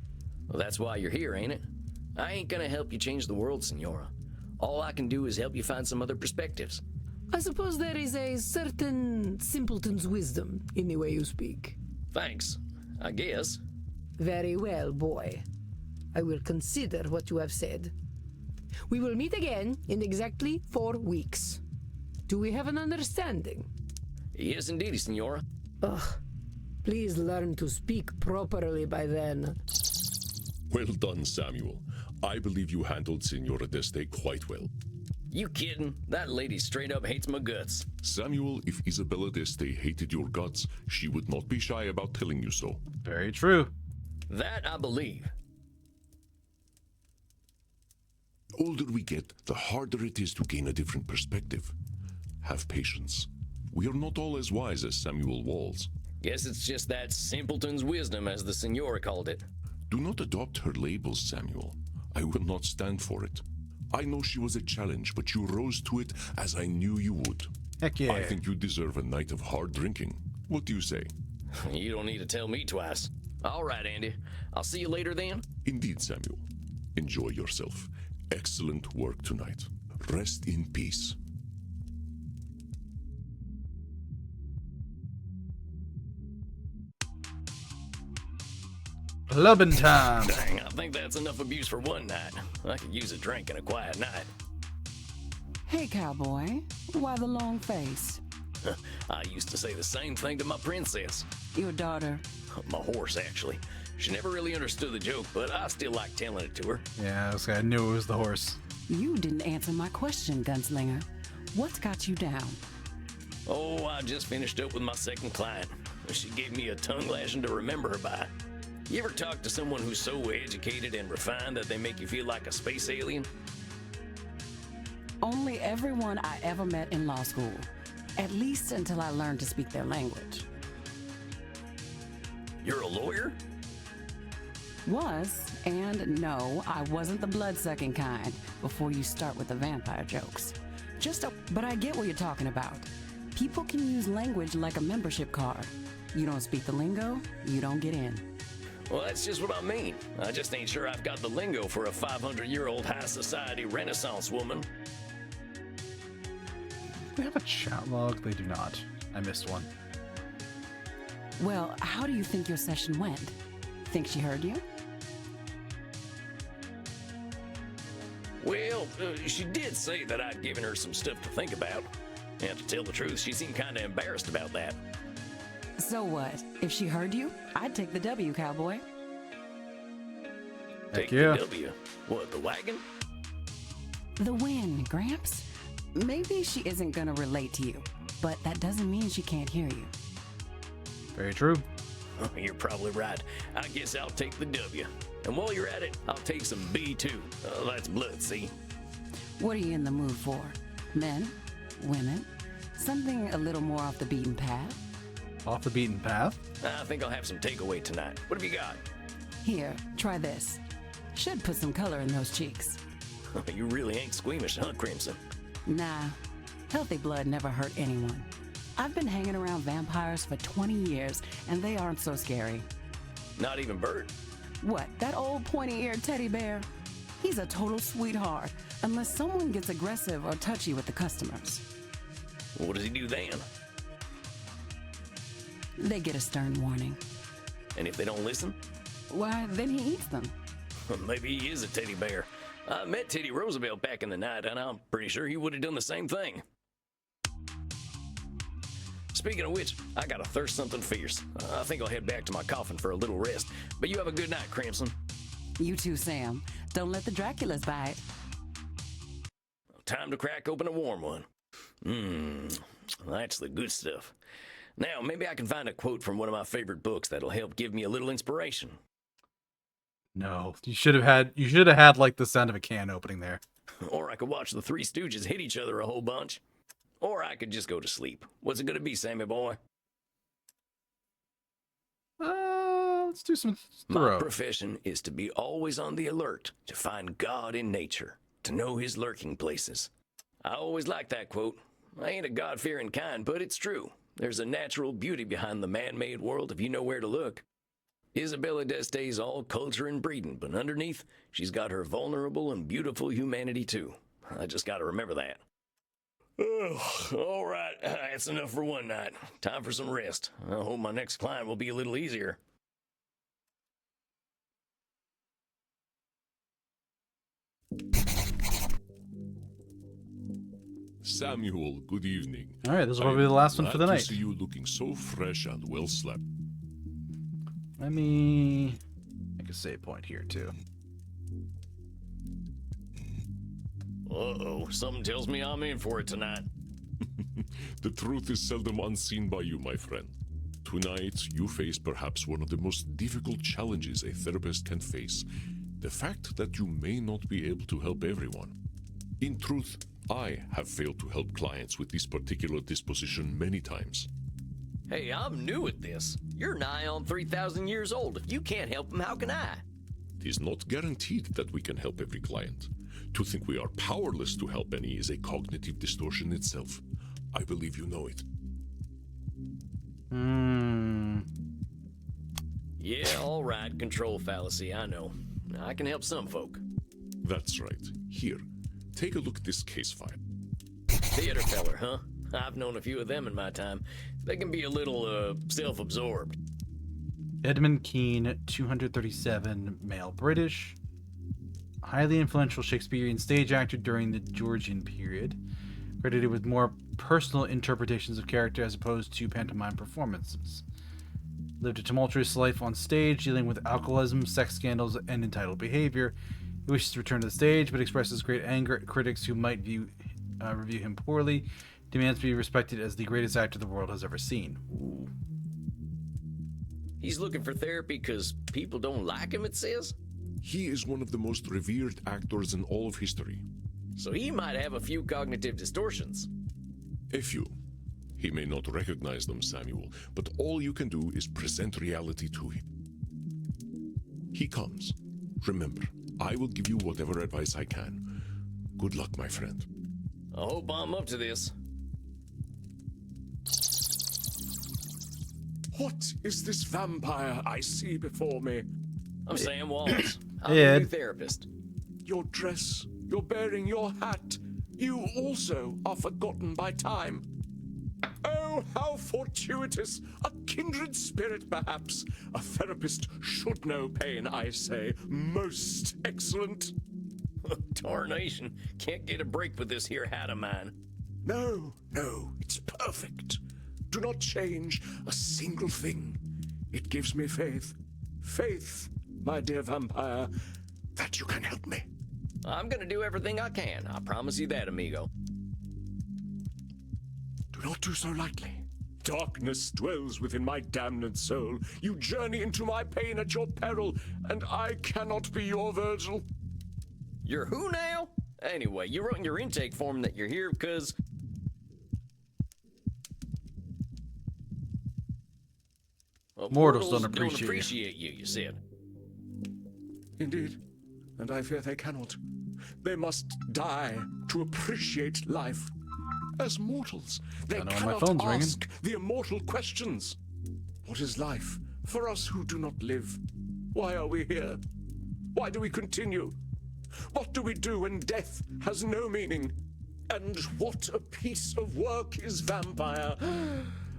Well, that's why you're here, ain't it? I ain't gonna help you change the world, Senora. All I can do is help you find some other perspectives. I suppose there is a certain simpleton's wisdom in the way you speak. Thanks, I guess. Very well, boy. I will consider what you have said. We will meet again in exactly 4 weeks. Do we have an understanding? Yes, indeedy, Senora. Ugh. Please learn to speak properly by then. Well done, Samuel. I believe you handled Senora Deste quite well. You kidding? That lady straight up hates my guts. Samuel, if Isabella Deste hated your guts, she would not be shy about telling you so. Very true. That I believe. The older we get, the harder it is to gain a different perspective. Have patience. We are not all as wise as Samuel Walls. Guess it's just that simpleton's wisdom, as the Senora called it. Do not adopt her labels, Samuel. I will not stand for it. I know she was a challenge, but you rose to it as I knew you would. Heck yeah. I think you deserve a night of hard drinking. What do you say? You don't need to tell me twice. All right, Andy. I'll see you later then. Indeed, Samuel. Enjoy yourself. Excellent work tonight. Rest in peace. Clubbing time. Dang, I think that's enough abuse for one night. I could use a drink and a quiet night. Hey, cowboy. Why the long face? I used to say the same thing to my princess. Your daughter. My horse, actually. She never really understood the joke, but I still like telling it to her. Yeah, I knew it was the horse. You didn't answer my question, gunslinger. What's got you down? Oh, I just finished up with my second client. She gave me a tongue lashing to remember her by. You ever talk to someone who's so educated and refined that they make you feel like a space alien? Only everyone I ever met in law school. At least until I learned to speak their language. You're a lawyer? Was, and no, I wasn't the blood-sucking kind before you start with the vampire jokes. But I get what you're talking about. People can use language like a membership card. You don't speak the lingo, you don't get in. Well, that's just what I mean. I just ain't sure I've got the lingo for a 500-year-old high society Renaissance woman. Do they have a chat log? They do not. I missed one. Well, how do you think your session went? Think she heard you? Well, she did say that I'd given her some stuff to think about. And to tell the truth, she seemed kind of embarrassed about that. So what? If she heard you, I'd take the W, cowboy. Take yeah. the W. What, the wagon? The win, Gramps. Maybe she isn't gonna relate to you, but that doesn't mean she can't hear you. Very true. Oh, you're probably right. I guess I'll take the W. And while you're at it, I'll take some B too. That's blood, see? What are you in the mood for? Men? Women? Something a little more off the beaten path? Off the beaten path? I think I'll have some takeaway tonight. What have you got? Here, try this. Should put some color in those cheeks. You really ain't squeamish, huh, Crimson? Nah, healthy blood never hurt anyone. I've been hanging around vampires for 20 years, and they aren't so scary. Not even Bert? What, that old pointy-eared teddy bear? He's a total sweetheart, unless someone gets aggressive or touchy with the customers. What does he do then? They get a stern warning. And if they don't listen? Why, then he eats them. Maybe he is a teddy bear. I met Teddy Roosevelt back in the night, and I'm pretty sure he would have done the same thing. Speaking of which, I got a thirst something fierce. I think I'll head back to my coffin for a little rest. But you have a good night, Crimson. You too, Sam. Don't let the Draculas bite. Time to crack open a warm one. That's the good stuff. Now, maybe I can find a quote from one of my favorite books that'll help give me a little inspiration. No, you should have had like the sound of a can opening there. Or I could watch the Three Stooges hit each other a whole bunch. Or I could just go to sleep. What's it gonna be, Sammy boy? Let's Let's do some My throw. profession is to be always on the alert, to find God in nature, to know his lurking places. I always like that quote. I ain't a God-fearing kind, but it's true. There's a natural beauty behind the man-made world if you know where to look. Isabella D'Este's all culture and breeding, but underneath, she's got her vulnerable and beautiful humanity too. I just gotta remember that. All right, that's enough for one night. Time for some rest. I hope my next client will be a little easier. Samuel, good evening. All right, this will probably be the last one for the Glad night. to see you looking so fresh and well slept. Let me make a save point here, too. Uh-oh, something tells me I'm in for it tonight. The truth is seldom unseen by you, my friend. Tonight, you face perhaps one of the most difficult challenges a therapist can face. The fact that you may not be able to help everyone. In truth, I have failed to help clients with this particular disposition many times. Hey, I'm new at this. You're nigh on 3,000 years old. If you can't help them, how can I? It is not guaranteed that we can help every client. To think we are powerless to help any is a cognitive distortion itself. I believe you know it. Yeah, all right. Control fallacy, I know. I can help some folk. That's right. Here, take a look at this case file. Theater feller, huh? I've known a few of them in my time. They can be a little, self-absorbed. Edmund Kean, 237, male British. Highly influential Shakespearean stage actor during the Georgian period. Credited with more personal interpretations of character as opposed to pantomime performances. Lived a tumultuous life on stage, dealing with alcoholism, sex scandals, and entitled behavior. He wishes to return to the stage, but expresses great anger at critics who might review him poorly. Demands to be respected as the greatest actor the world has ever seen. Ooh. He's looking for therapy because people don't like him, it says? He is one of the most revered actors in all of history. So he might have a few cognitive distortions. A few. He may not recognize them, Samuel, but all you can do is present reality to him. He comes. Remember, I will give you whatever advice I can. Good luck, my friend. I hope I'm up to this. What is this vampire I see before me? I'm Sam Wallace. I'm Hey, a Ed. new therapist. Your dress, your bearing, your hat. You also are forgotten by time. Oh, how fortuitous! A kindred spirit, perhaps. A therapist should know pain, I say. Most excellent. Tarnation. Can't get a break with this here hat of mine. No, it's perfect. Do not change a single thing. It gives me faith. Faith, my dear vampire, that you can help me. I'm gonna do everything I can. I promise you that, amigo. Do not do so lightly. Darkness dwells within my damned soul. You journey into my pain at your peril, and I cannot be your Virgil. You're who now? Anyway, you wrote in your intake form that you're here because... Well, Mortals don't appreciate you. appreciate you, you said. Indeed, and I fear they cannot. They must die to appreciate life. As mortals, they I know my cannot phone's ringing. ask the immortal questions. What is life for us who do not live? Why are we here? Why do we continue? What do we do when death has no meaning? And what a piece of work is vampire!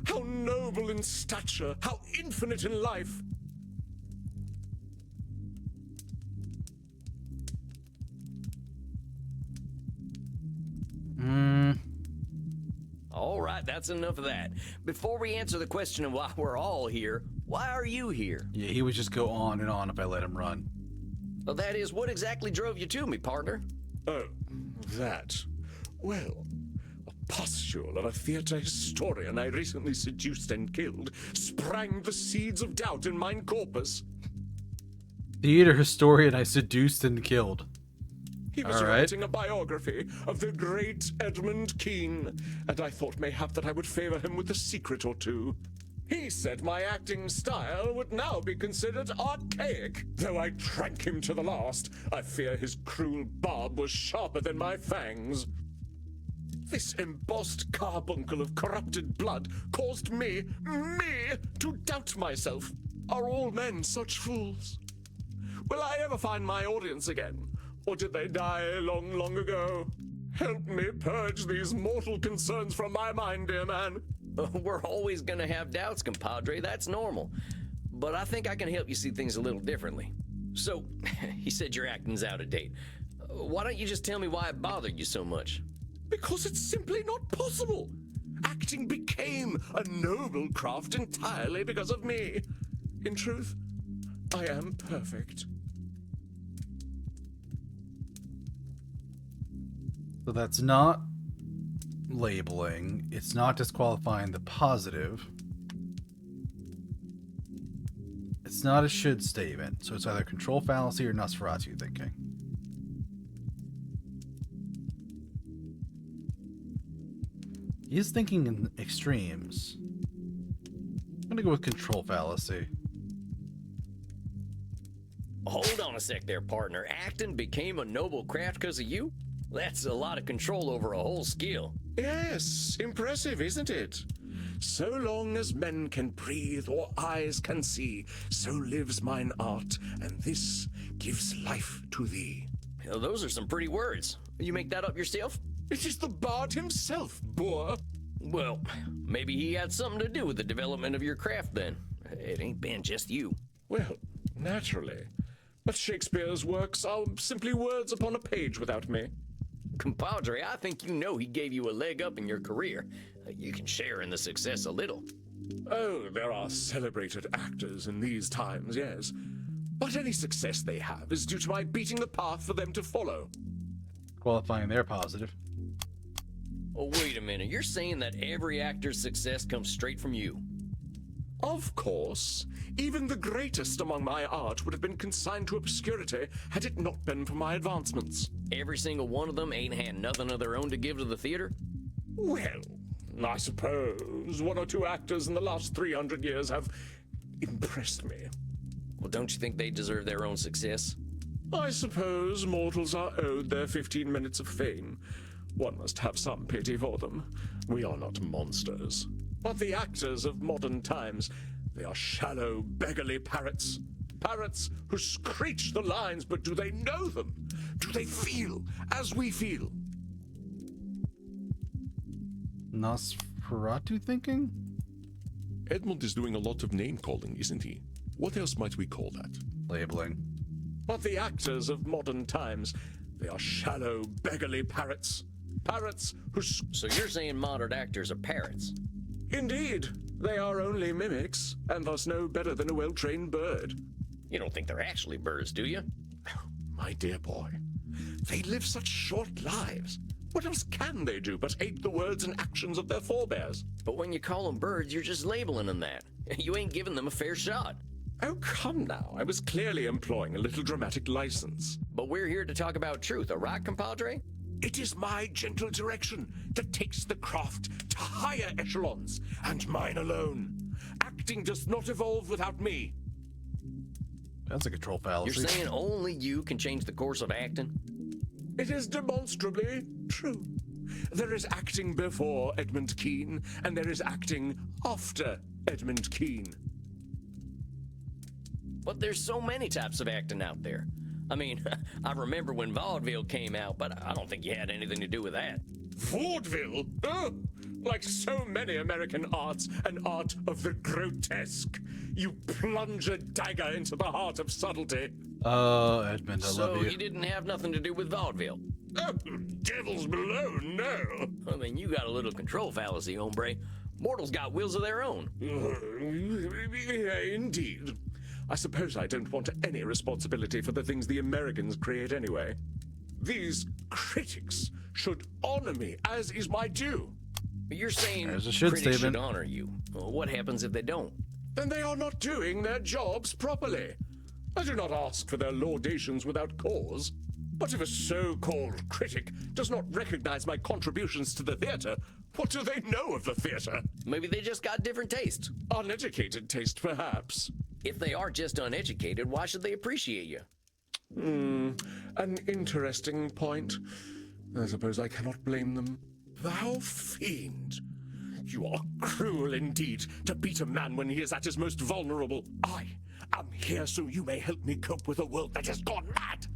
How noble in stature, how infinite in life! All right, that's enough of that. Before we answer the question of why we're all here, why are you here? Yeah, he would just go on and on if I let him run. Well, that is, what exactly drove you to me, partner? Oh, that. Well, a pustule of a theater historian I recently seduced and killed sprang the seeds of doubt in mine corpus. Theater historian I seduced and killed. He was All right. writing a biography of the great Edmund Kean, and I thought mayhap that I would favor him with a secret or two. He said my acting style would now be considered archaic. Though I drank him to the last, I fear his cruel barb was sharper than my fangs. This embossed carbuncle of corrupted blood caused me to doubt myself. Are all men such fools? Will I ever find my audience again? Or did they die long, long ago? Help me purge these mortal concerns from my mind, dear man. We're always gonna have doubts, compadre. That's normal. But I think I can help you see things a little differently. So, he said your acting's out of date. Why don't you just tell me why it bothered you so much? Because it's simply not possible. Acting became a noble craft entirely because of me. In truth, I am perfect. So that's not labeling. It's not disqualifying the positive. It's not a should statement. So it's either control fallacy or Nosferatu thinking. He's thinking in extremes. I'm gonna go with control fallacy. Hold on a sec there, partner. Acting became a noble craft because of you? That's a lot of control over a whole skill. Yes, impressive, isn't it? So long as men can breathe or eyes can see, so lives mine art, and this gives life to thee. Well, those are some pretty words. You make that up yourself? It is the bard himself, boor. Well, maybe he had something to do with the development of your craft then. It ain't been just you. Well, naturally. But Shakespeare's works are simply words upon a page without me. Compadre, I think you know he gave you a leg up in your career. You can share in the success a little. Oh, there are celebrated actors in these times, yes. But any success they have is due to my beating the path for them to follow. Qualifying their positive. Oh, wait a minute. You're saying that every actor's success comes straight from you? Of course. Even the greatest among my art would have been consigned to obscurity had it not been for my advancements. Every single one of them ain't had nothing of their own to give to the theater? Well, I suppose one or two actors in the last 300 years have impressed me. Well, don't you think they deserve their own success? I suppose mortals are owed their 15 minutes of fame. One must have some pity for them. We are not monsters. But the actors of modern times, they are shallow, beggarly parrots. Parrots who screech the lines, but do they know them? Do they feel as we feel? Nosferatu thinking? Edmund is doing a lot of name-calling, isn't he? What else might we call that? Labeling. But the actors of modern times, they are shallow, beggarly parrots. Parrots who... So you're saying modern actors are parrots? Indeed. They are only mimics, and thus no better than a well-trained bird. You don't think they're actually birds, do you? My dear boy, they live such short lives. What else can they do but ape the words and actions of their forebears? But when you call them birds, you're just labeling them that. You ain't giving them a fair shot. Oh, come now. I was clearly employing a little dramatic license. But we're here to talk about truth, all right, compadre? It is my gentle direction that takes the craft to higher echelons, and mine alone. Acting does not evolve without me. That's a control fallacy. You're saying only you can change the course of acting? It is demonstrably true. There is acting before Edmund Kean, and there is acting after Edmund Kean. But there's so many types of acting out there. I mean, I remember when vaudeville came out, but I don't think you had anything to do with that. Vaudeville? Oh, like so many American arts, an art of the grotesque. You plunge a dagger into the heart of subtlety. Oh, Edmund, I love So you. you didn't have nothing to do with vaudeville? Oh, devils below, no. I mean, you got a little control fallacy, hombre. Mortals got wills of their own. Indeed. I suppose I don't want any responsibility for the things the Americans create anyway. These critics should honor me, as is my due. You're saying There's a should critics should statement. honor you. Well, what happens if they don't? Then they are not doing their jobs properly. I do not ask for their laudations without cause. But if a so-called critic does not recognize my contributions to the theater, what do they know of the theater? Maybe they just got different tastes. Uneducated taste, perhaps. If they are just uneducated, why should they appreciate you? An interesting point. I suppose I cannot blame them. Thou fiend! You are cruel indeed to beat a man when he is at his most vulnerable. I am here so you may help me cope with a world that has gone mad,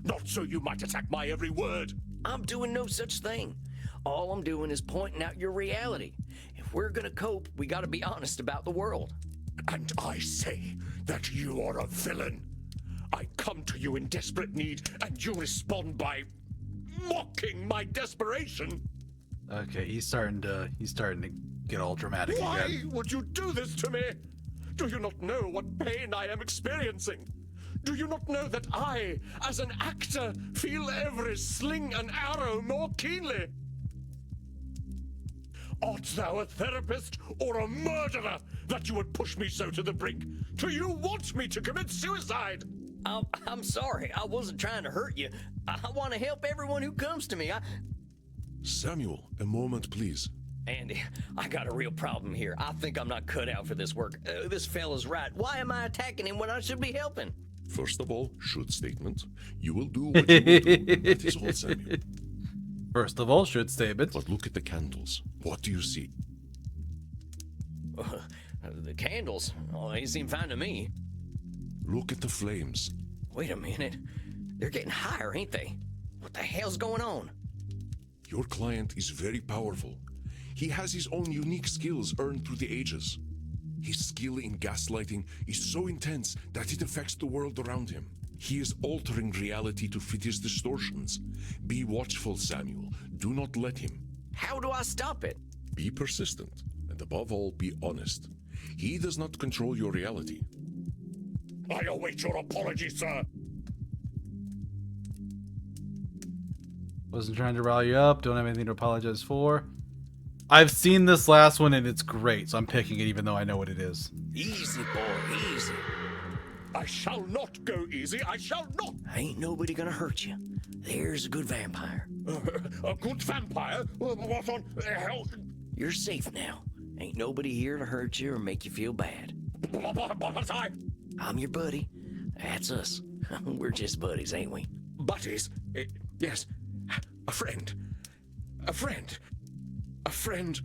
not so you might attack my every word. I'm doing no such thing. All I'm doing is pointing out your reality. If we're gonna cope, we gotta be honest about the world. And I say that you are a villain. I come to you in desperate need, and you respond by mocking my desperation. Okay, he's starting to get all dramatic Why again. would you do this to me? Do you not know what pain I am experiencing? Do you not know that I, as an actor, feel every sling and arrow more keenly? Art thou a therapist or a murderer that you would push me so to the brink? Do you want me to commit suicide? I'm sorry. I wasn't trying to hurt you. I want to help everyone who comes to me. Samuel, a moment, please. Andy, I got a real problem here. I think I'm not cut out for this work. This fella's right. Why am I attacking him when I should be helping? First of all, should statement. You will do what you will do. That is all, Samuel. First of all, should statement. But look at the candles. What do you see? The candles. Oh, they seem fine to me. Look at the flames. Wait a minute. They're getting higher, ain't they? What the hell's going on? Your client is very powerful. He has his own unique skills earned through the ages. His skill in gaslighting is so intense that it affects the world around him. He is altering reality to fit his distortions. Be watchful, Samuel. Do not let him. How do I stop it? Be persistent, and above all, be honest. He does not control your reality. I await your apology, sir. Wasn't trying to rally you up. Don't have anything to apologize for. I've seen this last one and it's great, so I'm picking it even though I know what it is. Easy, boy, easy. I shall not go easy. I shall not. Ain't nobody gonna hurt you. There's a good vampire. A good vampire? What on hell? You're safe now. Ain't nobody here to hurt you or make you feel bad. But I'm your buddy. That's us. We're just buddies, ain't we? buddies? Yes. A friend. A friend. A friend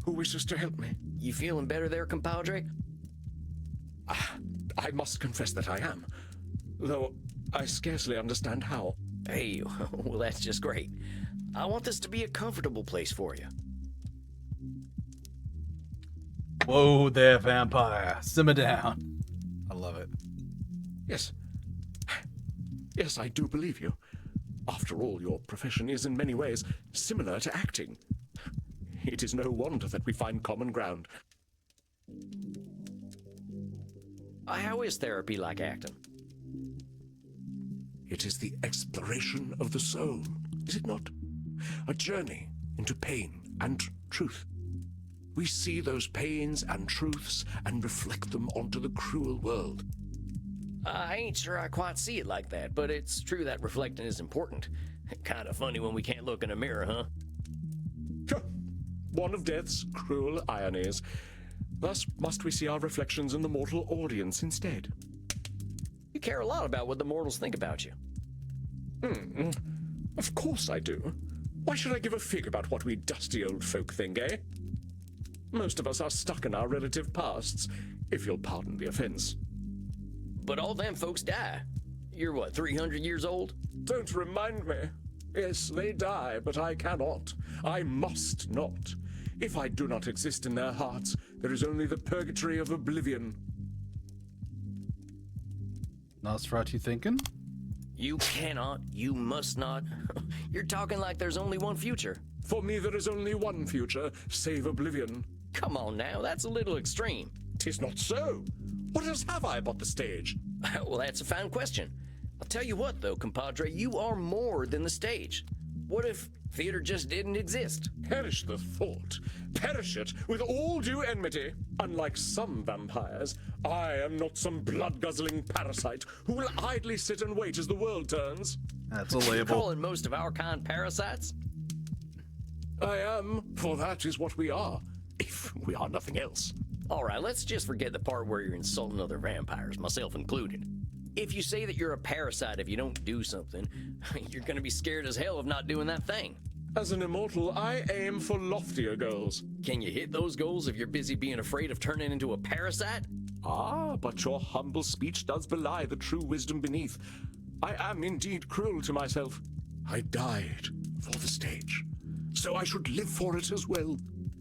who wishes to help me. You feeling better there, compadre? I must confess that I am, though I scarcely understand how. Hey, well, that's just great. I want this to be a comfortable place for you. Whoa there, vampire. Simmer down. I love it. Yes. Yes, I do believe you. After all, your profession is in many ways similar to acting. It is no wonder that we find common ground. How is therapy like acting? It is the exploration of the soul, is it not? A journey into pain and truth. We see those pains and truths and reflect them onto the cruel world. I ain't sure I quite see it like that, but it's true that reflecting is important. Kind of funny when we can't look in a mirror, huh? One of death's cruel ironies. Thus must we see our reflections in the mortal audience instead. You care a lot about what the mortals think about you. Of course I do. Why should I give a fig about what we dusty old folk think, eh? Most of us are stuck in our relative pasts, if you'll pardon the offense. But all them folks die. You're what, 300 years old? Don't remind me. Yes, they die, but I cannot. I must not. If I do not exist in their hearts, there is only the purgatory of oblivion. Nosferatu thinking? You cannot, you must not. You're talking like there's only one future. For me, there is only one future, save oblivion. Come on now, that's a little extreme. 'Tis not so. What else have I but the stage? Well, that's a fine question. I'll tell you what, though, compadre, you are more than the stage. What if theater just didn't exist? Perish the thought. Perish it with all due enmity. Unlike some vampires, I am not some blood-guzzling parasite who will idly sit and wait as the world turns. That's a label. Calling most of our kind parasites? I am, for that is what we are. A if we are nothing else. All right, let's just forget the part where you're insulting other vampires, myself included. If you say that you're a parasite if you don't do something, you're gonna be scared as hell of not doing that thing. As an immortal, I aim for loftier goals. Can you hit those goals if you're busy being afraid of turning into a parasite? Ah, but your humble speech does belie the true wisdom beneath. I am indeed cruel to myself. I died for the stage, so I should live for it as well.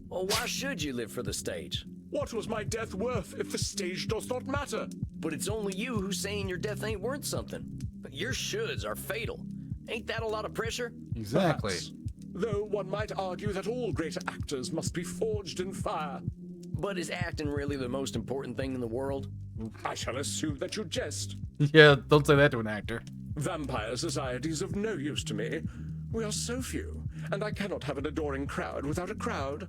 Well, why should you live for the stage? What was my death worth if the stage does not matter? But it's only you who's saying your death ain't worth something. Your shoulds are fatal. Ain't that a lot of pressure? Exactly. Perhaps. Though one might argue that all great actors must be forged in fire. But is acting really the most important thing in the world? I shall assume that you jest. Yeah, don't say that to an actor. Vampire society's of no use to me. We are so few, and I cannot have an adoring crowd without a crowd.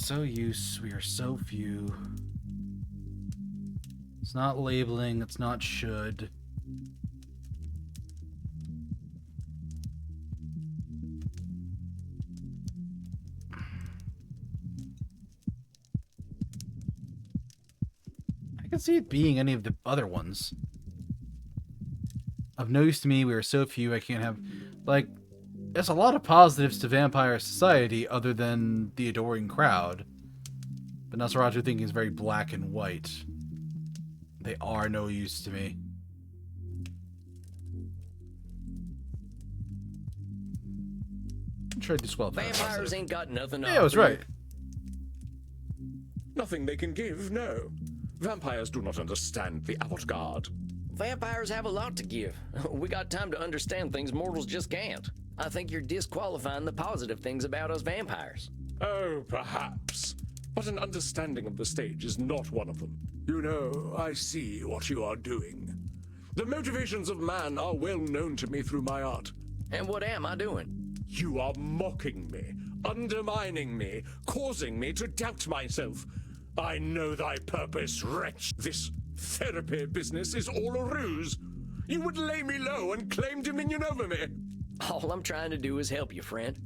We are so few. It's not labeling, it's not should. I can see it being any of the other ones. Of no use to me, we are so few, I can't have... Like, there's a lot of positives to vampire society other than the adoring crowd. But Nosferatu thinking is very black and white. They are no use to me. I'm sure I disqualified. Vampires ain't got nothing to Yeah, I was offer you. right. Nothing they can give, no. Vampires do not understand the avant-garde. Vampires have a lot to give. We got time to understand things mortals just can't. I think you're disqualifying the positive things about us vampires. Oh, perhaps. But an understanding of the stage is not one of them. You know, I see what you are doing. The motivations of man are well known to me through my art. And what am I doing? You are mocking me, undermining me, causing me to doubt myself. I know thy purpose, wretch. This therapy business is all a ruse. You would lay me low and claim dominion over me. All I'm trying to do is help you, friend.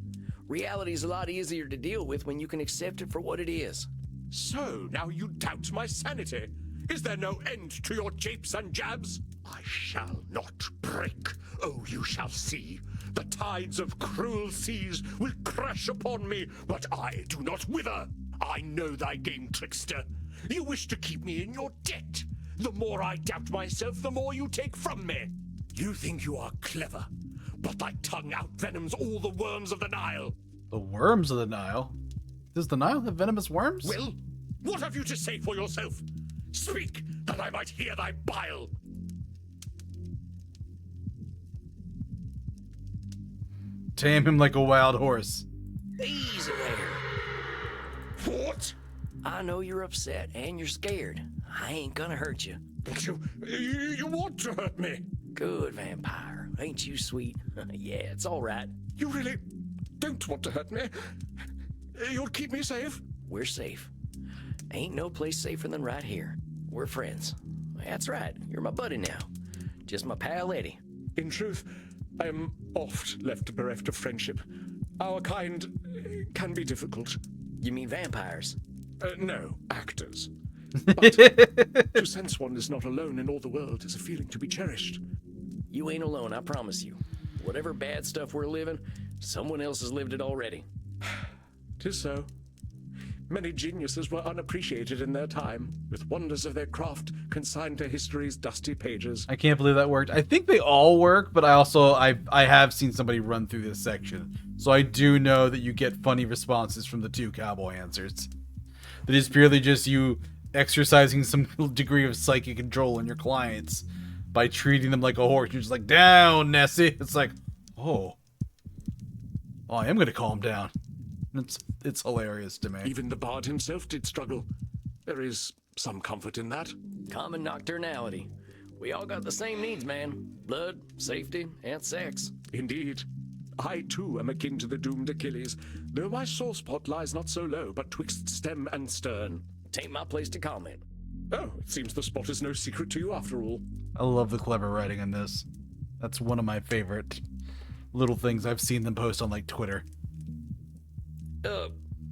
Reality's a lot easier to deal with when you can accept it for what it is. So, now you doubt my sanity? Is there no end to your japes and jabs? I shall not break. Oh, you shall see. The tides of cruel seas will crash upon me, but I do not wither. I know thy game, trickster. You wish to keep me in your debt. The more I doubt myself, the more you take from me. You think you are clever, but thy tongue outvenoms all the worms of the Nile. The worms of the Nile? Does the Nile have venomous worms? Well, what have you to say for yourself? Speak, that I might hear thy bile. Tame him like a wild horse. Easy there. What? I know you're upset and you're scared. I ain't gonna hurt you. But you want to hurt me. Good vampire. Ain't you sweet? Yeah, it's all right. You really don't want to hurt me. You'll keep me safe. We're safe. Ain't no place safer than right here. We're friends. That's right. You're my buddy now. Just my pal Eddie. In truth, I am oft left bereft of friendship. Our kind can be difficult. You mean vampires? No, actors. But to sense one is not alone in all the world is a feeling to be cherished. You ain't alone, I promise you. Whatever bad stuff we're living, someone else has lived it already. 'Tis so. Many geniuses were unappreciated in their time, with wonders of their craft consigned to history's dusty pages. I can't believe that worked. I think they all work, but I have seen somebody run through this section. So I do know that you get funny responses from the two cowboy answers. That is purely just you exercising some degree of psychic control on your clients by treating them like a horse. You're just like, down, Nessie. It's like, oh, I am going to calm down. It's hilarious to me. Even the bard himself did struggle. There is some comfort in that. Common nocturnality. We all got the same needs, man. Blood, safety, and sex. Indeed. I, too, am akin to the doomed Achilles, though my sore spot lies not so low, but twixt stem and stern. Tain't my place to comment. Oh, it seems the spot is no secret to you after all. I love the clever writing in this. That's one of my favorite little things I've seen them post on, like, Twitter.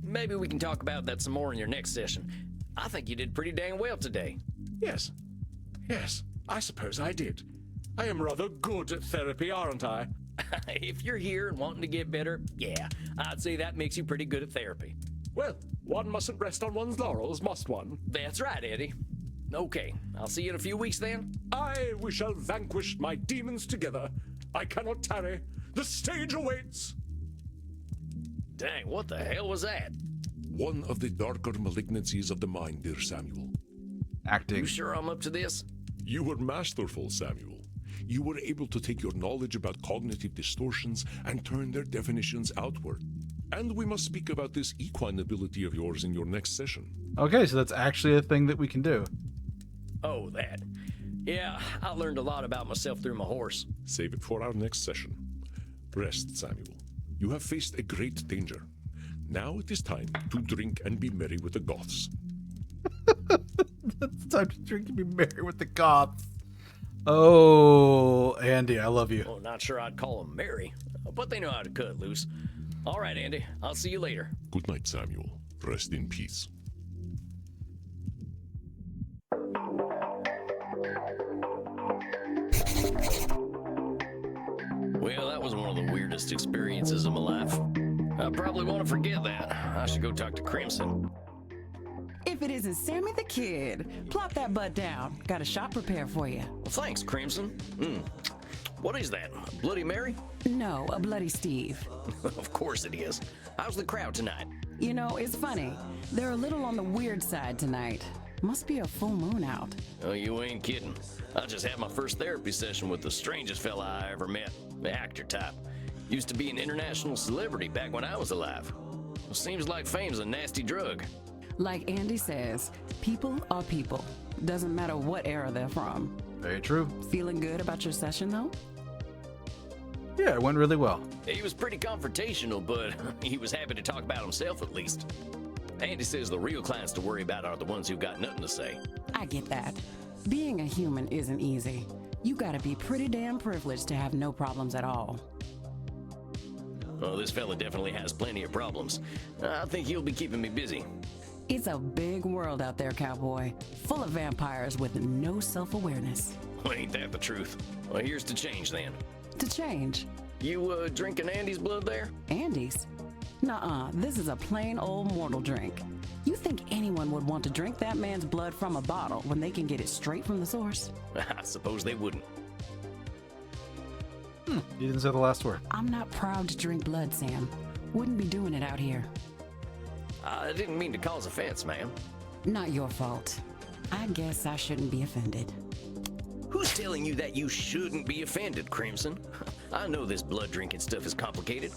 Maybe we can talk about that some more in your next session. I think you did pretty dang well today. Yes. Yes, I suppose I did. I am rather good at therapy, aren't I? If you're here and wanting to get better, yeah, I'd say that makes you pretty good at therapy. Well, one mustn't rest on one's laurels, must one? That's right, Eddie. Okay, I'll see you in a few weeks then. Aye, we shall vanquish my demons together. I cannot tarry. The stage awaits. Dang, what the hell was that? One of the darker malignancies of the mind, dear Samuel. Acting. You sure I'm up to this? You were masterful, Samuel. You were able to take your knowledge about cognitive distortions and turn their definitions outward. And we must speak about this equine ability of yours in your next session. Okay, so that's actually a thing that we can do. Oh, that. Yeah, I learned a lot about myself through my horse. Save it for our next session. Rest, Samuel. You have faced a great danger. Now it is time to drink and be merry with the Goths. It's time to drink and be merry with the Goths. Oh, Andy, I love you. Well, not sure I'd call them merry, but they know how to cut loose. All right, Andy, I'll see you later. Good night, Samuel. Rest in peace. Well, that was one of the weirdest experiences of my life. I probably want to forget that. I should go talk to Crimson. If it isn't Sammy the Kid, plop that butt down. Got a shot prepared for you. Well, thanks, Crimson. What is that? A Bloody Mary? No, a Bloody Steve. Of course it is. How's the crowd tonight? You know, it's funny. They're a little on the weird side tonight. Must be a full moon out. Oh, you ain't kidding. I just had my first therapy session with the strangest fella I ever met. The actor type. Used to be an international celebrity back when I was alive. Seems like fame's a nasty drug. Like Andy says, people are people. Doesn't matter what era they're from. Very true. Feeling good about your session, though? Yeah, it went really well. He was pretty confrontational, but he was happy to talk about himself at least. Andy says the real clients to worry about are the ones who've got nothing to say. I get that. Being a human isn't easy. You gotta be pretty damn privileged to have no problems at all. Oh, this fella definitely has plenty of problems. I think he'll be keeping me busy. It's a big world out there, cowboy. Full of vampires with no self-awareness. Well, ain't that the truth? Well, here's to change then. To change. You, drinking Andy's blood there? Andy's? Nuh-uh, this is a plain old mortal drink. You think anyone would want to drink that man's blood from a bottle when they can get it straight from the source? I suppose they wouldn't. You didn't say the last word. I'm not proud to drink blood, Sam. Wouldn't be doing it out here. I didn't mean to cause offense, ma'am. Not your fault. I guess I shouldn't be offended. Who's telling you that you shouldn't be offended, Crimson? I know this blood drinking stuff is complicated.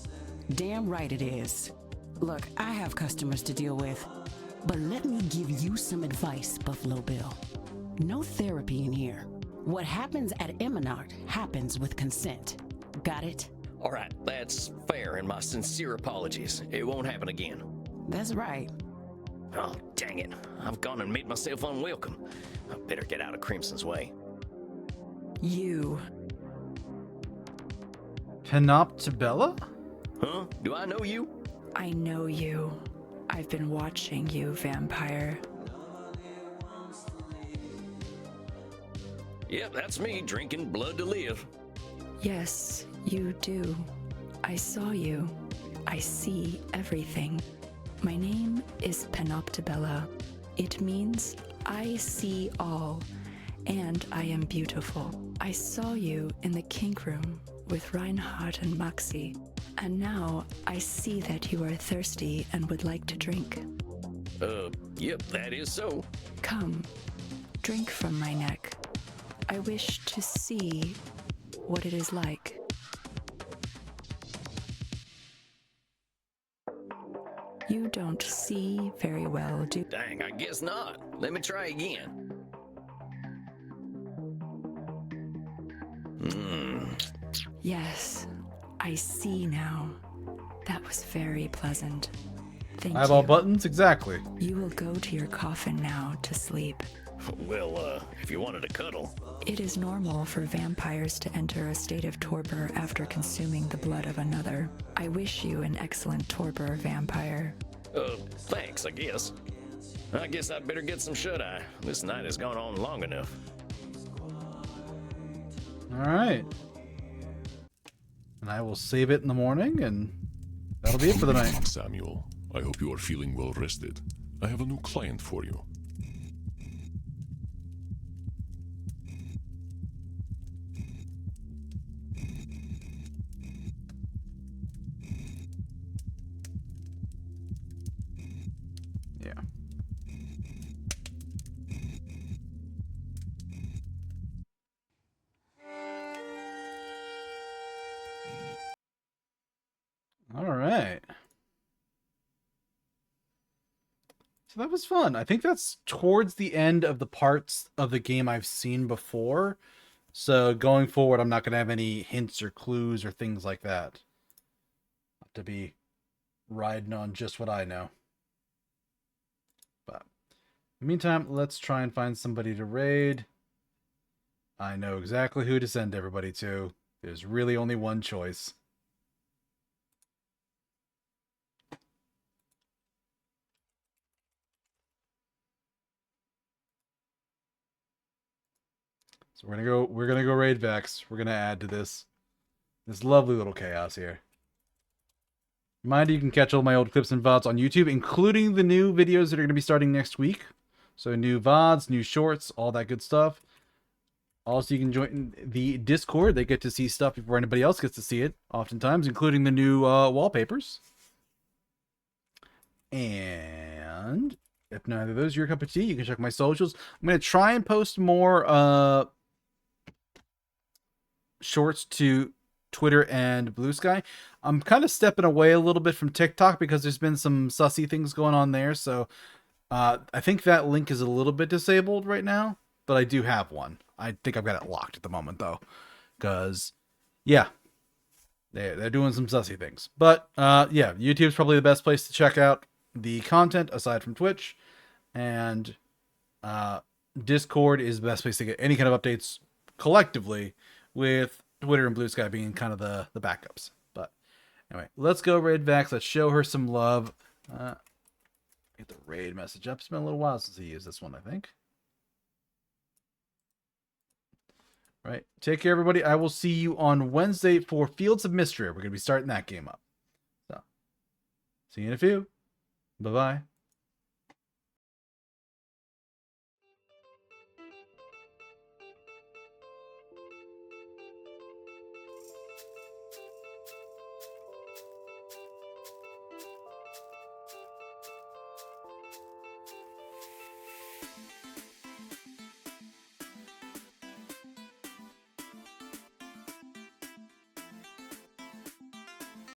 Damn right it is. Look, I have customers to deal with. But let me give you some advice, Buffalo Bill. No therapy in here. What happens at Eminard happens with consent. Got it? All right, that's fair, and my sincere apologies. It won't happen again. That's right. Oh, dang it. I've gone and made myself unwelcome. I better get out of Crimson's way. You. Panoptibella? Huh? Do I know you? I know you. I've been watching you, vampire. Yep, that's me, drinking blood to live. Yes, you do. I saw you. I see everything. My name is Panoptibella. It means I see all, and I am beautiful. I saw you in the kink room with Reinhardt and Maxi, and now I see that you are thirsty and would like to drink. Yep, that is so. Come, drink from my neck. I wish to see what it is like. You don't see very well, do you? Dang, I guess not. Let me try again. Yes, I see now. That was very pleasant. Thank Eyeball you. buttons? Exactly. You will go to your coffin now to sleep. Well, if you wanted a cuddle. It is normal for vampires to enter a state of torpor after consuming the blood of another. I wish you an excellent torpor, vampire. Thanks, I guess. I guess I'd better get some shut-eye. This night has gone on long enough. Alright. And I will save it in the morning, and that'll be it for the night. Samuel, I hope you are feeling well rested. I have a new client for you. Yeah. All right. So that was fun. I think that's towards the end of the parts of the game I've seen before. So going forward, I'm not going to have any hints or clues or things like that. To be riding on just what I know. But in the meantime, let's try and find somebody to raid. I know exactly who to send everybody to. There's really only one choice. So we're gonna go raid Vex. We're gonna add to this lovely little chaos here. Reminder, you can catch all my old clips and VODs on YouTube, including the new videos that are gonna be starting next week. So new VODs, new shorts, all that good stuff. Also, you can join the Discord. They get to see stuff before anybody else gets to see it, oftentimes, including the new wallpapers. And if neither of those are your cup of tea, you can check my socials. I'm going to try and post more shorts to Twitter and Blue Sky. I'm kind of stepping away a little bit from TikTok because there's been some sussy things going on there. So I think that link is a little bit disabled right now, but I do have one. I think I've got it locked at the moment though, because yeah, they're doing some sussy things. But yeah, YouTube's probably the best place to check out the content aside from Twitch, and Discord is the best place to get any kind of updates collectively, with Twitter and Blue Sky being kind of the backups. But anyway, let's go raid Vax. Let's show her some love. Get the raid message up. It's been a little while since he used this one, I think. Right. Take care, everybody. I will see you on Wednesday for Fields of Mystery. We're going to be starting that game up. So, see you in a few. Bye-bye.